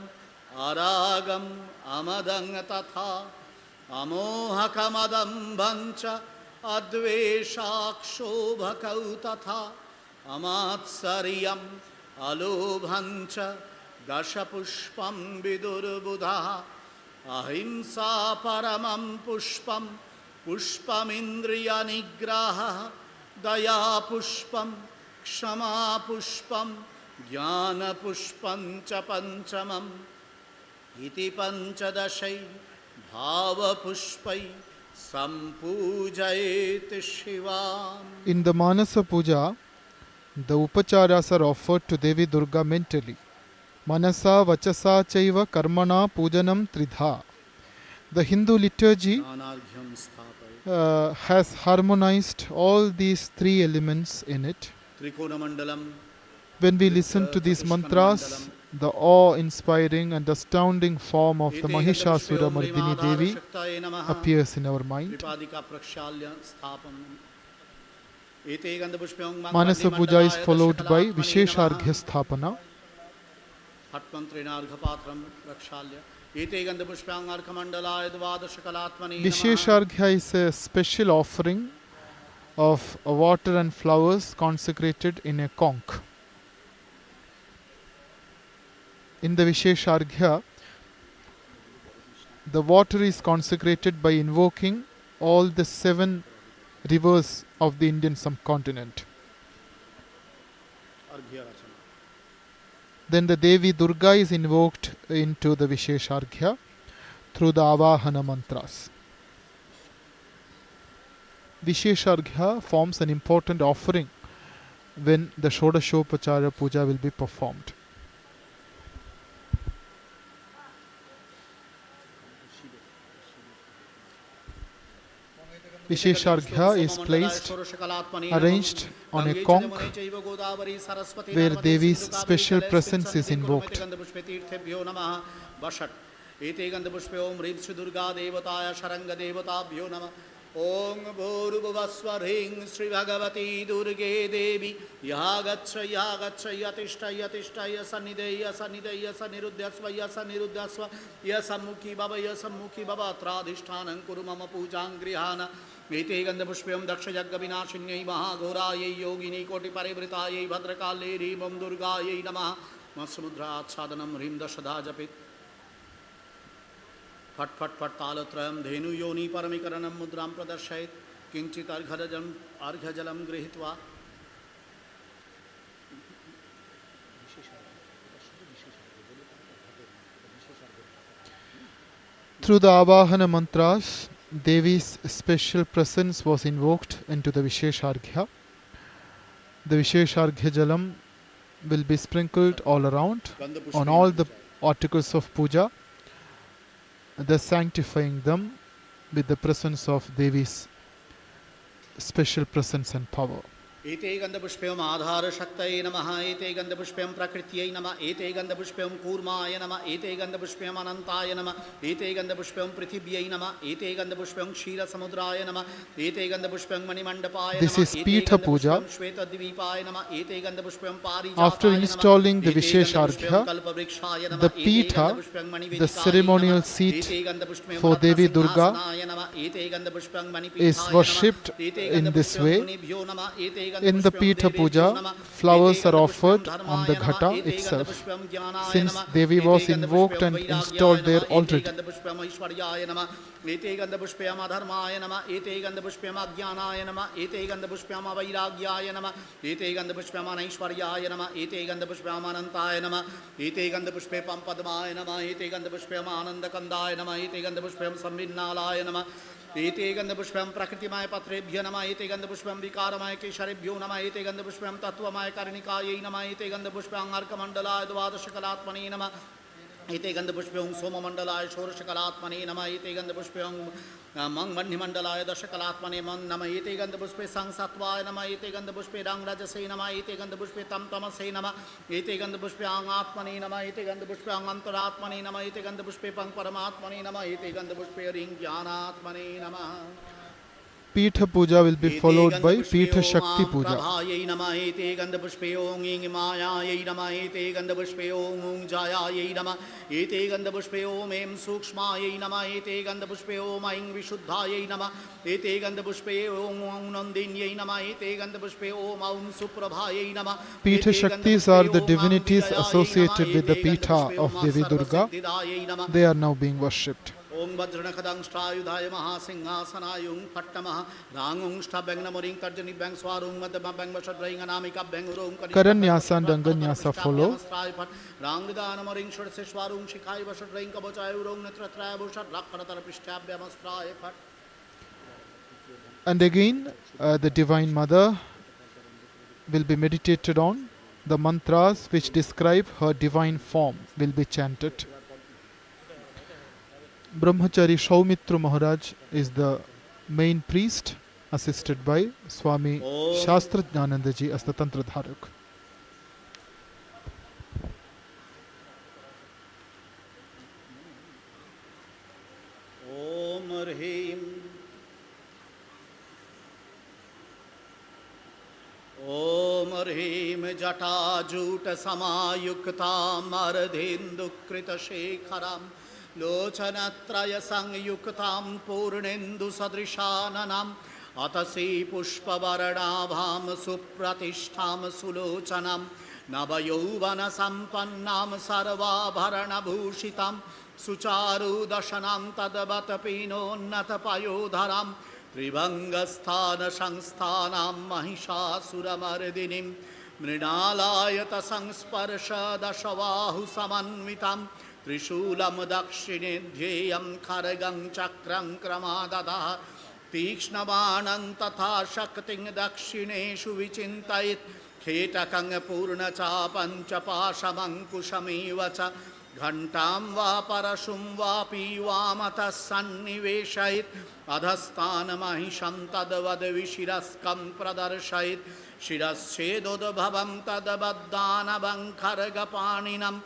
अरागम् अमदं तथा अमोहकमदम्भं च अद्वेषाक्षोभकौ तथा अमात्सर्यम् अलोभञ्च दशपुष्पं विदुर्बुधः अहिंसा परमं पुष्पं पुष्पमिन्द्रियनिग्रहः दयापुष्पं क्षमापुष्पं ज्ञानपुष्पं च पञ्चमं इति पंचदशै भावपुष्पै सम्पूजयेत् शिवाम्. In the Manasa Puja, the upacharas are offered to Devi Durga mentally. Manasa vachasa chaiva karmana pujanam tridha. The Hindu liturgy has harmonized all these three elements in it. When we listen to these mantras, the awe-inspiring and astounding form of the Mahishasura Mardini Devi appears in our mind. Manasa Puja is followed by Vishesharghya Sthapana. Vishesharghya is a special offering of water and flowers consecrated in a conch. In the Vishesharghya, the water is consecrated by invoking all the 7 rivers of the Indian subcontinent. Then the Devi Durga is invoked into the Vishesharghya through the Avahana mantras. Vishesharghya forms an important offering when the Shodashopachara Puja will be performed. Vishesharghya is placed, arranged on a conch where Devi's special presence is invoked. Om Bhurubhuvasvaring Sri Bhagavati Durge Devi Yagatra Yatishtaya Sanideya Saniruddhasva Yasamukhi Baba Tradishtanam Kurumama Pujang Grihana Ete Gandapushpyam Dakshayagga Vinashinyai Mahagorayai Yogini Koti Parivritayai Bhadrakale Rimam Durgayai Namaha Masamudra Sadanam Rim Dashadajapit फट फट फट तालत्रयं धेनु योनि परमिकरणं मुद्रां प्रदर्शयेत् किंचित अर्घ्यजलं गृहीत्वा Through the Avahana mantras, Devi's special presence was invoked into the Vishesharghya. The Vishesharghya Jalam will be sprinkled all around on all the articles of puja, thus sanctifying them with the presence of Devi's special presence and power. Ete Gandapushpyam Adhara Shaktay Namaha, Ete Gandapushpyam Prakrityay Nama, Ete Gandapushpyam Kurmaya Nama, Ete Gandapushpyam Anantaya Nama, Ete Gandapushpyam Prithibyay Nama, Ete Gandapushpyam Kshira Samudraya Nama, Ete Gandapushpyam Manimandapaya Nama. This is Pitha Puja. Shweta Divipaya Nama, Ete Gandapushpyam Parijataya. After installing the Vishesharghya, the Pitha, the ceremonial seat for Devi Durga, is worshipped in this way. In the Pitha Puja, flowers are offered on the ghata itself, since Devi was invoked and installed there already. Ete Gandapushpyam Adharmaya Nama, Ete Gandapushpyam Ajnanaya Nama, Ete Gandapushpyam Avairagyaya Nama, Ete Gandapushpyam Anaishwaryaya Nama, Ete Gandapushpyam Anantaya Nama, Ete Gandapushpyam Padmaya Nama, Ete Gandapushpyam Anandakandaya Nama, Ete Gandapushpyam Samvinnalaya Nama, Ete Gandapushpyam Prakritimaya Patrebhya Nama, Ete Gandapushpyam Vikaramaya Kesharebhyo Nama, Ete Gandapushpyam Tattvamaya Karinikaya Nama, Ete Gandapushpyam Arkamandalaya Dvadashakalatmani Nama, Ete Gandapushpyam Soma Mandalaya Shorashakalatmane Nama, Ete Gandapushpyam Mang Mandhimandalayya Dashakalatmane Nama, Ete Gandapushpe Sangsatwaya Nama, Ete Gandapushpe Rangrajase Nama, Ete Gandapushpe Tamtamase Nama, Ete Gandapushpe Angatmane Nama, Ete Gandapushpe Angantaratmane Nama, Ete Gandapushpe Pangparamatmane Nama, Ete Gandapushpe Ringyanatmane Nama. Pitha Puja will be followed by Pitha Shakti Puja. Pitha Shaktis are the divinities associated with the Pitha of Devi Durga. They are now being worshipped. Om Vajranakadangshtayudhaya Mahasinghasanayung Pattamah Rangungshta Bangnamoring Karjani Bang Swarung Madama Bang Vashadraing Anamika Bangurum Karanyasa and Anganyasa follow. Rangdanamoring Shodashopachara Shikai Vashadraing Kabachayurung Natratrabushat Pranapratishta Pat. And again, the Divine Mother will be meditated on. The mantras which describe her divine form will be chanted. Brahmachari Shaumitra Maharaj is the main priest, assisted by Swami Shastrajnanandaji as the Tantra Dharak. Om Rahim Om Rahim Jata Juta Samayuktam Ardhindukrita Shekharam Lochanatraya Sangyuktam Purnendu Sadrishananam Atasi Pushpavaranavam Supratishtam Sulochanam Navayovana Sampannam Sarva Bharana Bhushitam Sucharu Dashanam Tadavatapino Natapayodharam Trivangasthana Sangsthanam Mahishasuramardinim Mrinalayata Sangsparsha Dashavahu Samanvitam Trishulam Dakshinidhyayam Kharagam Chakram Kramadada Tikshnavanan Tatha Shakting Dakshineshu Vichintayit Ketakang Purnacha Panchapashamankushamivacha Ghantam va parashum va piva mata sanniveshait adhasthana mahisham tadvad vishiraskam pradarshait shiraschedod bhavam tadbaddana bankhargapaninam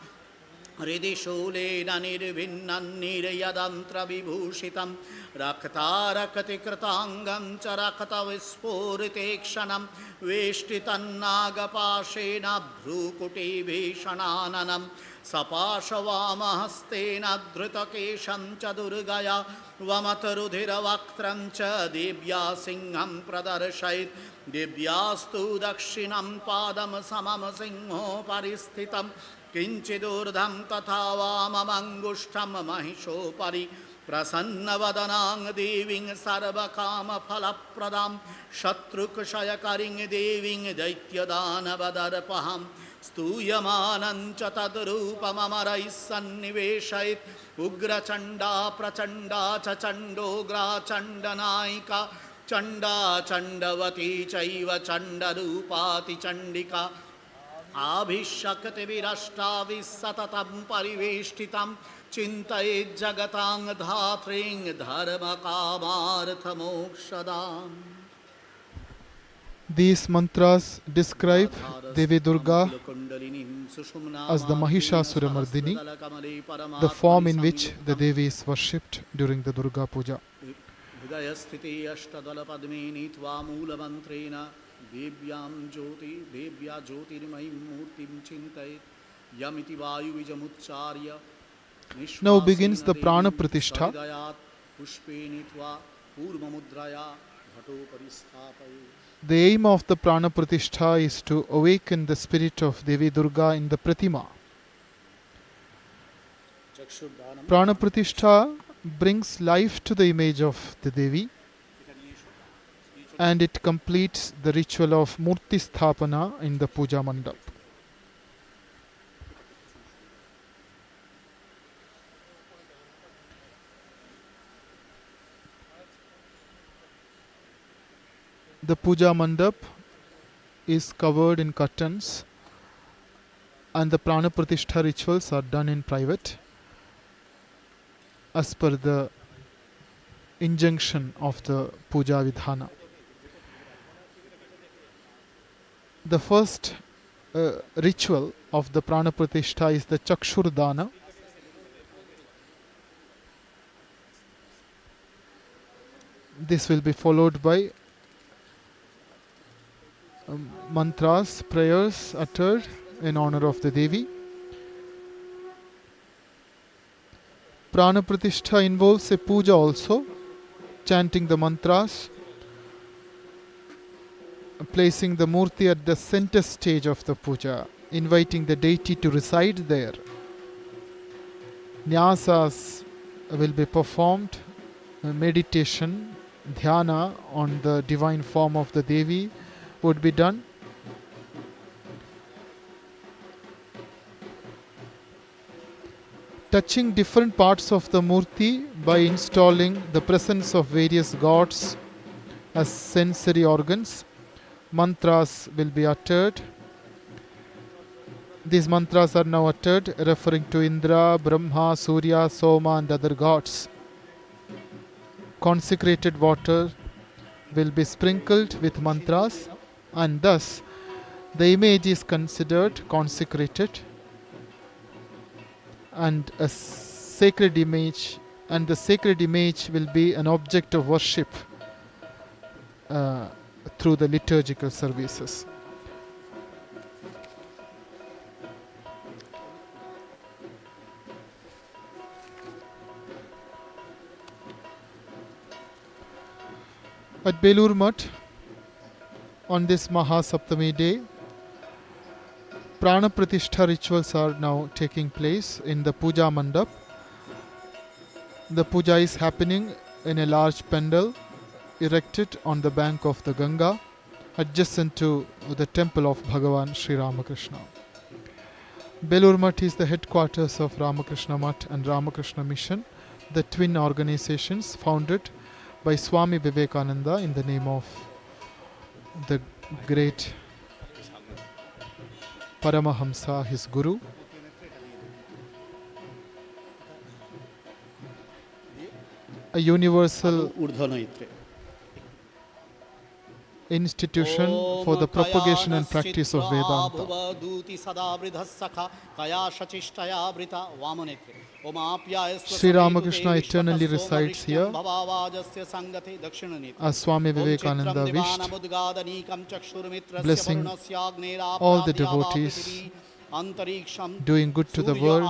Ridishulena nirvinnan niryadantra vibhushitam Raktarakati kratangam charakata vispuritekshanam Veshtitannagapashena bhrukuti bhishanananam Sapashavamahastena dhritakesham cha durgaya Vamatarudhiravakram cha dibya singham pradarshait Dibyastu dakshinam padam samam singho paristhitam Kinchidurdham tatha vamamangushtam mahishopari Prasannavadanang deving sarvakama phalapradam Shatrukshayakaring deving daityadanabadarpaham Stuyamanancha tadrupamamarai sanniveshait Ugra chanda prachanda chachandogra chandanaika Chanda chandavati chaiva chandarupati chandika Abhishakti virashtavi satatam pariveshtitam Chintaye jagatang dhatring dharma kamartha mokshadam. These mantras describe Devi Durga as the Mahishasuramardini, the form in which the Devi is worshipped during the Durga Puja. Hridayasthiti ashtadala padme nitva moola mantrena Devyam jyoti devya jyotirmayim murtim chintayet Yamiti vayu vijamucharya Now begins the Pranapratishta. The aim of the Pranapratishta is to awaken the spirit of Devi Durga in the Pratima. Pranapratishta brings life to the image of the Devi and it completes the ritual of Murti Sthapana in the Puja Mandap. The Puja Mandap is covered in curtains and the Pranapratishta rituals are done in private as per the injunction of the Puja Vidhana. The first ritual of the Pranapratishta is the Chakshurdana. This will be followed by mantras, prayers uttered in honor of the Devi. Pranapratishta involves a puja also, chanting the mantras, placing the murti at the center stage of the puja, inviting the deity to reside there. Nyasas will be performed. Meditation, dhyana on the divine form of the Devi would be done. Touching different parts of the Murti by installing the presence of various gods as sensory organs, mantras will be uttered. These mantras are now uttered referring to Indra, Brahma, Surya, Soma and other gods. Consecrated water will be sprinkled with mantras, and thus the image is considered consecrated, and a sacred image, and the sacred image will be an object of worship through the liturgical services. At Belur Math, on this Saptami day, Pranapratishta rituals are now taking place in the Puja Mandap. The puja is happening in a large pandal erected on the bank of the Ganga, adjacent to the temple of Bhagavan Sri Ramakrishna. Belur Math is the headquarters of Ramakrishna Math and Ramakrishna Mission, the twin organizations founded by Swami Vivekananda in the name of the great Paramahamsa, his guru. A universal institution for the propagation and practice of Vedanta. Sri Ramakrishna eternally resides here as Swami Vivekananda wished, blessing all the devotees, doing good to the world.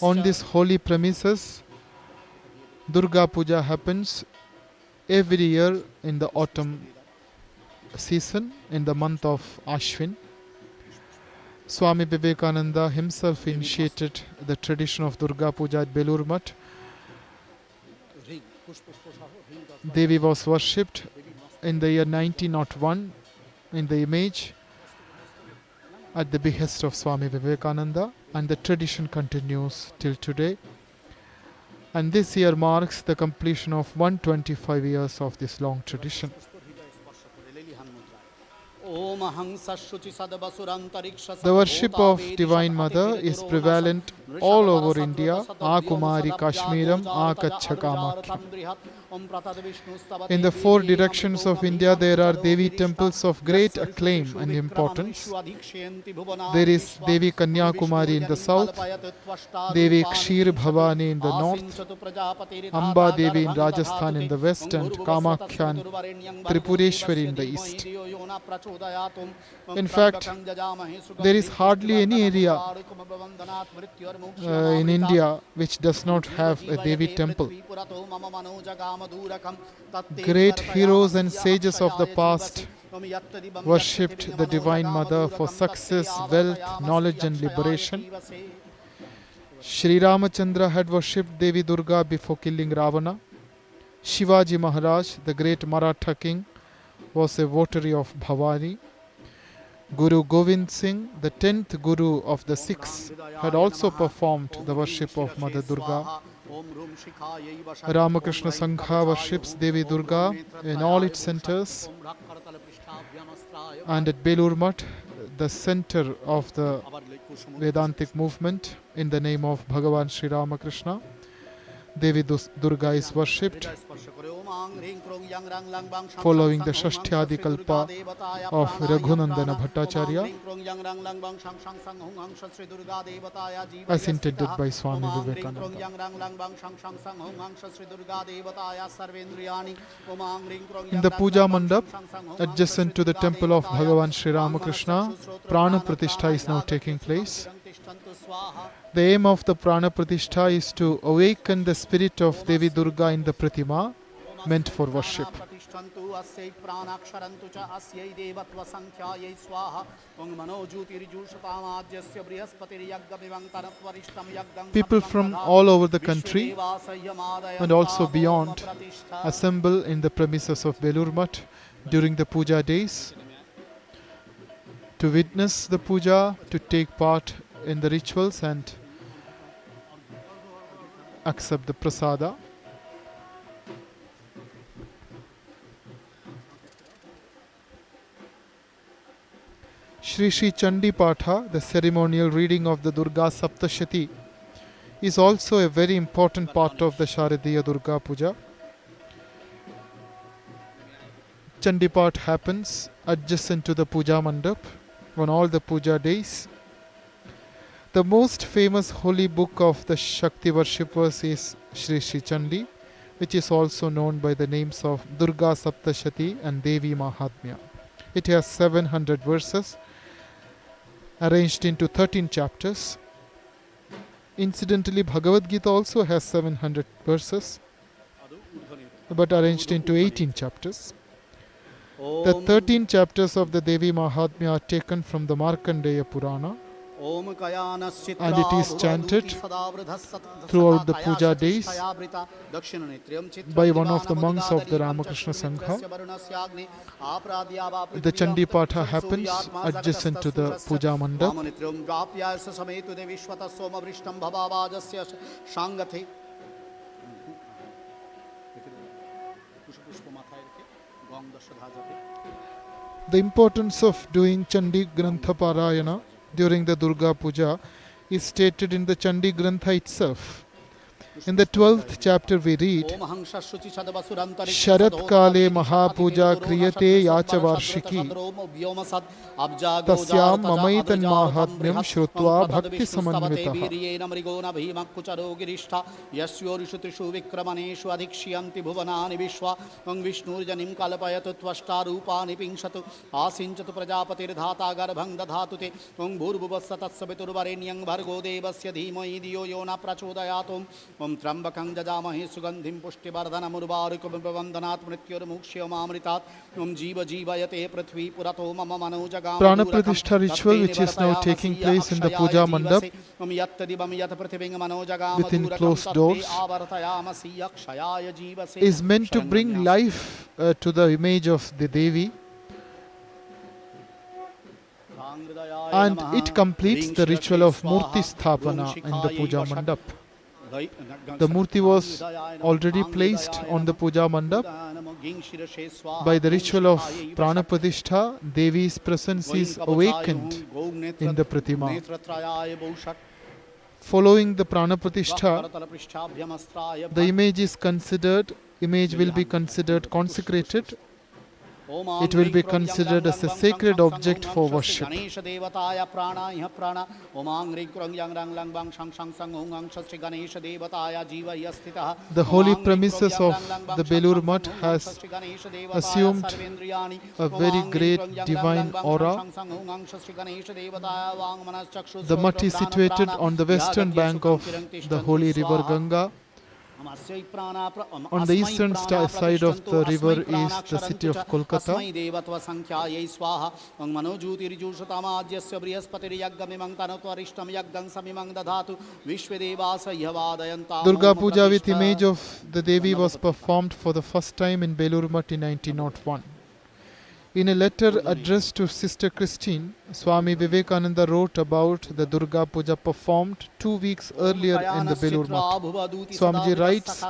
On this holy premises, Durga Puja happens every year in the autumn season, in the month of Ashwin. Swami Vivekananda himself initiated the tradition of Durga Puja at Belur Math. Devi was worshipped in the year 1901 in the image at the behest of Swami Vivekananda, and the tradition continues till today. And this year marks the completion of 125 years of this long tradition. The worship of Divine Mother is prevalent all over India. A Kumari Kashmiram, A Kacha Kamakya. In the four directions of India, there are Devi temples of great acclaim and importance. There is Devi Kanyakumari in the south, Devi Kshir Bhavani in the north, Amba Devi in Rajasthan in the west, and Kamakya and Tripureshwari in the east. In fact, there is hardly any area in India which does not have a Devi temple. Great heroes and sages of the past worshipped the Divine Mother for success, wealth, knowledge and liberation. Sri Ramachandra had worshipped Devi Durga before killing Ravana. Shivaji Maharaj, the great Maratha king, was a votary of Bhavani. Guru Govind Singh, the 10th Guru of the Sikhs, had also performed the worship of Mother Durga. Ramakrishna Sangha worships Devi Durga in all its centers, and at Belur Math, the center of the Vedantic movement, in the name of Bhagavan Sri Ramakrishna, Devi Durga is worshipped. Following the Shashthyadi Kalpa of Raghunandana Bhattacharya, as intended by Swami Vivekananda. In the Puja Mandap, adjacent to the temple of Bhagavan Sri Ramakrishna, Pranapratishta is now taking place. The aim of the Pranapratishta is to awaken the spirit of Devi Durga in the Pratima, meant for worship. गच्छन्तु अस्यै प्राणाक्षरन्तु च अस्यै देवत्वसङ्ख्यायै स्वाहा ॐ मनोज्योतिर्जुषतामाद्यस्य बृहस्पतिर्यज्ञमिवं तनत्वरिष्टं यज्ञं People from all over the country and also beyond assemble in the premises of Belur Math during the puja days to witness the puja, to take part in the rituals and accept the prasada. Shri Shri Chandi Patha, the ceremonial reading of the Durga Saptashati, is also a very important part of the Sharadiya Durga Puja. Chandi Path happens adjacent to the Puja Mandap on all the puja days. The most famous holy book of the Shakti worshippers is Shri Shri Chandi, which is also known by the names of Durga Saptashati and Devi Mahatmya. It has 700 verses arranged into 13 chapters. Incidentally, Bhagavad Gita also has 700 verses, but arranged into 18 chapters. The 13 chapters of the Devi Mahatmya are taken from the Markandeya Purana, and it is chanted throughout the puja days by one of the monks of the Ramakrishna Sangha. The Chandi Patha happens adjacent to the Puja Mandap. The importance of doing Chandi Grantha Parayana during the Durga Puja is stated in the Chandi Grantha itself. In the 12th chapter we read, Sharat Kale Mahapuja Kriyate Yacha Varshiki Tasyam Mamaitan Mahatmyam Shrutva Bhakti Samanvitaha. Om Trambakang Jajamahe Sugandhim Pushtivardanam Urvarukubandhanat Mrityurmukshyaamritat Om Jiva Jivayate Prithvi Purato Mama Manojagam Pranapratishta Ritual, which is now taking place in the Puja Mandap within closed doors, is meant to bring life to the image of the Devi, and it completes the ritual of Murti Sthapana in the Puja Mandap. The Murti was already placed on the Puja Mandap. By the ritual of Pranapratishta, Devi's presence is awakened in the Pratima. Following the Pranapratishta, the image will be considered consecrated. It will be considered as a sacred object for worship. The holy premises of the Belur Math has assumed a very great divine aura. The Math is situated on the western bank of the holy river Ganga. On the eastern side of the river is the city of Kolkata. Durga Puja with image of the Devi was performed for the first time in Belur Math in 1901. In a letter addressed to Sister Christine, Swami Vivekananda wrote about the Durga Puja performed 2 weeks earlier in the Belur Math. Swamiji writes,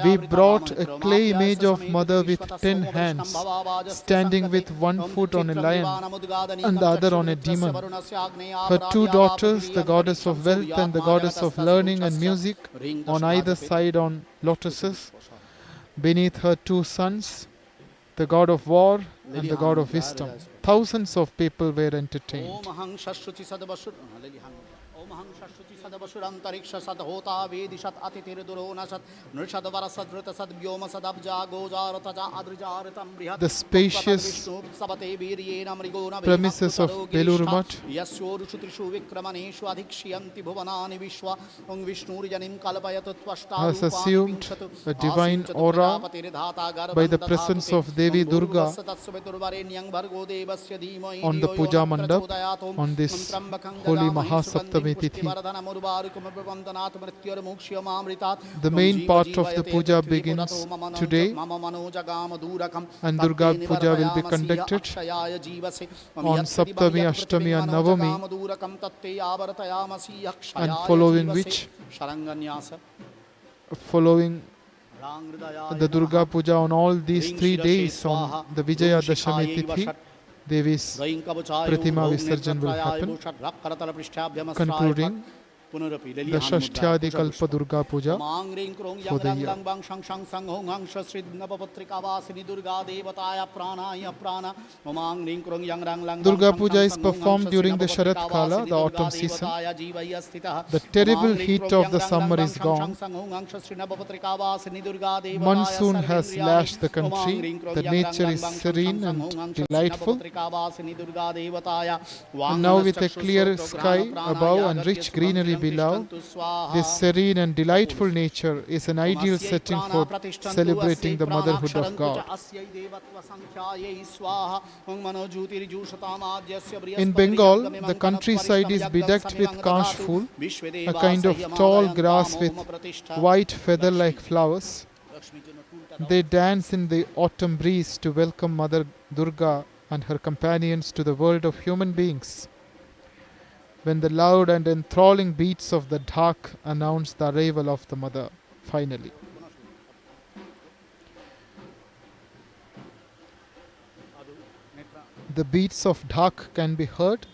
"We brought a clay image of Mother with 10 hands, standing with one foot on a lion and the other on a demon. Her 2 daughters, the goddess of wealth and the goddess of learning and music, on either side on lotuses. Beneath her 2 sons, the god of war and the god of wisdom. Thousands of people were entertained." सदवशुरंतरिक्ष सद होता वेदि सद अतिथिर्दुरो न सद नृषद वर सदृत सद व्योम सदब्जा गोजार तजा अद्रिजारतम बृहत् The spacious सबते वीर्येण मृगो न premises of Belur Math यस्योरुषु त्रिषु विक्रमणेषु अधिक्ष्यन्ति भुवनानि विश्व ओं विष्णुर्जनिं कल्पयतु Tvashta has assumed a divine aura by the presence of Devi Durga on the Puja Mandap on this holy Mahasaptami Tithi. The main part of the puja begins today, and Durga Puja will be conducted on Saptami, Ashtami and Navami, and following the Durga Puja on all these 3 days on the Vijaya Dashami Tithi, Devi's Pratima Visarjan will happen, concluding the Shashthyadi Kalpa Durga Puja for the year. Durga Puja is performed during the Sharat Kala, the autumn season. The terrible heat of the summer is gone. Monsoon has lashed the country. The nature is serene and delightful. And now with a clear sky above and rich greenery below, this serene and delightful nature is an ideal setting for celebrating the motherhood of God. In Bengal, the countryside is bedecked with kanch phool, a kind of tall grass with white feather-like flowers. They dance in the autumn breeze to welcome Mother Durga and her companions to the world of human beings. When the loud and enthralling beats of the dhak announce the arrival of the mother, finally. The beats of dhak can be heard.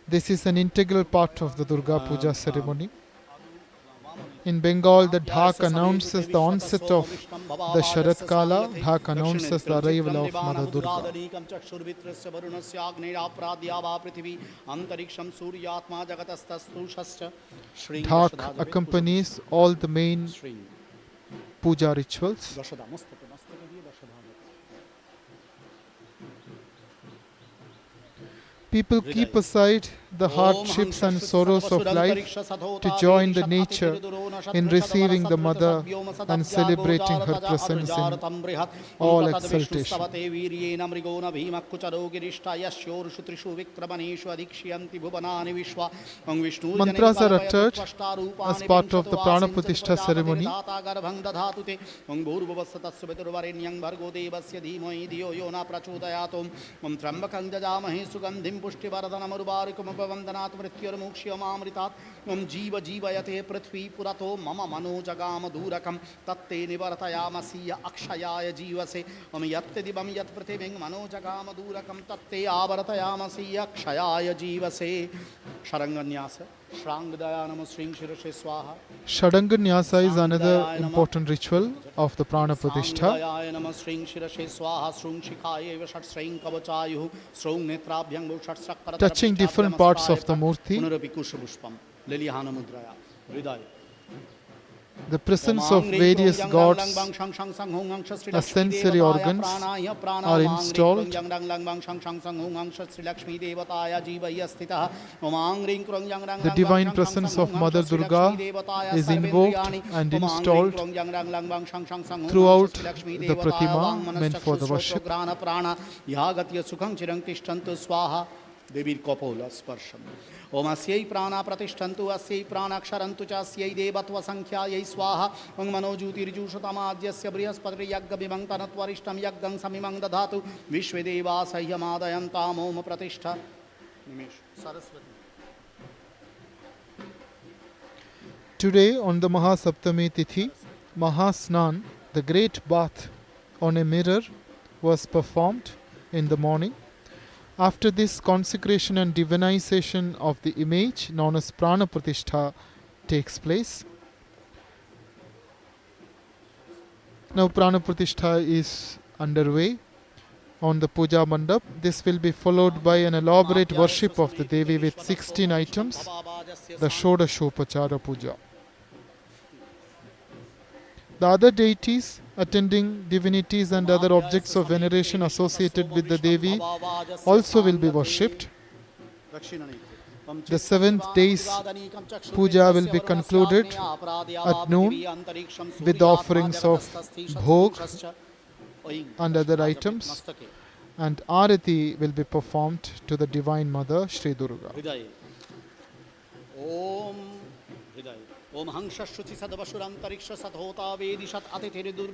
This is an integral part of the Durga Puja ceremony. In Bengal, the dhak announces the onset of the Sharat Kala. Dhak announces the arrival of Mother Durga. Dhak accompanies all the main puja rituals. People keep aside the hardships and sorrows of life to join the nature in receiving the mother and celebrating her presence in all exaltation. Mantras are uttered as part of the Pranapratishta ceremony. वंदनात् मृत्युर्मुक्ष्यमामृतात् ओम जीव जीवयते पृथ्वी पुरतो मम मनोजगाम दूरकं तत्ते निवर्तयामसि अक्षयाय जीवसे ओम यत्दिवं यत् पृथिवीं मनोजगाम दूरकं तत्ते आवर्तयामसि अक्षयाय जीवसे शरंगन्यास Shadanganyasa is another important ritual of the Pranapratishta. Touching different parts of the Murti, the presence of various gods as sensory organs are installed. The divine presence of Mother Durga is invoked and installed throughout the Pratima meant for the worship. Devir Kopola Sparsham. Om Asyai Prana Pratishtantu Asyai Prana Ksharantu Chasyai Devatva Sankhya Swaha Om Manojutir Jushatamadyasya Brihaspatri Yagga Bimangtanatwarishtam Yaggam Samimang Dadhatu Vishvedeva Sahyamadayantam Om Pratishta Saraswati. Today on the Mahasaptami Tithi, Mahasnan, the great bath on a mirror, was performed in the morning. After this, consecration and divinization of the image known as Pranapratishta takes place. Now Pranapratishta is underway. on the Puja Mandap. This will be followed by an elaborate worship of the Devi with 16 items, the Shodashopachara Puja. The other deities, attending divinities and other objects of veneration associated with the Devi also will be worshipped. The 7th day's puja will be concluded at noon with offerings of bhog and other items, and arati will be performed to the Divine Mother Sri Durga.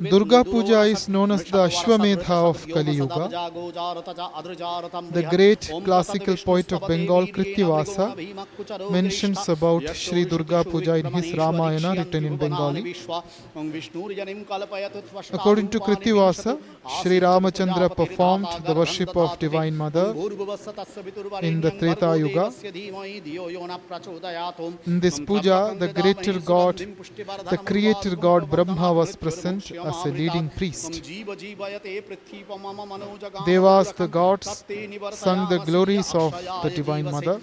Durga Puja is known as the Ashwamedha of Kali Yuga. The great classical poet of Bengal, Kritivasa, mentions about Sri Durga Puja in his Ramayana written in Bengali. According to Kritivasa, Sri Ramachandra performed the worship of Divine Mother in the Treta Yuga. In this puja, the greater God, the creator God Brahma was present as a leading priest. Devas, the gods, sung the glories of the Divine Mother.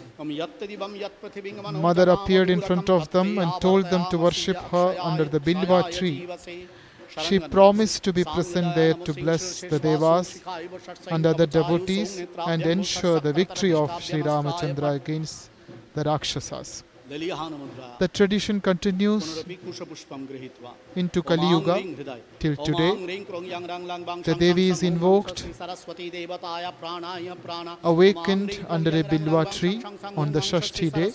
Mother appeared in front of them and told them to worship her under the Bilva tree. She promised to be present there to bless the Devas and other devotees and ensure the victory of Sri Ramachandra against the Rakshasas. The tradition continues into Kali Yuga till today. The Devi is invoked, awakened under a Bilva tree on the Shashti day.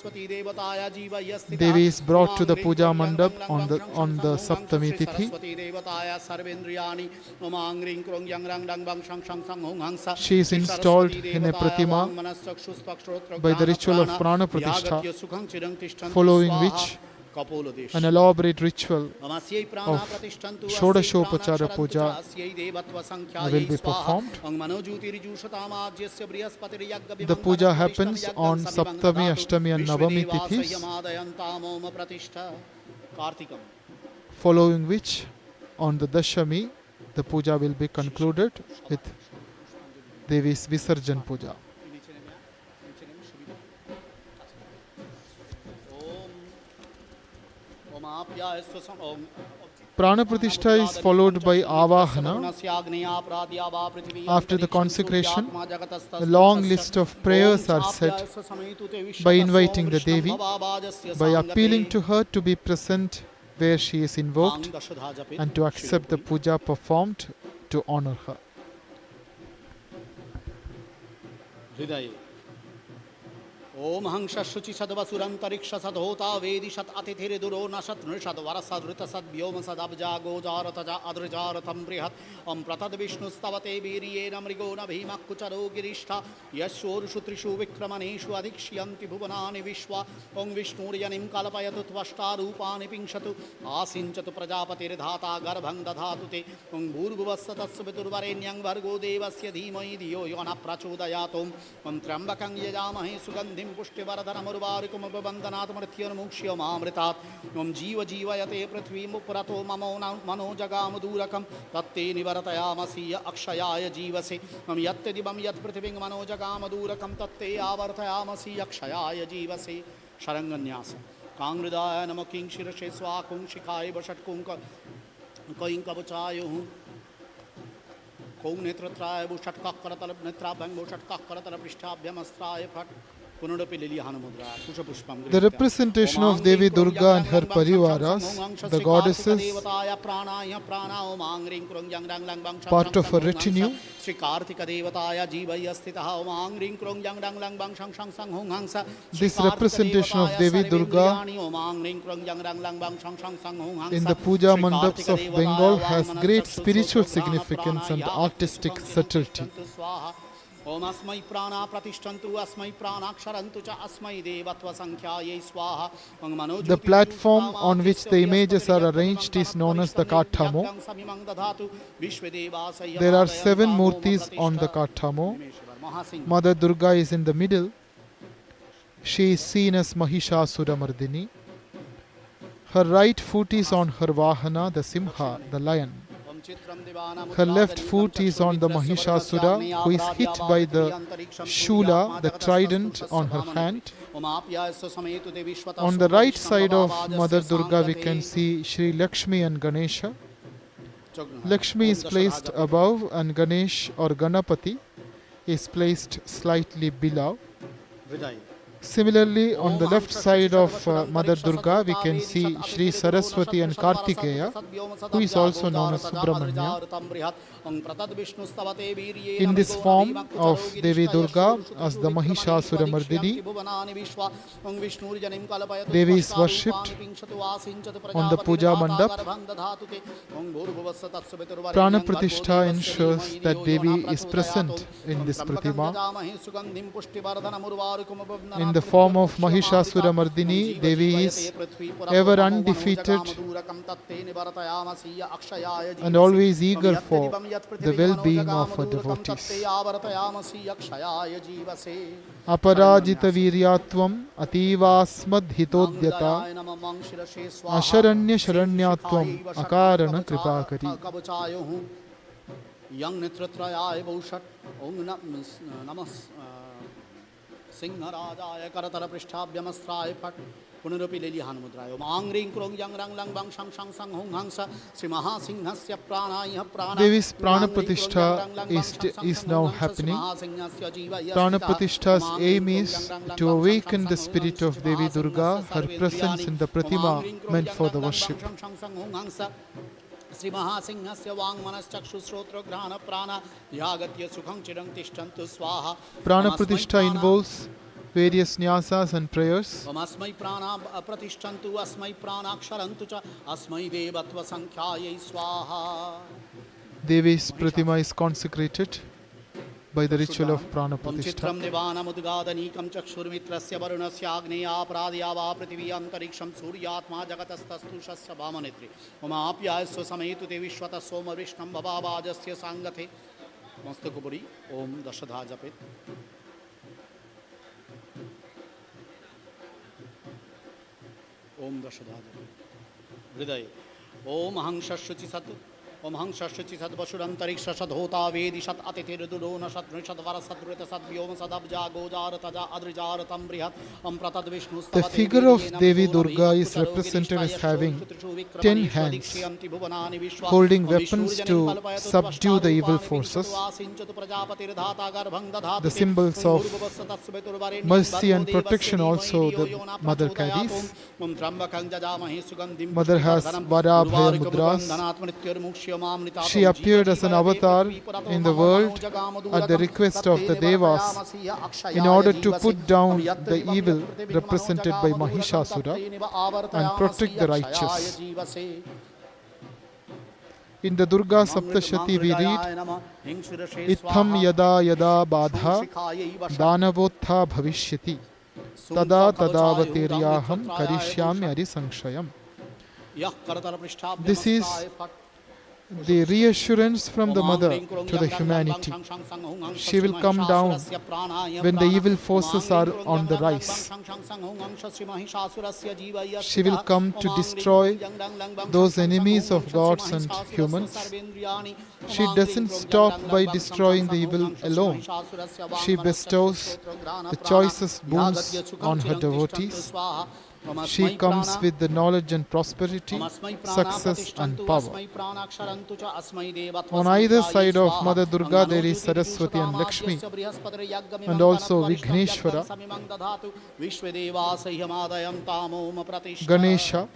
Devi is brought to the Puja Mandap on the Saptami Tithi. She is installed in a Pratima by the ritual of Pranapratishta, following which an elaborate ritual of Shodashopachara Puja will be performed. The puja happens on Saptami, Ashtami and Navami Tithis, following which on the Dashami the puja will be concluded with Devi's Visarjan Puja. Pranapratishta is followed by Avahana. After the consecration, a long list of prayers are said by inviting the Devi, by appealing to her to be present where she is invoked and to accept the puja performed to honor her. ओम हंस शुचि सद्वसुरंतरिक्ष सदहोता वेदि सत अतिथिर दुरो न सत नृषद वरसद ऋत सद व्योम सदब्जा गोजारत जा अद्रजारथम बृहत् ओम प्रतद विष्णुस्तवते वीर्येण मृगो न भीमकुचरो गिरिष्ठ यशोरुषु त्रिषु विक्रमणेषु अधिक्ष्यन्ति भुवनानि विश्वा ओम विष्णुर्यनिं कल्पयतु त्वष्टारूपाणि पिंशतु आसिञ्चतु प्रजापतिर्धाता गर्भं दधातु ते ओम भूर्भुवस्स तस्य पितुर्वरेण्यं भर्गो देवस्य धीमहि धियो यो न प्रचोदयात् ओम त्र्यम्बकं यजामहे सुगन्धिं पुष्टिवरधरमुर्वारुकमुपबन्धनात् मृत्युर्मुक्ष्यो मामृतात् ओम जीव जीवयते पृथ्वीं पुरतो ममो मनो जगामदूरकं तत्ते निवर्तयामसि अक्षयाय जीवसे ओम यत्दिवं यत् पृथ्वीं मनो जगामदूरकं तत्ते आवर्तयामसि अक्षयाय जीवसे शरङ्गन्यास काङ्गृदाय नमो किं शिरसे स्वाकुं शिखाय वषट्कुं कौं कवचायुः कौं नेत्रत्राय भूषट्करतल नेत्राभ्यं भूषट्करतल पृष्ठाभ्यमस्त्राय फट् The representation of Devi Durga and her parivaras, the goddesses, part of her retinue, this representation of Devi Durga in the Puja Mandaps of Bengal has great spiritual significance and artistic subtlety. ओम अस्मै प्राणा प्रतिष्ठन्तु अस्मै प्राणाक्षरन्तु च अस्मै देवत्व संख्यायै स्वाहा ओम मनोज्योति The platform on which the images are arranged is known as the Kathamo. There are 7 murtis on the Kathamo. Mother Durga is in the middle. She is seen as Mahishasura Mardini. Her right foot is on her Vahana, the Simha, the lion. Her left foot is on the Mahishasura, who is hit by the Shula, the trident, on her hand. On the right side of Mother Durga, we can see Shri Lakshmi and Ganesha. Lakshmi is placed above and Ganesh or Ganapati is placed slightly below. Similarly, on the left side of Mother Durga, we can see Shri Saraswati and Kartikeya, who is also known as Subramanya. In this form of Devi Durga as the Mahishasura Mardini, Devi is worshipped on the Puja Mandap. Pranapratishta ensures that Devi is present in this Pratima. In the form of Mahishasura Mardini, Devi is ever undefeated and always eager for the well-being of her devotees. Aparajita viryatvam ativasmad hitodyata asharanya sharanyatvam akarana kripakari. Young Nitratraya Bhushat, Sinharajaya Karatara Prishtabhyamasraya Pat Punarupi Lili Hanudraya Mangring Krong Yang Rang Lang Bang Shang Shang Sang Hong Hangsa Sri Mahasinghasya Pranaya Prana. Devi's Pranapratishta is now happening. Pranapratishta's aim is to awaken the spirit of Devi Durga. Her presence in the Pratima meant for the worship. Sri Mahasinghasya Vang Manas Chakshu Srotra Grana Prana Yagatya Sukhang Chirang Tishtantu Swaha. Pranapratishta involves various nyasas and prayers. Asmai Prana Pratishtantu Asmai Prana Aksharantu Cha Asmai Devatva Sankhyaye Swaha. Devi's Pratima is consecrated by the ritual of Pranapratishta. Om Hang Shashchi Sad Bashurantariksa Sadhota Vedi Shat Atitirudona Shat Nishad Varasadrita Sad Vyoma Sadabja Gojar Taja Adrijar Tambrihat Om Pratad Vishnu. The figure of Devi Durga is represented as having 10 hands, holding weapons to subdue the evil forces. The symbols of mercy and protection also the mother carries. Mother has Varabhaya Mudras. She appeared as an avatar in the world at the request of the Devas in order to put down the evil represented by Mahishasura and protect the righteous. In the Durga Saptashati we read, Itham yada yada badha danavotha bhavishyati tada tadavateryaham karishyami arisankshayam. This is the reassurance from the mother to the humanity. She will come down when the evil forces are on the rise. She will come to destroy those enemies of gods and humans. She doesn't stop by destroying the evil alone. She bestows the choicest boons on her devotees. She comes with the knowledge and prosperity, success and power. On either side of Mother Durga there is Saraswati and Lakshmi and also Vighneshwara, Ganesha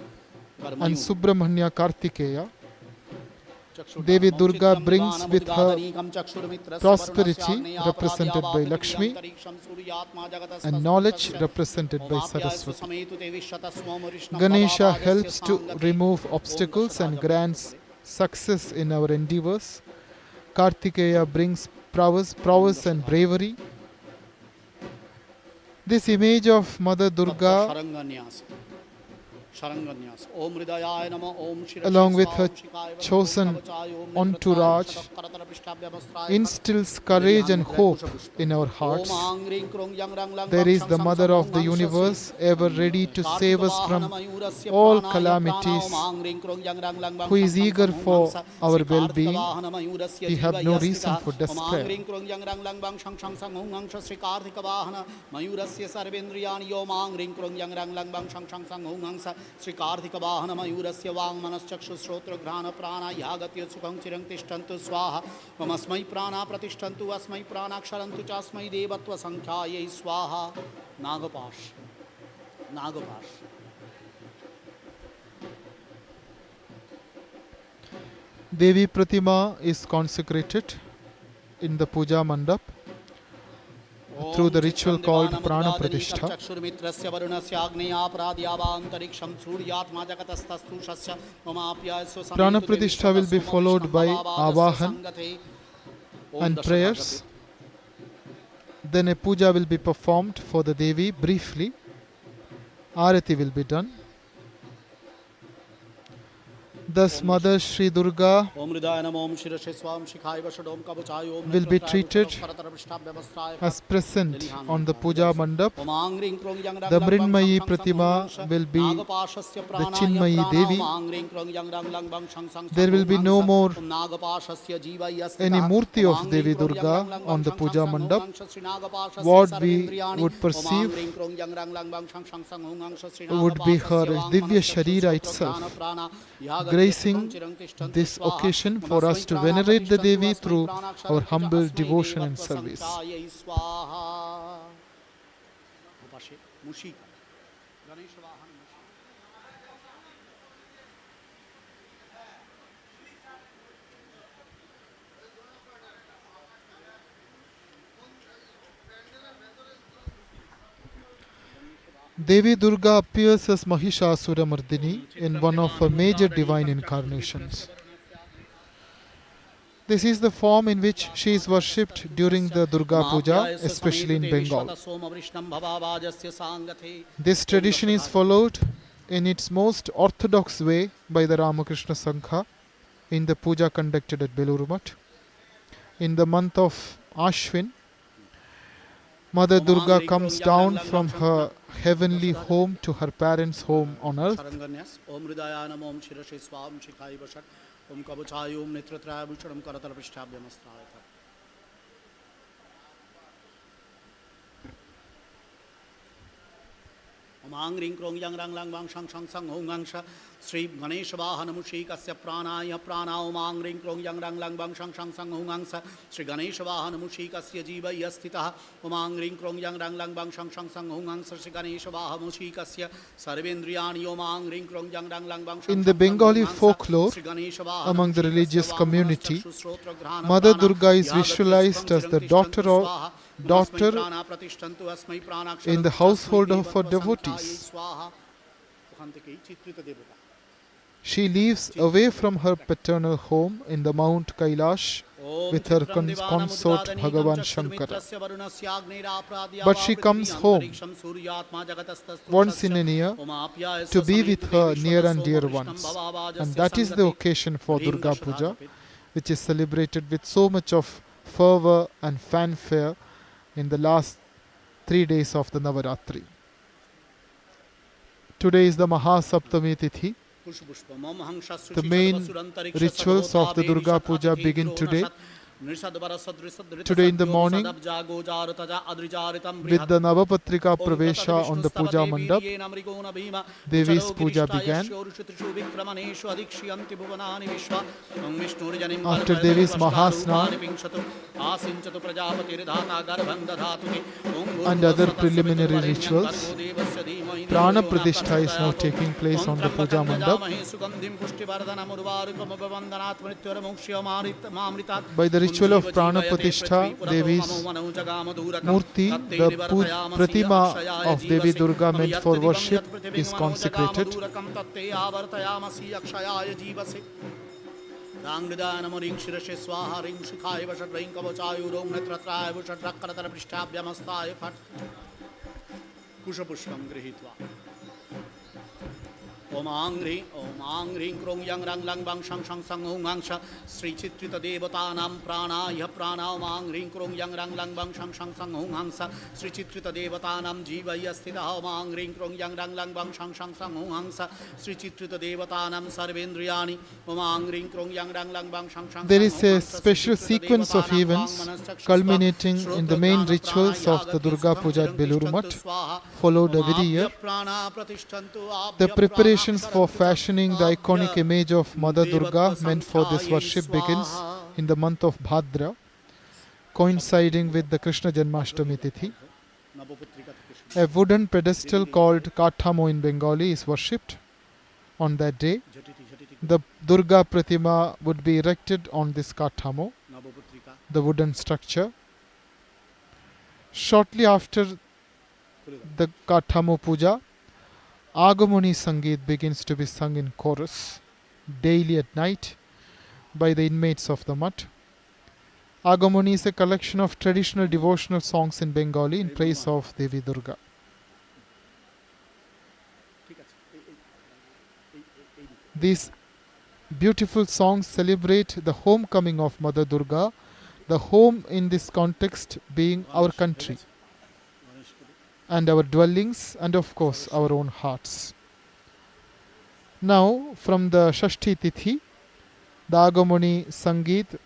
and Subramanya Kartikeya. Devi Durga brings with her prosperity represented by Lakshmi and knowledge represented by Saraswati. Ganesha helps to remove obstacles and grants success in our endeavors. Kartikeya brings prowess and bravery. This image of Mother Durga Sharanganyas. Om Hridayaya Nama Om Shira along with her Shikaya chosen Om entourage, instills courage and hope in our hearts. There is the Mother of the Universe, ever ready to save us from all calamities, who is eager for our well-being. We have no reason for despair. Sri Karthika Vahana Mayurasya Vang Manaschakshu Srotra Grana Prana Yagatya Sukham Chirang Tishtantu Swaha Mamasmai Prana Pratishtantu Asmai Prana Ksharantu Chasmai Devatva Sankhyaye Swaha. Nagapash. Devi Pratima is consecrated in the Puja Mandap through the ritual called Pranapratishta. Pranapratishta will be followed by Avahan and prayers. Then a puja will be performed for the Devi briefly. Arati will be done. Thus, Mother Sri Durga will be treated as present on the Puja Mandap. The Mrinmayi Pratima will be the Chinmayi Devi. There will be no more any Murti of Devi Durga on the Puja Mandap. What we would perceive would be her Divya Sharira itself, gracing this occasion for us to venerate the Devi through our humble devotion and service. Devi Durga appears as Mahishasura Mardini in one of her major divine incarnations. This is the form in which she is worshipped during the Durga Puja, especially in Bengal. This tradition is followed in its most orthodox way by the Ramakrishna Sangha in the puja conducted at Belur Math. In the month of Ashwin, Mother Durga comes down from her heavenly home to her parents' home on earth. Omang ring krong yang rang lang bang shang shang sang hong ang sha Sri Ganesh Vahana Mushikasya Pranaya Prana Omang ring krong yang rang lang bang shang shang sang hong ang sa Sri Ganesh Vahana Mushikasya Jiva Yastita Omang ring krong yang rang lang bang shang shang sang hong ang sa Sri Ganesh Vahana Mushikasya Sarvendriyani Omang ring krong yang rang lang bang. In the Bengali folklore, among the religious community, Mother Durga is visualized as the daughter in the household of her devotees. She lives away from her paternal home in the Mount Kailash with her consort Bhagavan Shankara. But she comes home once in a year to be with her near and dear ones. And that is the occasion for Durga Puja, which is celebrated with so much of fervor and fanfare in the last 3 days of the Navaratri. Today is the Saptami Tithi. The main rituals of the Durga Puja begin today. Today in the morning, with the Navapatrika Pravesha on the Puja Mandap, Devi's Puja began. After Devi's Mahasnan and other preliminary rituals, Pranapratishta is now taking place on the Puja Mandap. By the ritual of Pranapratishta, Devi's Murti, the Pratima of Devi Durga meant for worship, is consecrated. Om Angri Krong Yang Rang Lang Bang Shang Shang Sang Hung Hangsha Sri Chitrita Devatanam Prana Yah Prana Om Angri Krong Yang Rang Lang Bang Shang Shang Sang Hung Hangsa Sri Chitrita Devatanam Jiva Yastita Om Angri Krong Yang Rang Lang Bang Shang Shang Sang Hung Hangsa Sri Chitrita Devatanam Sarvendriyani Om Angri Krong Yang Rang Lang Bang Shang Shang. There is a special sequence of events culminating in the main rituals of the Durga Puja at Belur Math, followed every year. The preparations for fashioning the iconic image of Mother Durga meant for this worship begins in the month of Bhadra, coinciding with the Krishna Janmashtami Tithi. A wooden pedestal called Kathamo in Bengali is worshipped on that day. The Durga Pratima would be erected on this Kathamo, the wooden structure. Shortly after the Kathamo Puja, Agamoni Sangeet begins to be sung in chorus daily at night by the inmates of the mutt. Agamoni is a collection of traditional devotional songs in Bengali in praise of Devi Durga. These beautiful songs celebrate the homecoming of Mother Durga, the home in this context being our country and our dwellings and of course our own hearts. Now from the Shashti Tithi, the Agamoni Sangeet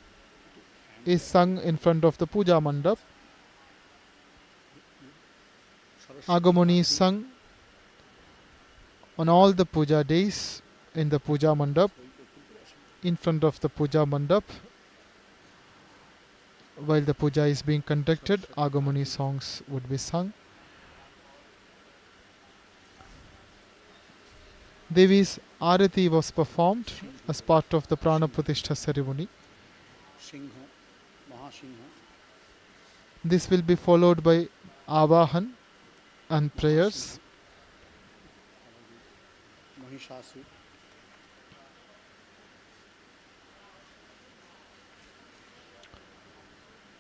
is sung in front of the Puja Mandap. Agamoni is sung on all the Puja days in the Puja Mandap, in front of the Puja Mandap. While the puja is being conducted, Agamoni songs would be sung. Devi's Arati was performed as part of the Pranapratishta ceremony. This will be followed by Avahan and prayers.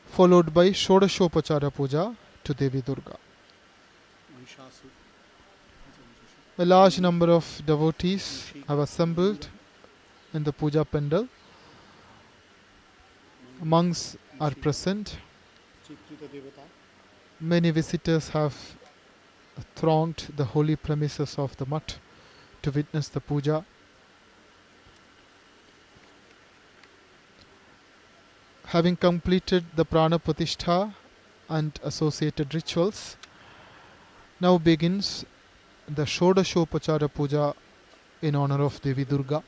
Followed by Shodashopachara Puja to Devi Durga. A large number of devotees have assembled in the puja pandal. Monks are present. Many visitors have thronged the holy premises of the mutt to witness the puja. Having completed the Pranapratishta and associated rituals, now begins the Shodashopachara Puja in honor of Devi Durga.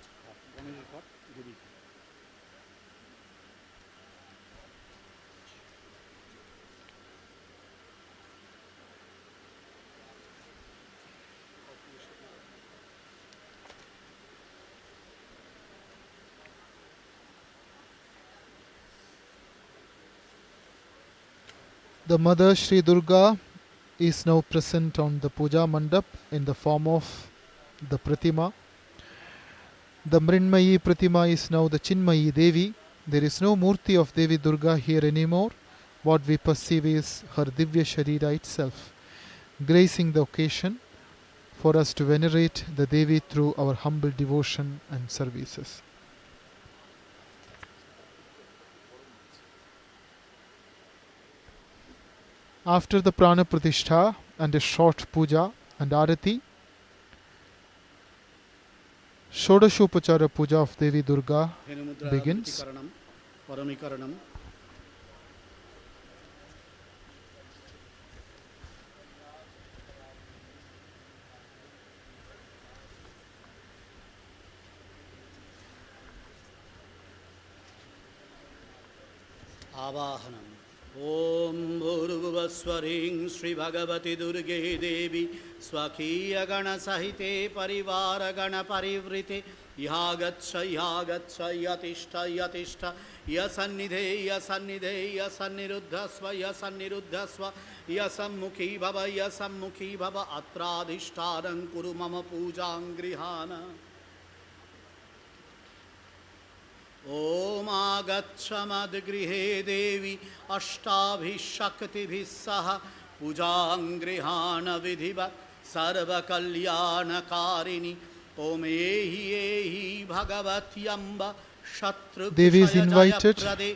The Mother Sri Durga is now present on the Puja Mandap in the form of the Pratima. The Mrinmayi Pratima is now the Chinmayi Devi. There is no Murti of Devi Durga here anymore. What we perceive is her Divya Sharira itself, gracing the occasion for us to venerate the Devi through our humble devotion and services. After the Pranapratishta and a short puja and arati, Shodashopachara Puja of Devi Durga begins. Avahanam. Om Bhurvaswaring Sri Bhagavati Durge Devi Swakhiya Gana Sahite Parivara Gana Parivrite Yagatsa Yagatsa Yatishta Yatishta Yasannidhe Yasannidhe Yasanniruddhasva Yasanniruddhasva Yasammukhi Bhava Yasammukhi Bhava Atradhishtaram Kuru Mama Pujang Grihana. Om Agaccha Madgrihe Devi Ashtabhi Shaktibi Saha Pujang Grihana Vidhiva Sarva Kalyana Karini Om Ehi Bhagavati Amba Shatru Devi is invited to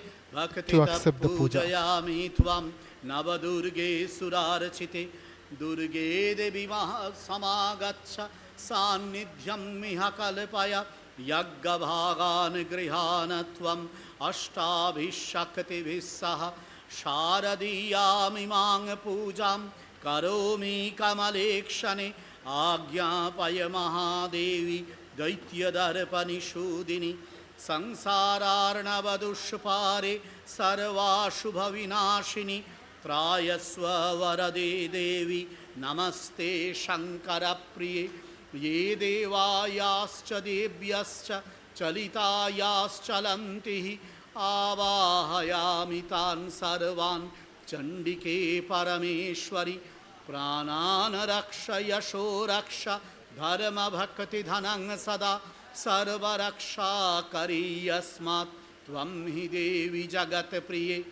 accept the puja. Pujayami Tvam Navadurge Surarachite Durge Devi Mahasamagacha Sannidhyam Miha Kalpaya Yagga Bhagan Grihana Tvam Ashtabhishakti Vissaha Sharadiyami Mang Pujam Karomi Kamalekshane Agyapaya Mahadevi Daityadarpanishudini Sangsararnavadushpare Sarva Shubha Vinashini Trayasva Varade Devi Namaste Shankara Priye Ye Devayascha Devyascha Chalitayaschalantihi Avahayami Tan Sarvan Chandike Parameshwari Pranana Raksha Yasho Raksha Dharma Bhakti Dhanang Sada Sarva Raksha Kari Yasmat Tvam Hi Devi Jagat Priye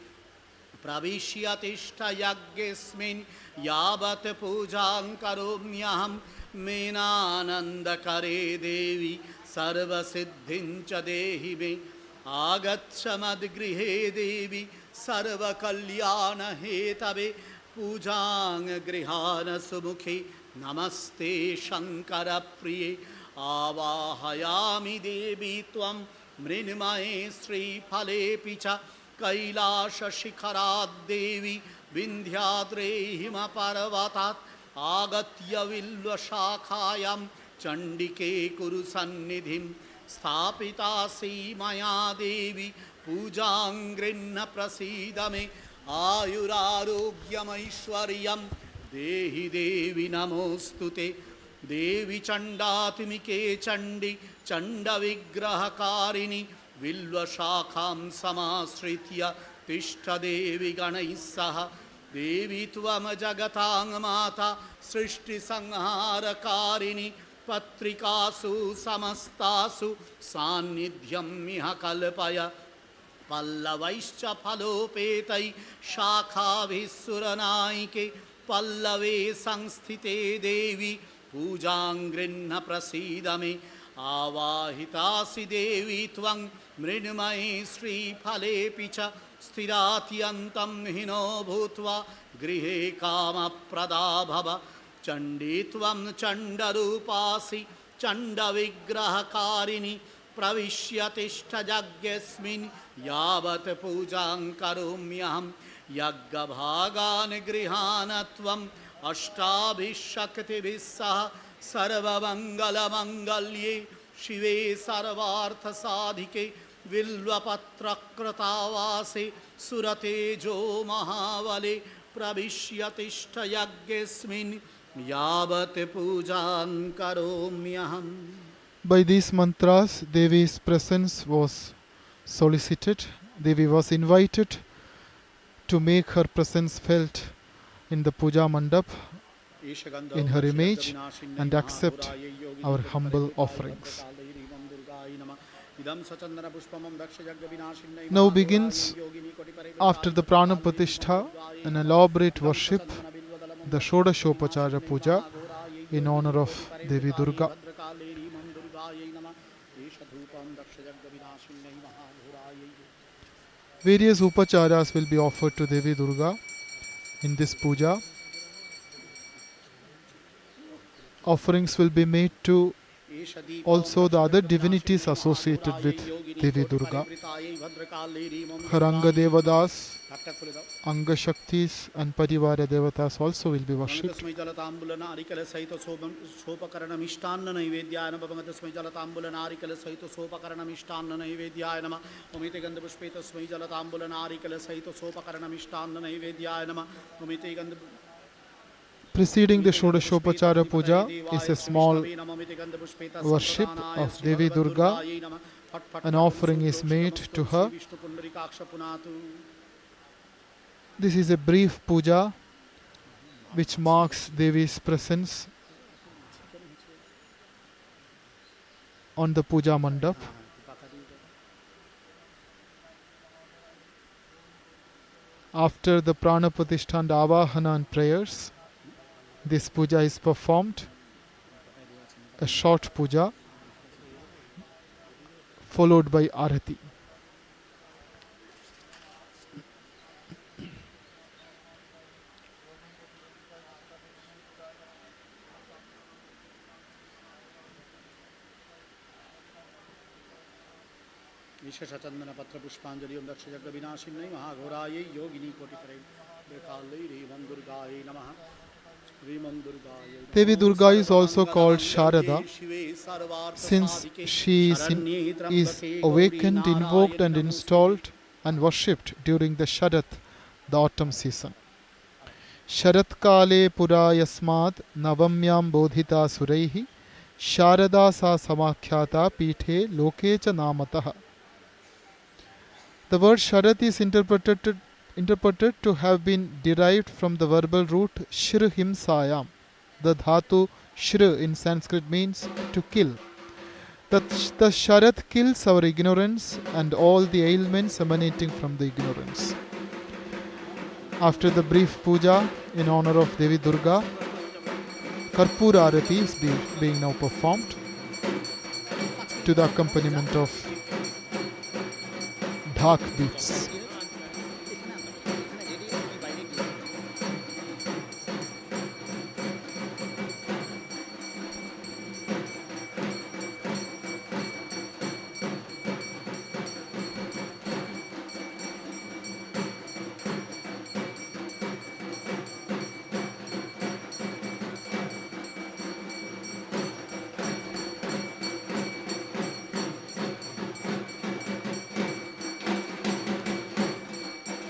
Pravishyatishta Yaggesmin Yavat Pujam Karomyaham Menananda Kare Devi Sarva Siddhincha Dehi Me Agacha Madgrihe Devi Sarva Kalyana Hetabe Pujang Grihana Sumukhi Namaste Shankara Priye Avahayami Devi Tvam Mrinmaye Sri Phale Picha Kailasha Shikharad Devi Vindhyadre Hima Parvatat Agatya Vilva Shakhayam Chandike Kuru Sannidhim Sthapita Si Maya Devi Pujangrinna Prasidame Ayurarogyam Aishwaryam Dehi Devi Namostute Devi Chandatmike Chandi Chanda Vigrahakarini Vilva Shakham Samasritya Tishta Devi Ganaisaha Devi Tvam Jagatang Mata Srishti Sanharakarini Patrikasu Samastasu Sannidhyam Miha Kalpaya Pallavaischa Phalopetai Shakha Visuranayike Pallave Sangsthite Devi Pujangrinna Prasidame Avahitasi Devi Tvang Mrinmaye Sri Phale Picha Sthiratiyantam Hino Bhutva Grihe Kama Pradabhava Chanditvam Chandarupasi Chanda Vigrahakarini Pravishyatishta Jaggesmin Yavat Pujang Karumyaham Yagga Bhagan Grihanatvam Ashtabhishakti Vissaha Sarva Mangala Mangalye Shive Sarvartha Sadhike Vilvapatra Kratavase Suratejo Mahavale Pravishyatishta Yaggesmin Yavat Pujan Karomyaham. By these mantras, Devi's presence was solicited. Devi was invited to make her presence felt in the puja mandap in her image and accept our humble offerings. Now begins, after the Pranapratishta, an elaborate worship, the Shodashopachara Puja in honor of Devi Durga. Various upacharas will be offered to Devi Durga in this puja. Offerings will be made to also the other divinities associated with Devi Durga. Her Anga Devadas, Anga Shaktis and Parivara Devatas also will be worshipped. Preceding the Shodashopachara Puja is a small worship of Devi Durga. An offering is made to her. This is a brief puja which marks Devi's presence on the puja mandap. After the Pranapratishta and Avahana and prayers, this puja is performed, a short puja followed by Arati. विशेषचंदन पत्र पुष्पांजलि ओम दक्ष जग विनाशिन्यै महाघोरायै योगिनी कोटिपरै बेकालै रीमं दुर्गायै नमः रीमं दुर्गायै Devi Durga is also called Sharada since she is awakened, invoked and installed and worshipped during the Sharat, the autumn season. Sharat kale pura yasmad navamyam bodhita suraihi Sharada sa samakhyata pithe loke cha namatah. The word Sharat is interpreted to have been derived from the verbal root Shri Himsayam. The dhatu Shri in Sanskrit means to kill. The Sharat kills our ignorance and all the ailments emanating from the ignorance. After the brief puja in honor of Devi Durga, Karpura Arati is being now performed to the accompaniment of dhak beats.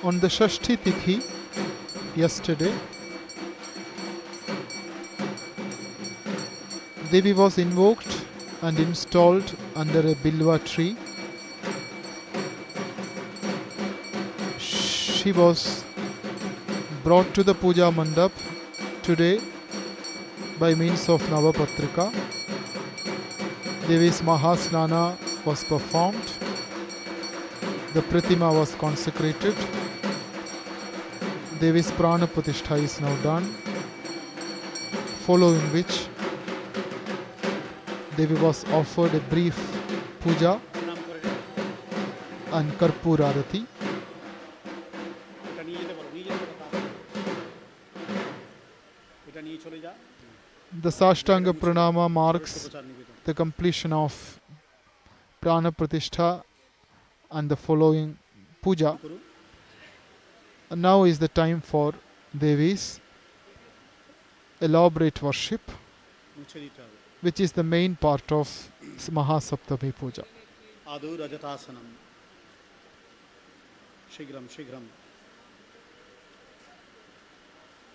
On the Shashti Tithi, yesterday, Devi was invoked and installed under a bilva tree. She was brought to the Puja Mandap today by means of Navapatrika. Devi's Mahasnana was performed. The Pratima was consecrated. Devi's Pranapratishta is now done, following which Devi was offered a brief puja and Karpura Arati. The Sashtanga Pranama marks the completion of Pranapratishta and the following puja. And now is the time for Devi's elaborate worship, which is the main part of Mahasaptami Puja. Adu Rajatasanam. Shigram, Shigram.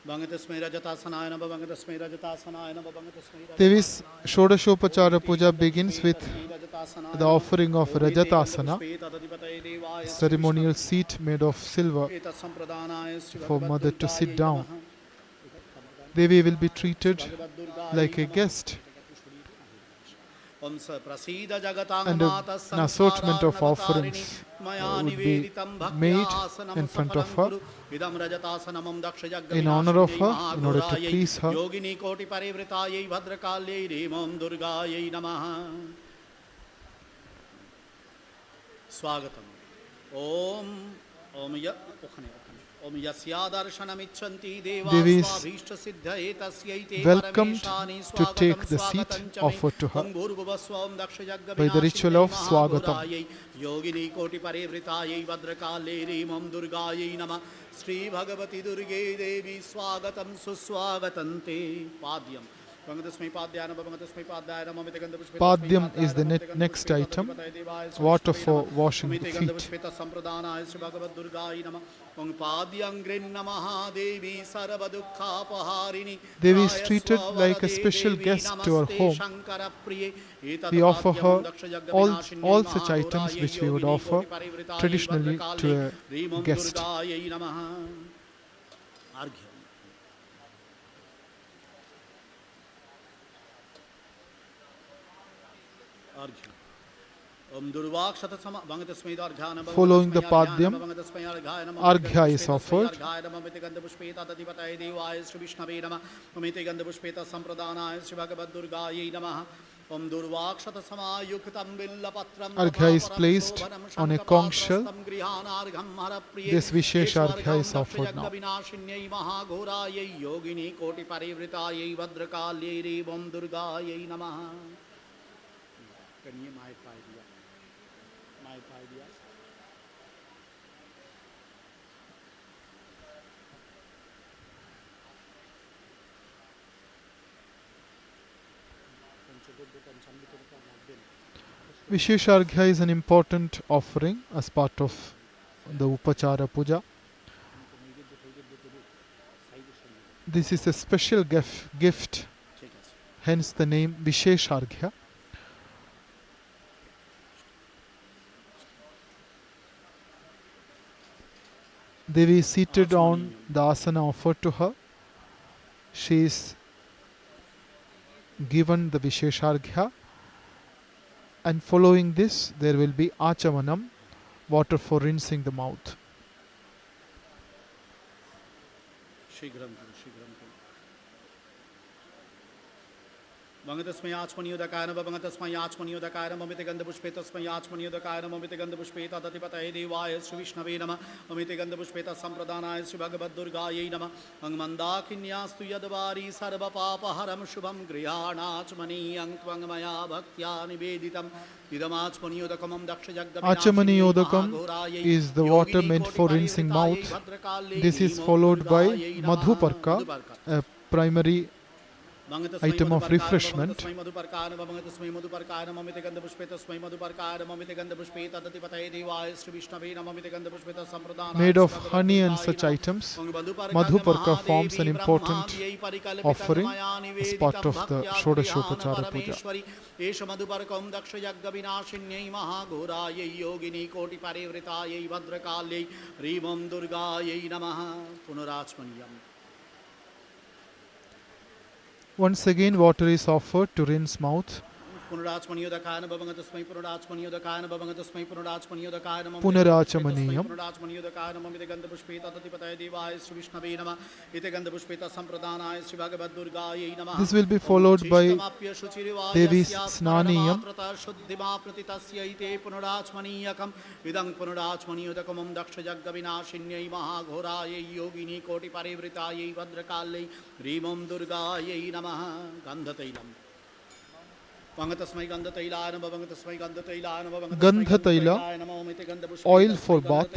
Bangatasmai Rajatasana, Bangatasmai Rajatasana, Bangatasmai. Devi's Shodashopachara Puja begins with the offering of Rajatasana, ceremonial seat made of silver for mother to sit down. Devi will be treated like a guest, and an assortment of offerings would be made in front of her in honor of her, in order to please her. Swagatam. Om Devi is welcomed to take the seat offered to her by the ritual of Swagatam. Yogini Koti Parivritaye Vadrakale Rimam Durgaye Nama Sri Bhagavati Durge Devi Swagatam Suswagatante Padyam. Padyam is the next item, water for washing the feet. Devi is treated like a special guest to our home. We offer her all such items which we would offer traditionally to a guest. Following the Padyam, Arghya is offered. Arghya is placed on a conch shell. This Vishesha Arghya is offered now. Vishesha Arghya is an important offering as part of the Upachara Puja. This is a special gift, hence the name Vishesha Arghya. Devi is seated on the asana offered to her. She is given the Vishesha Arghya, and following this there will be Achamanam, water for rinsing the mouth. Bangatasmai Achmaniodakaya Bangatasmai Achmaniodakaya Mamite Gandabushpetasmai Achmaniodakaya Mamite Gandabushpeta Tatipataye Devaya Sri Vishnave Nama Mamite Gandabushpeta Sampradhanaya Sri Bhagavad Durgaye Nama Angmandakinyastu Yadavari Sarva Papa Haram Shubham Grihanachmani Angtvangamaya Bhaktya Niveditam Idamachmaniyodakamam Achamaniyodakam is the water meant for rinsing mouth. This is followed by Madhuparka, a primary item of refreshment made of honey and such items. Madhuparka forms an important offering as part of the Shodashopachara Puja. Once again, water is offered to rinse mouth. Punarachamaniyam. This will be followed by Devi's Snaniyam. Gandha Taila, oil for bath.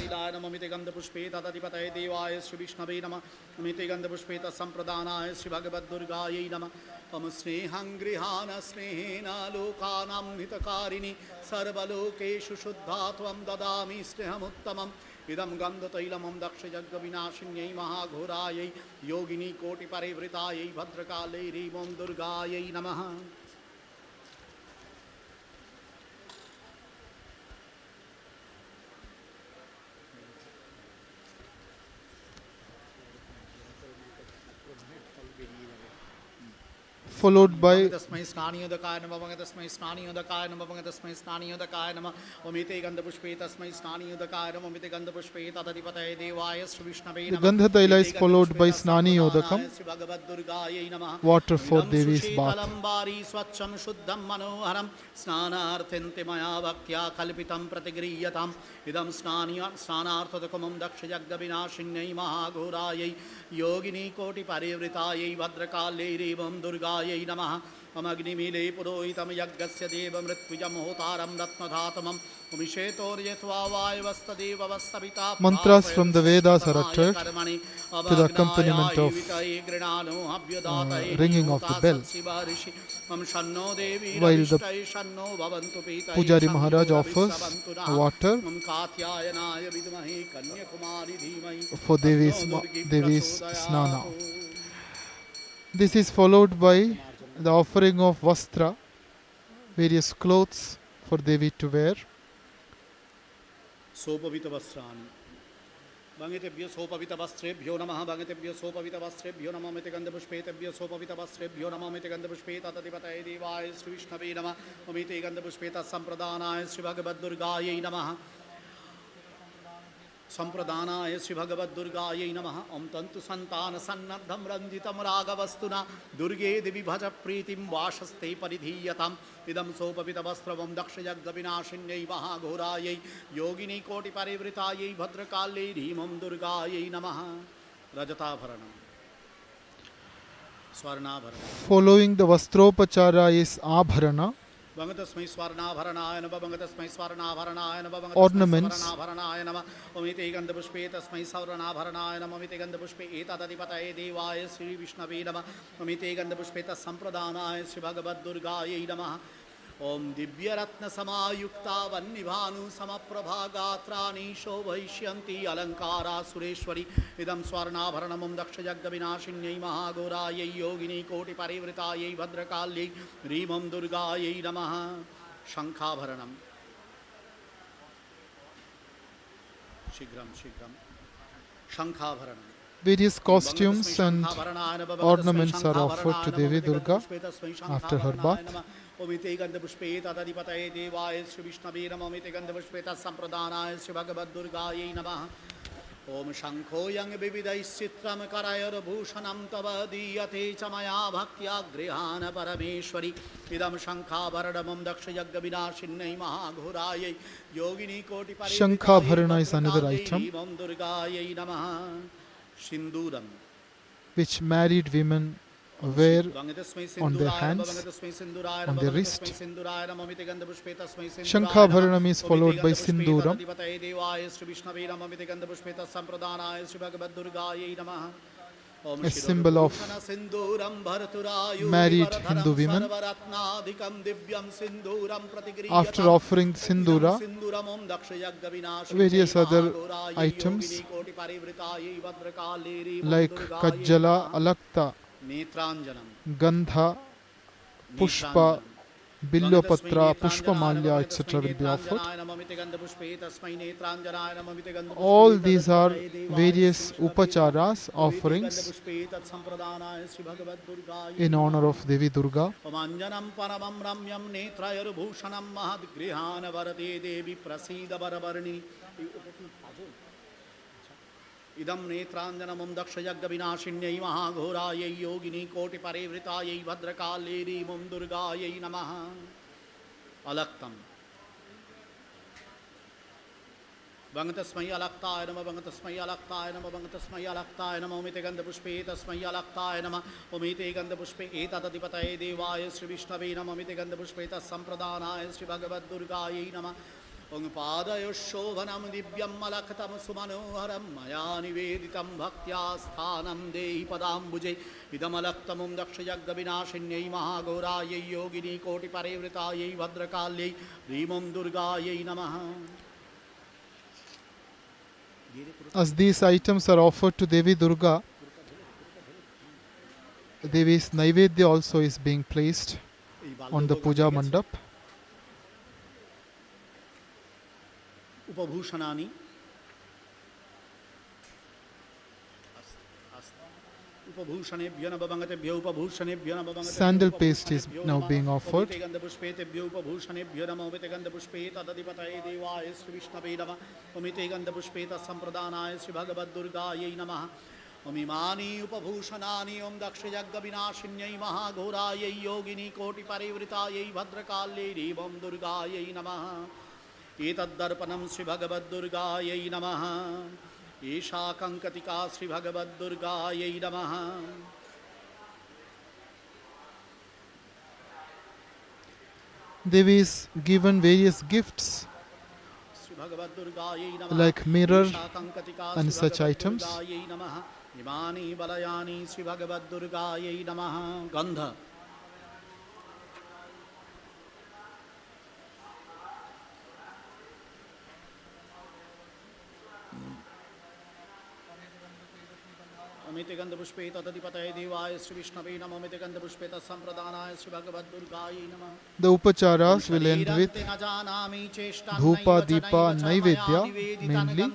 Idam Gandhatailamam Daksha Jaggavinashinyai Mahagorayai Yogini Koti Parivritayai Bhadrakale Rimam Durgayai Namaha. Followed by Gandha Taila is followed by Snani Yodakam, water for Devi's bath. Yogini Koti Parivritayai Bhadrakale Revam Durgayai Namaha Amagnimile Purohitam Yaggasya Deva Mritvijam Hotaram Ratmadhatamam Mantras from the Vedas are uttered to the accompaniment of ringing of the bell. While the Pujari Maharaj offers water for Devi's Snana. This is followed by the offering of Vastra, various clothes for Devi to wear. Sopavita Vastrani. Bangetebhyo Sopavita Vastrebhyo Namaha Bangetebhyo Sopavita Vastrebhyo Namaha Meteganda Pushpetebhyo Sopavita Vastrebhyo Namaha Meteganda Pushpeta Tatipataye Devaya Sri Vishnave Namaha Meteganda Pushpeta Sampradhanaya Sri Bhagavad Durgaye Namaha संप्रदानाय Shri Bhagavad दुर्गायै नमः। ओम तंतु संतान सन्नद्धम रंजितम रागवस्तुना दुर्गे देवी भज प्रीतिम वाशस्ते परिधीयताम। इदं सोपपित वस्त्रवं दक्ष यज्ञ विनाशिन्यै महाघोरायै योगिनी कोटि परिवृतायै भद्रकाल्यै ह्रीमं दुर्गायै नमः। रजताभरणम् स्वर्णाभरणम्। Following the Vastropachara is Abharana. भगतस्मै स्वर्णाभरणाय नमः। भगतस्मै स्वर्णाभरणाय नमः। Ornaments. स्वर्णाभरणाय नमः। ओमिते गन्धपुष्पे तस्मै स्वर्णाभरणाय नमः। ओमिते गन्धपुष्पे एतदधिपतये देवाय श्री विष्णवे नमः। ओमिते गन्धपुष्पे तत्सम्प्रदानाय श्री भगवद्दुर्गायै नमः। ओम दिव्यरत्न समायुक्ता वह्निभानु समप्रभा गात्राणि शोभयिष्यन्ति अलङ्कारा सुरेश्वरी। इदं स्वर्णाभरणमं दक्षयज्ञ विनाशिन्यै महाघोरायै योगिनी कोटि परिवृतायै भद्रकाल्यै ह्रीमं दुर्गायै नमः। शङ्खाभरणम् शीघ्रं शीघ्रं शङ्खाभरणम्। Various costumes and ornaments are offered to Devi Durga after her bath. ओमिते गन्धपुष्पे तदधिपतये देवाय श्री विष्णवे नमः। ओमिते गन्धपुष्पे तत्सम्प्रदानाय श्री भगवद्दुर्गायै नमः। ओम शङ्खोऽयं विविधैश्चित्रं करैर्भूषणं तव दीयते च मया भक्त्या गृहाण परमेश्वरी। इदं शङ्खाभरणं दक्षयज्ञ विनाशिन्यै महाघोरायै योगिनी कोटि Shankhabharana is another item ह्रीमं दुर्गायै नमः। सिन्दूरम् which married women wear on their hands, on their wrist. Shankhabharanam is followed by Sinduram. A symbol of married Hindu women. After offering Sindura, various other items like Kajjala, Alakta, Gandha, Pushpa, Bilyapatra, Pushpamalya, etc. will be offered. All these are various upacharas, offerings in honor of Devi Durga. इदं नेत्राञ्जनमं दक्षयज्ञ विनाशिन्यै महाघोरायै योगिनी कोटि परिवृतायै भद्रकाल्यै ह्रीमं दुर्गायै नमः। अलक्तम् वङ्गतस्मै अलक्ताय नमः। वङ्गतस्मै अलक्ताय नमः। वङ्गतस्मै अलक्ताय नमः। ओमिते गन्धपुष्पे तस्मै अलक्ताय नमः। ओमिते गन्धपुष्पे एतदधिपतये देवाय श्री विष्णवे नमः। ओमिते गन्धपुष्पे तत्सम्प्रदानाय श्री भगवद्दुर्गायै नमः। ओं पादयो शोभनं दिव्यं अलक्तं सुमनोहरं मया निवेदितं भक्त्या स्थानं देहि पदाम्बुजे। इदमलक्तं दक्षयज्ञ विनाशिन्यै महाघोरायै योगिनी कोटि परिवृतायै भद्रकाल्यै ह्रीमं दुर्गायै नमः। As these items are offered to Devi Durga, Devi's Naivedya also is being placed on the Puja Mandap. उपभूषणानि उपभूषणेभ्यो नवभङ्गतेभ्यो उपभूषणेभ्यो नवभङ्गतेभ्यो Sandal paste is now being offered. गन्धपुष्पेतेभ्यो उपभूषणेभ्यो नमः। ओमिते गन्धपुष्पे तदधिपतये देवाय श्री विष्णवे नमः। ओमिते गन्धपुष्पे तत्सम्प्रदानाय श्री भगवद्दुर्गायै नमः। ओमिमानि उपभूषणानि ओं दक्षयज्ञ विनाशिन्यै महाघोरायै योगिनी कोटि परिवृतायै भद्रकाल्यै ह्रीमं दुर्गायै नमः। एतद्दर्पणं श्री भगवद्दुर्गायै नमः। एषा कङ्कतिका श्री भगवद्दुर्गायै नमः। Devi is given various gifts like mirror and such items. इमानि बलयानि श्री भगवद्दुर्गायै नमः। गन्ध ओमिते गन्धपुष्पे तदधिपतये देवाय श्री विष्णवे नमः। ओमिते गन्धपुष्पे तत्सम्प्रदानाय श्री भगवद्दुर्गायै नमः। The upacharas will end with Dhupa, Deepa, Naivedya mainly.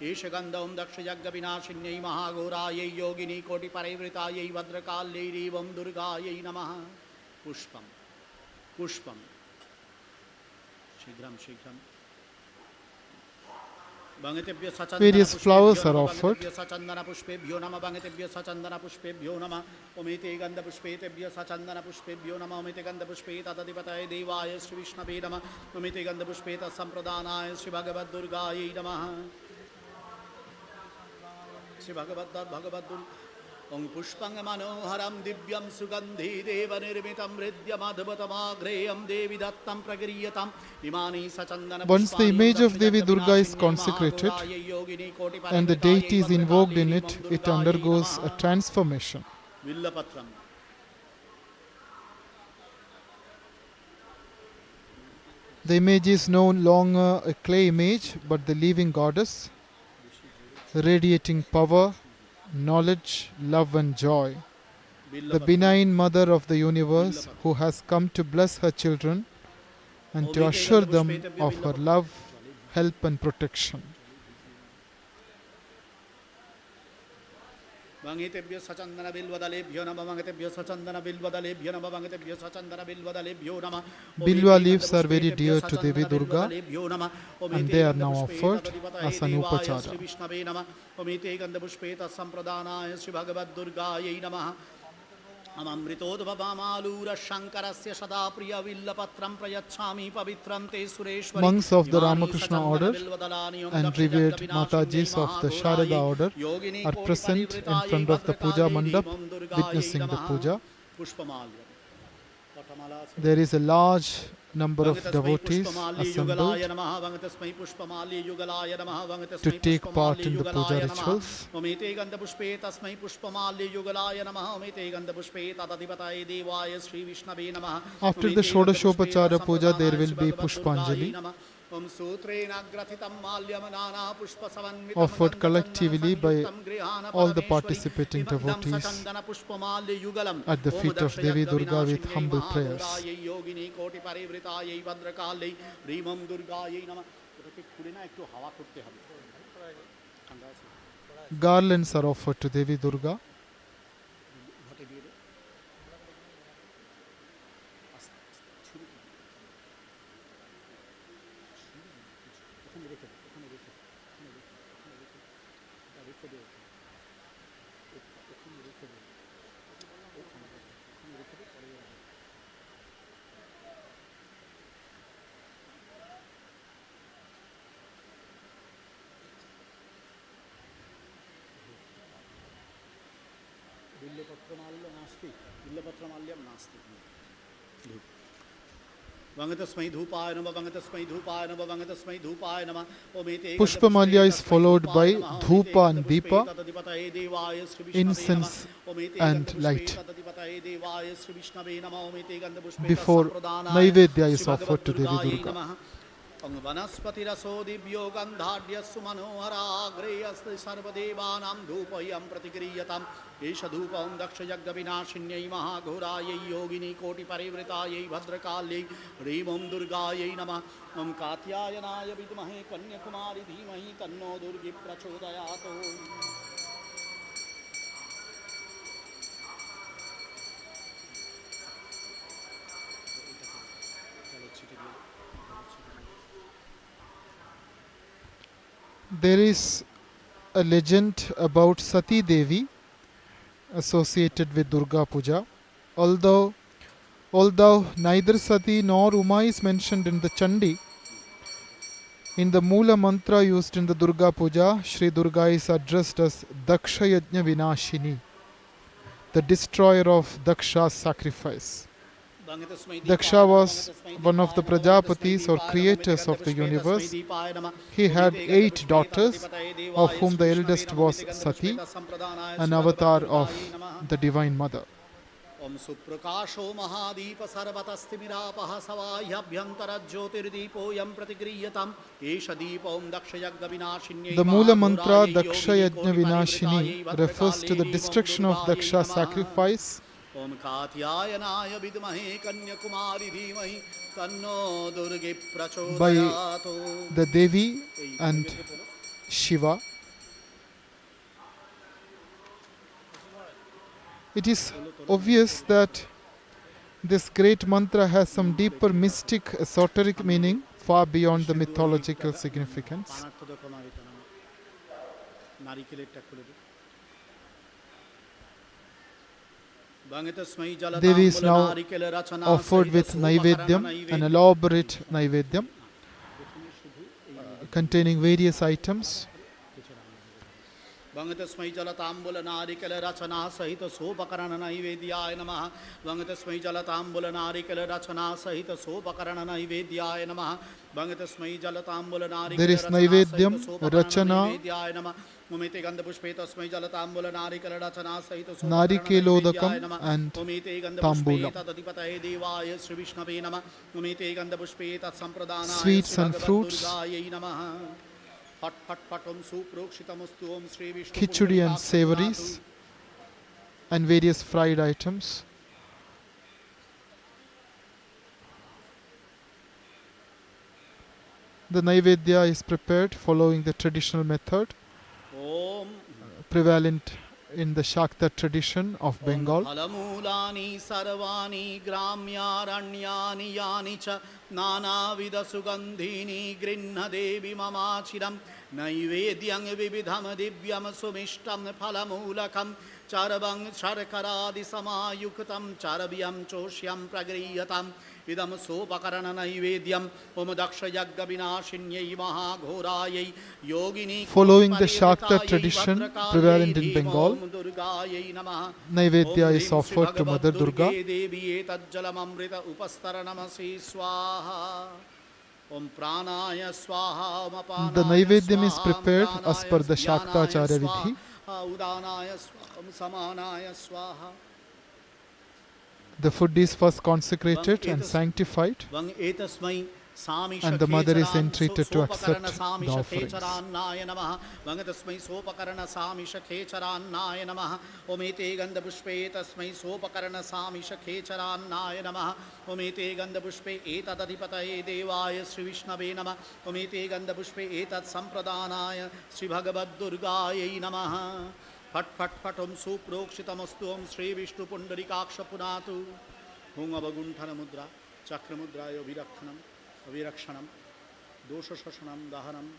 एष गन्धं दक्षयज्ञ विनाशिन्यै महाघोरायै योगिनी कोटि परिवृतायै भद्रकाल्यै ह्रीमं दुर्गायै नमः। पुष्पं पुष्पं शीघ्रं शीघ्रं Various flowers are offered. Sachandana pushpebhyo nama bhangatebhyo sachandana pushpebhyo nama omite gandha pushpetebhyo sachandana pushpebhyo nama omite gandha pushpeta tadipataye devaya Shri Vishnave nama omite gandha pushpeta sampradhanaya Shri Bhagavad Durgaye namaha Shri Bhagavad Durga Om pushpang manoharam divyam sugandhi deva nirmitam hridya madhavatamaghreyam devi dattam pragriyatam imani sachandana. Once the image of Devi Durga is consecrated and the deity is invoked in it, it undergoes a transformation. The image is no longer a clay image, but the living goddess, radiating power, knowledge, love and joy. The benign mother of the universe who has come to bless her children and to assure them of her love, help and protection. Bhangatebhyo sachandana bilvadalebhyo nama bhangatebhyo sachandana bilvadalebhyo nama bhangatebhyo sachandana bilvadalebhyo nama. Bilva leaves are very dear to Devi Durga and they are now offered as an upachara. Omite gandha pushpeta sampradhanaya Shri Bhagavad Durgaye namaha. Amamritodbhamalura Shankarasya Sada Priya Villapatram Prayachami Pavitram Te Sureshwari. Monks of the Ramakrishna order and revered Matajis of the Sharada order are present in front of the Puja Mandap witnessing the puja. There is a large number of devotees assembled to take part in the puja rituals. After the Shodashopachara Puja, there will be Pushpanjali offered collectively by all the participating devotees at the feet of Devi Durga with humble prayers. Garlands are offered to Devi Durga. Pushpamalya is followed by Dhupa and Deepa, incense and light. Before Naivedya is offered to Devi Durga. Vanaspati raso divyo gandhadya sumanohara greyasti sarvadevanam dhupayam pratigriyatam esha dhupam dakshayagga vinashinyai mahaghorayai yogini koti parivritayai bhadrakalyai Rimam Durgayai namah Om Katyayanaya vidmahe Kanyakumari dhimahi tanno Durgi prachodayato. There is a legend about Sati Devi associated with Durga Puja. Although neither Sati nor Uma is mentioned in the Chandi, in the Mula mantra used in the Durga Puja, Shri Durga is addressed as Daksha Yajna Vinashini, the destroyer of Daksha's sacrifice. Daksha was one of the Prajapatis or creators of the universe. He had 8 daughters, of whom the eldest was Sati, an avatar of the Divine Mother. Om Suprakasho Mahadeepa Sarvatastimirapaha Savayabhyantara Jyotirdeepo Yam Pratigriyatam Esha Deepa Om Dakshayagga Vinashinyai. The Mula mantra Daksha Yajna Vinashini refers to the destruction of Daksha's sacrifice. Om Katyayanaya Vidmahe Kanyakumari Dhimahi Tanno Durgi Prachodayato. By the Devi and Shiva. It is obvious that this great mantra has some deeper mystic esoteric meaning far beyond the mythological significance. Devi is now offered with Naivedyam, an elaborate Naivedyam containing various items. Vangatasmai Jalatambula Narikala Rachana Sahita Sopakarana Naivedyaya Namaha. Vangatasmai Jalatambula Narikala Rachana Sahita Sopakarana Naivedyaya Namaha. Vangatasmai Jalatambula Narikala There is Naivedyam, Rachana, Mumite Gandapushpeta Smai Jalatambula Narikala Rachana Sahita Narikelodakam and Mumite Tambulam. Gandapushpeta Tadipataye Devaya Sri Vishnabe Nama. Mumite Gandapushpeta Sampradana Sweets and fruits, khichdi and savories, and various fried items. The Naivedya is prepared following the traditional method prevalent in the Shakta tradition of Bengal. Halamulani sarvani gramyaranyani yani cha nana vida sugandhini grinna devi mamachiram naivedyam vividham divyam sumishtam phalamulakam charabang charkaradi samayuktam charabhyam choshyam pragriyatam idam sopakarana naivedyam omadaksha yagga vinashinyai mahaghorayai yogini. Following the Shakta tradition prevalent in Bengal, Naivedya is offered to Mother Durga. The Naivedyam is prepared as per the Shaktacharya Vidhi. The food is first consecrated and sanctified, and the mother is entreated to accept the offerings. Phat phat phatum suprokshitamastu om Sri Vishnu Pundarikaksha Punatu Hung Avagunthana Mudra Chakra Mudra Avirakshanam Dosha Shashanam Dahanam.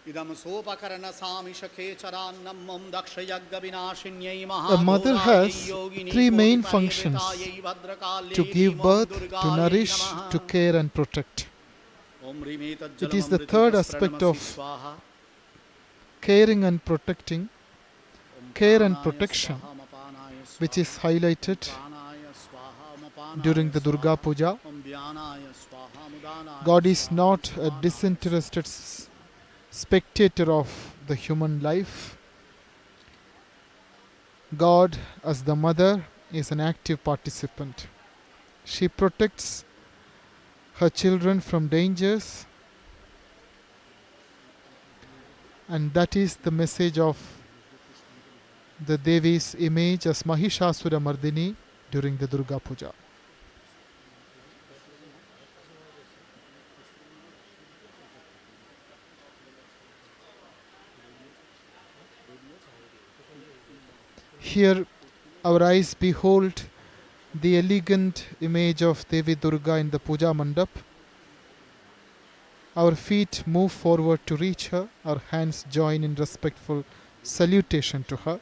A mother has three main functions: to give birth, to nourish, to care and protect. It is the third aspect of caring and protecting, care and protection, which is highlighted during the Durga Puja. God is not a disinterested spectator of the human life. God, as the mother, is an active participant. She protects her children from dangers, and that is the message of the Devi's image as Mahishasura Mardini during the Durga Puja. Here our eyes behold the elegant image of Devi Durga in the Puja Mandap. Our feet move forward to reach her, our hands join in respectful salutation to her.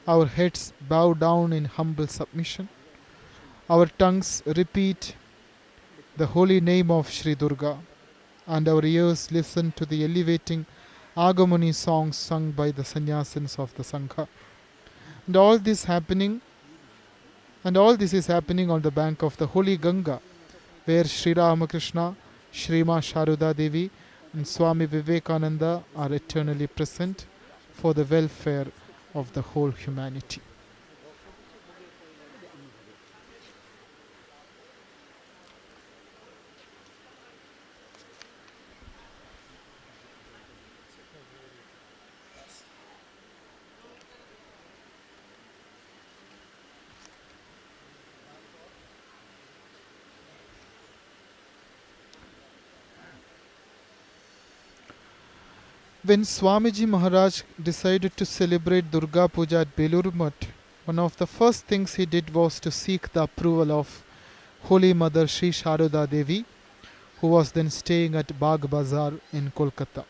Our heads bow down in humble submission. Our tongues repeat the holy name of Sri Durga, and our ears listen to the elevating Agamani songs sung by the sannyasins of the Sangha. And all this is happening on the bank of the holy Ganga, where Sri Ramakrishna, Sri Ma Sharuda Devi and Swami Vivekananda are eternally present for the welfare of the whole humanity. When Swamiji Maharaj decided to celebrate Durga Puja at Belur Math one of the first things he did was to seek the approval of Holy Mother Sri Sharada Devi, who was then staying at Bagh Bazar in Kolkata.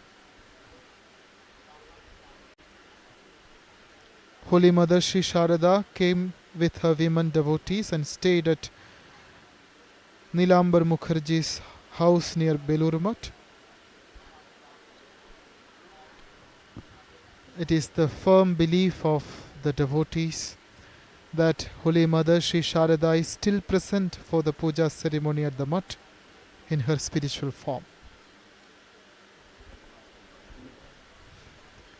Holy Mother Sri Sharada came with her women devotees and stayed at Nilambar Mukherjee's house near Belur Math. It is the firm belief of the devotees that Holy Mother Sri Sharada is still present for the puja ceremony at the Math in her spiritual form.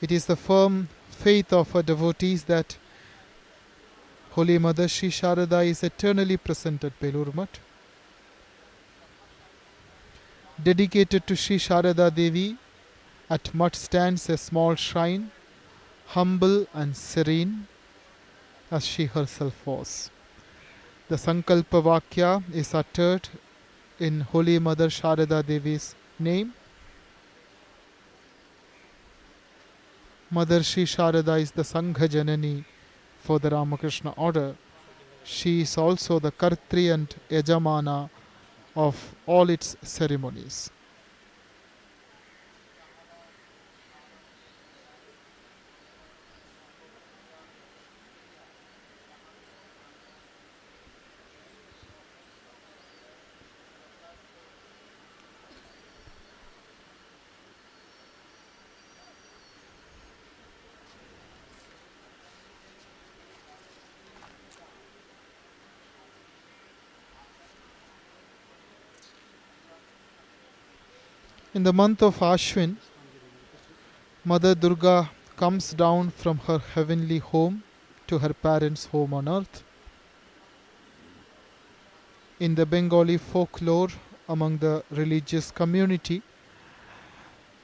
It is the firm faith of her devotees that Holy Mother Sri Sharada is eternally present at Belur Math. Dedicated to Sri Sharada Devi, at Math stands a small shrine, humble and serene as she herself was. The Sankalpa Vakya is uttered in Holy Mother Sharada Devi's name. Mother Sri Sharada is the Sangha Janani for the Ramakrishna order. She is also the Kartri and Yajamana of all its ceremonies. In the month of Ashwin, Mother Durga comes down from her heavenly home to her parents' home on earth. In the Bengali folklore among the religious community,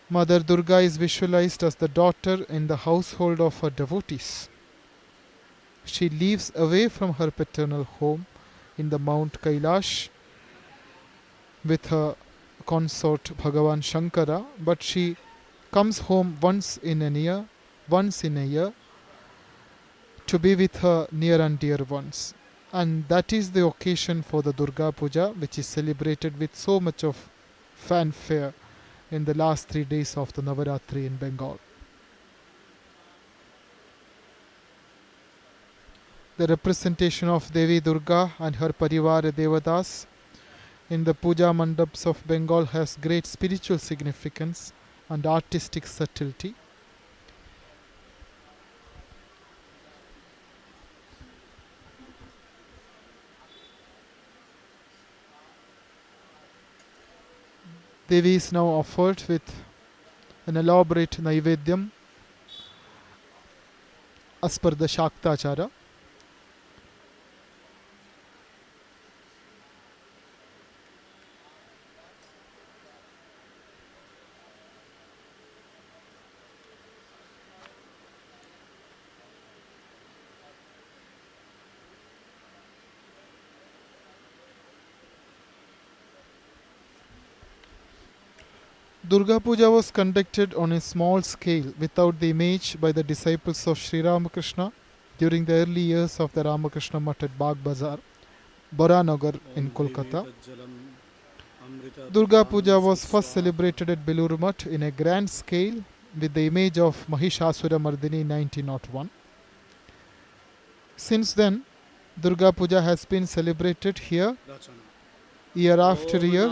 Mother Durga is visualized as the daughter in the household of her devotees. She lives away from her paternal home in the Mount Kailash with her consort Bhagavan Shankara, but she comes home once in a year to be with her near and dear ones. And that is the occasion for the Durga Puja, which is celebrated with so much of fanfare in the last 3 days of the Navaratri in Bengal. The representation of Devi Durga and her Parivara Devatas in the puja mandaps of Bengal has great spiritual significance and artistic subtlety. Devi is now offered with an elaborate Naivedyam as per the Shaktachara. Durga Puja was conducted on a small scale without the image by the disciples of Sri Ramakrishna during the early years of the Ramakrishna Math at Bagh Bazar, Boranagar in Kolkata. Durga Puja was first celebrated at Belur Math in a grand scale with the image of Mahishasura Mardini in 1901. Since then, Durga Puja has been celebrated here year after year.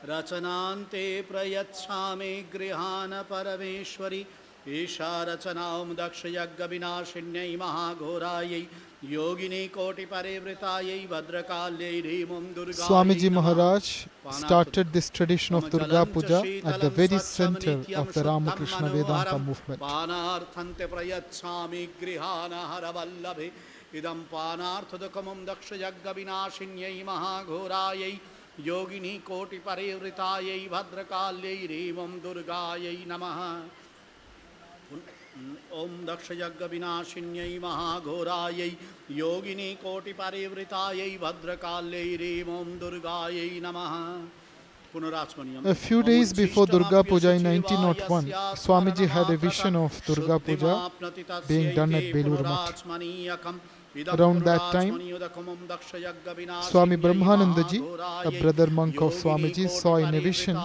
Rachanante prayachami grihana parameshwari Isha rachanaum dakshayagga vinashinyai mahagorayai Yogini koti parivritayai Vadrakalyai Rimum Durga. Swamiji Maharaj started this tradition of Durga Puja at the very center of the Ramakrishna Vedanta movement. Panarthante prayachami grihana haravallabhe Idam panarthodakamam dakshayagga vinashinyai mahagorayai Yogini koti parivritayai Vadrakalyai Rimum Durgayai Namaha. Om dakshayagga vinashinyai mahagorayai Yogini koti parivritayai Vadrakalyai Rimum Durgayai Namaha. A few days before Durga Puja in 1901, Swamiji had a vision of Durga Puja being done at Belur Math. Around that time, Swami Brahmanandaji, a brother monk of Swamiji, saw in a vision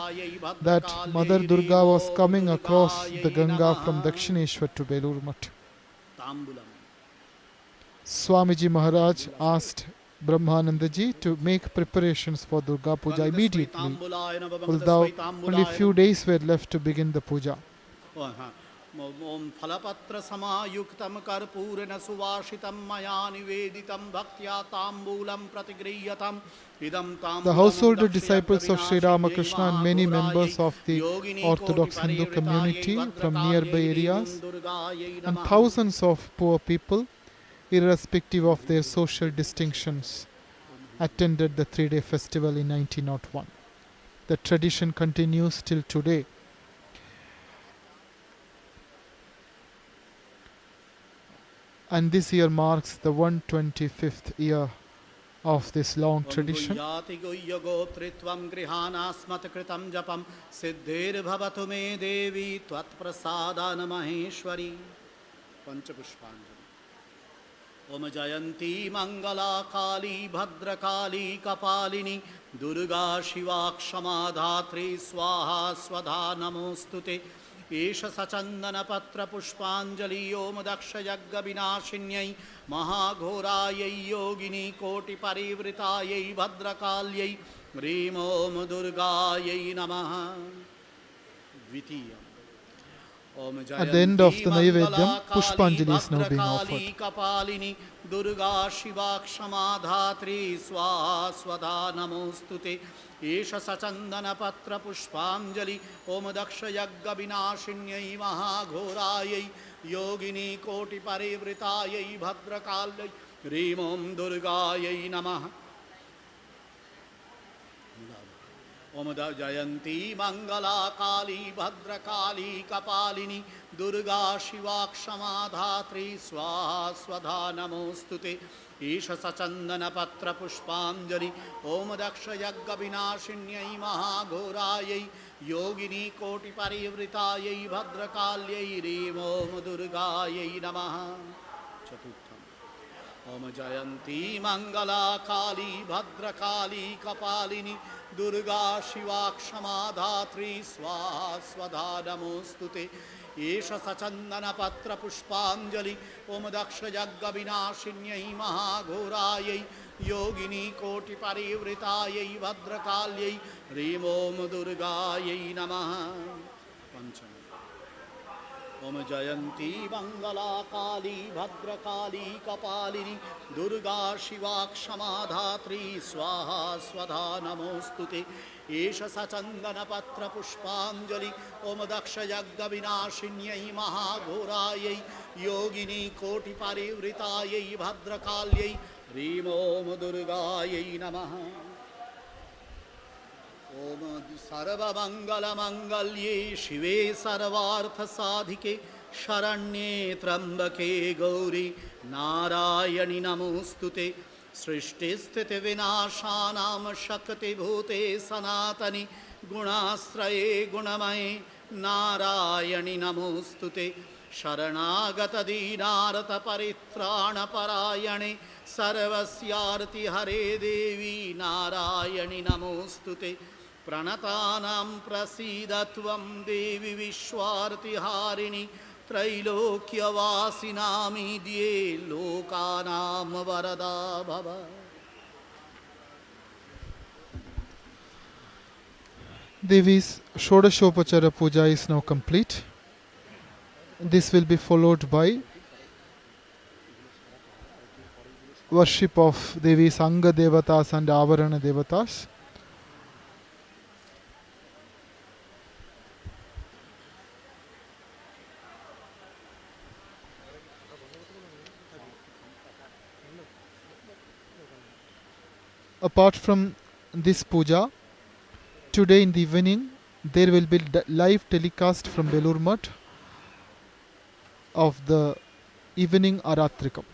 that Mother Durga was coming across the Ganga from Dakshineshwar to Belur Math. Swamiji Maharaj asked Brahmanandaji to make preparations for Durga Puja immediately, although only few days were left to begin the puja. Om Phalapatra Samayuktam Karpurena Suvashitam Maya Niveditam Bhaktya Tambulam Pratigriyatam Idam Tambulam. The household disciples of Sri Ramakrishna and many members of the Orthodox Hindu community from nearby areas and thousands of poor people, irrespective of their social distinctions, attended the 3-day festival in 1901. The tradition continues till today. And this year marks the 125th year of this long tradition. Om Jayanti Mangala Kali Bhadra Kali Kapalini Durga Shiva Kshama Dhatri Swaha Swadha Namostute Esha Sachandana Patra Pushpanjali Om Daksha Yagga Vinashinyai Mahaghorayai Yogini Koti Parivritayai Bhadrakalyai Rim Om Durgayai Namaha. Dvitiyam. At the end of the Naivedyam, Pushpanjali is now being offered. Kapalini Durga Shiva Kshama Dhatri Swaha Swadha Namostute Esha Sachandana Patra Pushpanjali Om Daksha Yagga Vinashinyai Mahaghorayai Yogini Koti Parivritayai Bhadrakalyai Rim Om Durgayai Namaha. Om Jayanti Mangala Kali Bhadra Kali Kapalini Durga Shiva Kshama Dhatri Swaha Swadha Namostute Esha Sachandana Patra Pushpanjali Om Daksha Yagga Vinashinyai Mahaghorayai Yogini Koti Parivritayai Bhadrakalyai Rim Om Durgayai Namaha. Om Jayanti Mangala Kali Bhadra Kali Kapalini Durga Shiva Kshama Dhatri Swaha Swadha Namostute Esha Sachandana Patra Pushpanjali Om Daksha Yagga Vinashinyai Mahaghorayai Yogini Koti Parivritayai Bhadrakalyai Rim Om Durgayai Namaha. Panchayatana. Om Jayanti Mangala Kali Bhadra Kali Kapalini Durga Shiva Kshama Dhatri Swaha Swadha Namostute Esha Sachandana Patra Pushpanjali Om Daksha Yagga Vinashinyai Mahaghorayai Yogini Koti Parivritayai Bhadrakalyai Rim Om Durgayai Namaha. Om Sarva Mangala Mangalye Shive Sarvartha Sadhike Sharanye Trambake Gauri Narayani Namostute Srishtistite Vinashanam Shakti Bhute Sanatani Gunasraye Gunamaye Narayani Namostute Sharanagata Dinarata Paritrana Parayane Sarvasyarti Hare Devi Narayani Namostute Pranatanam Prasidatvam Devi Vishwarti Harini Trailokya Vasinami Dye Lokanam Varada Bhava. Devi's Shodashopachara Puja is now complete. This will be followed by worship of Devi's Anga Devatas and Avarana Devatas. Apart from this puja, today in the evening there will be live telecast from Belur Math of the evening Aratrikam.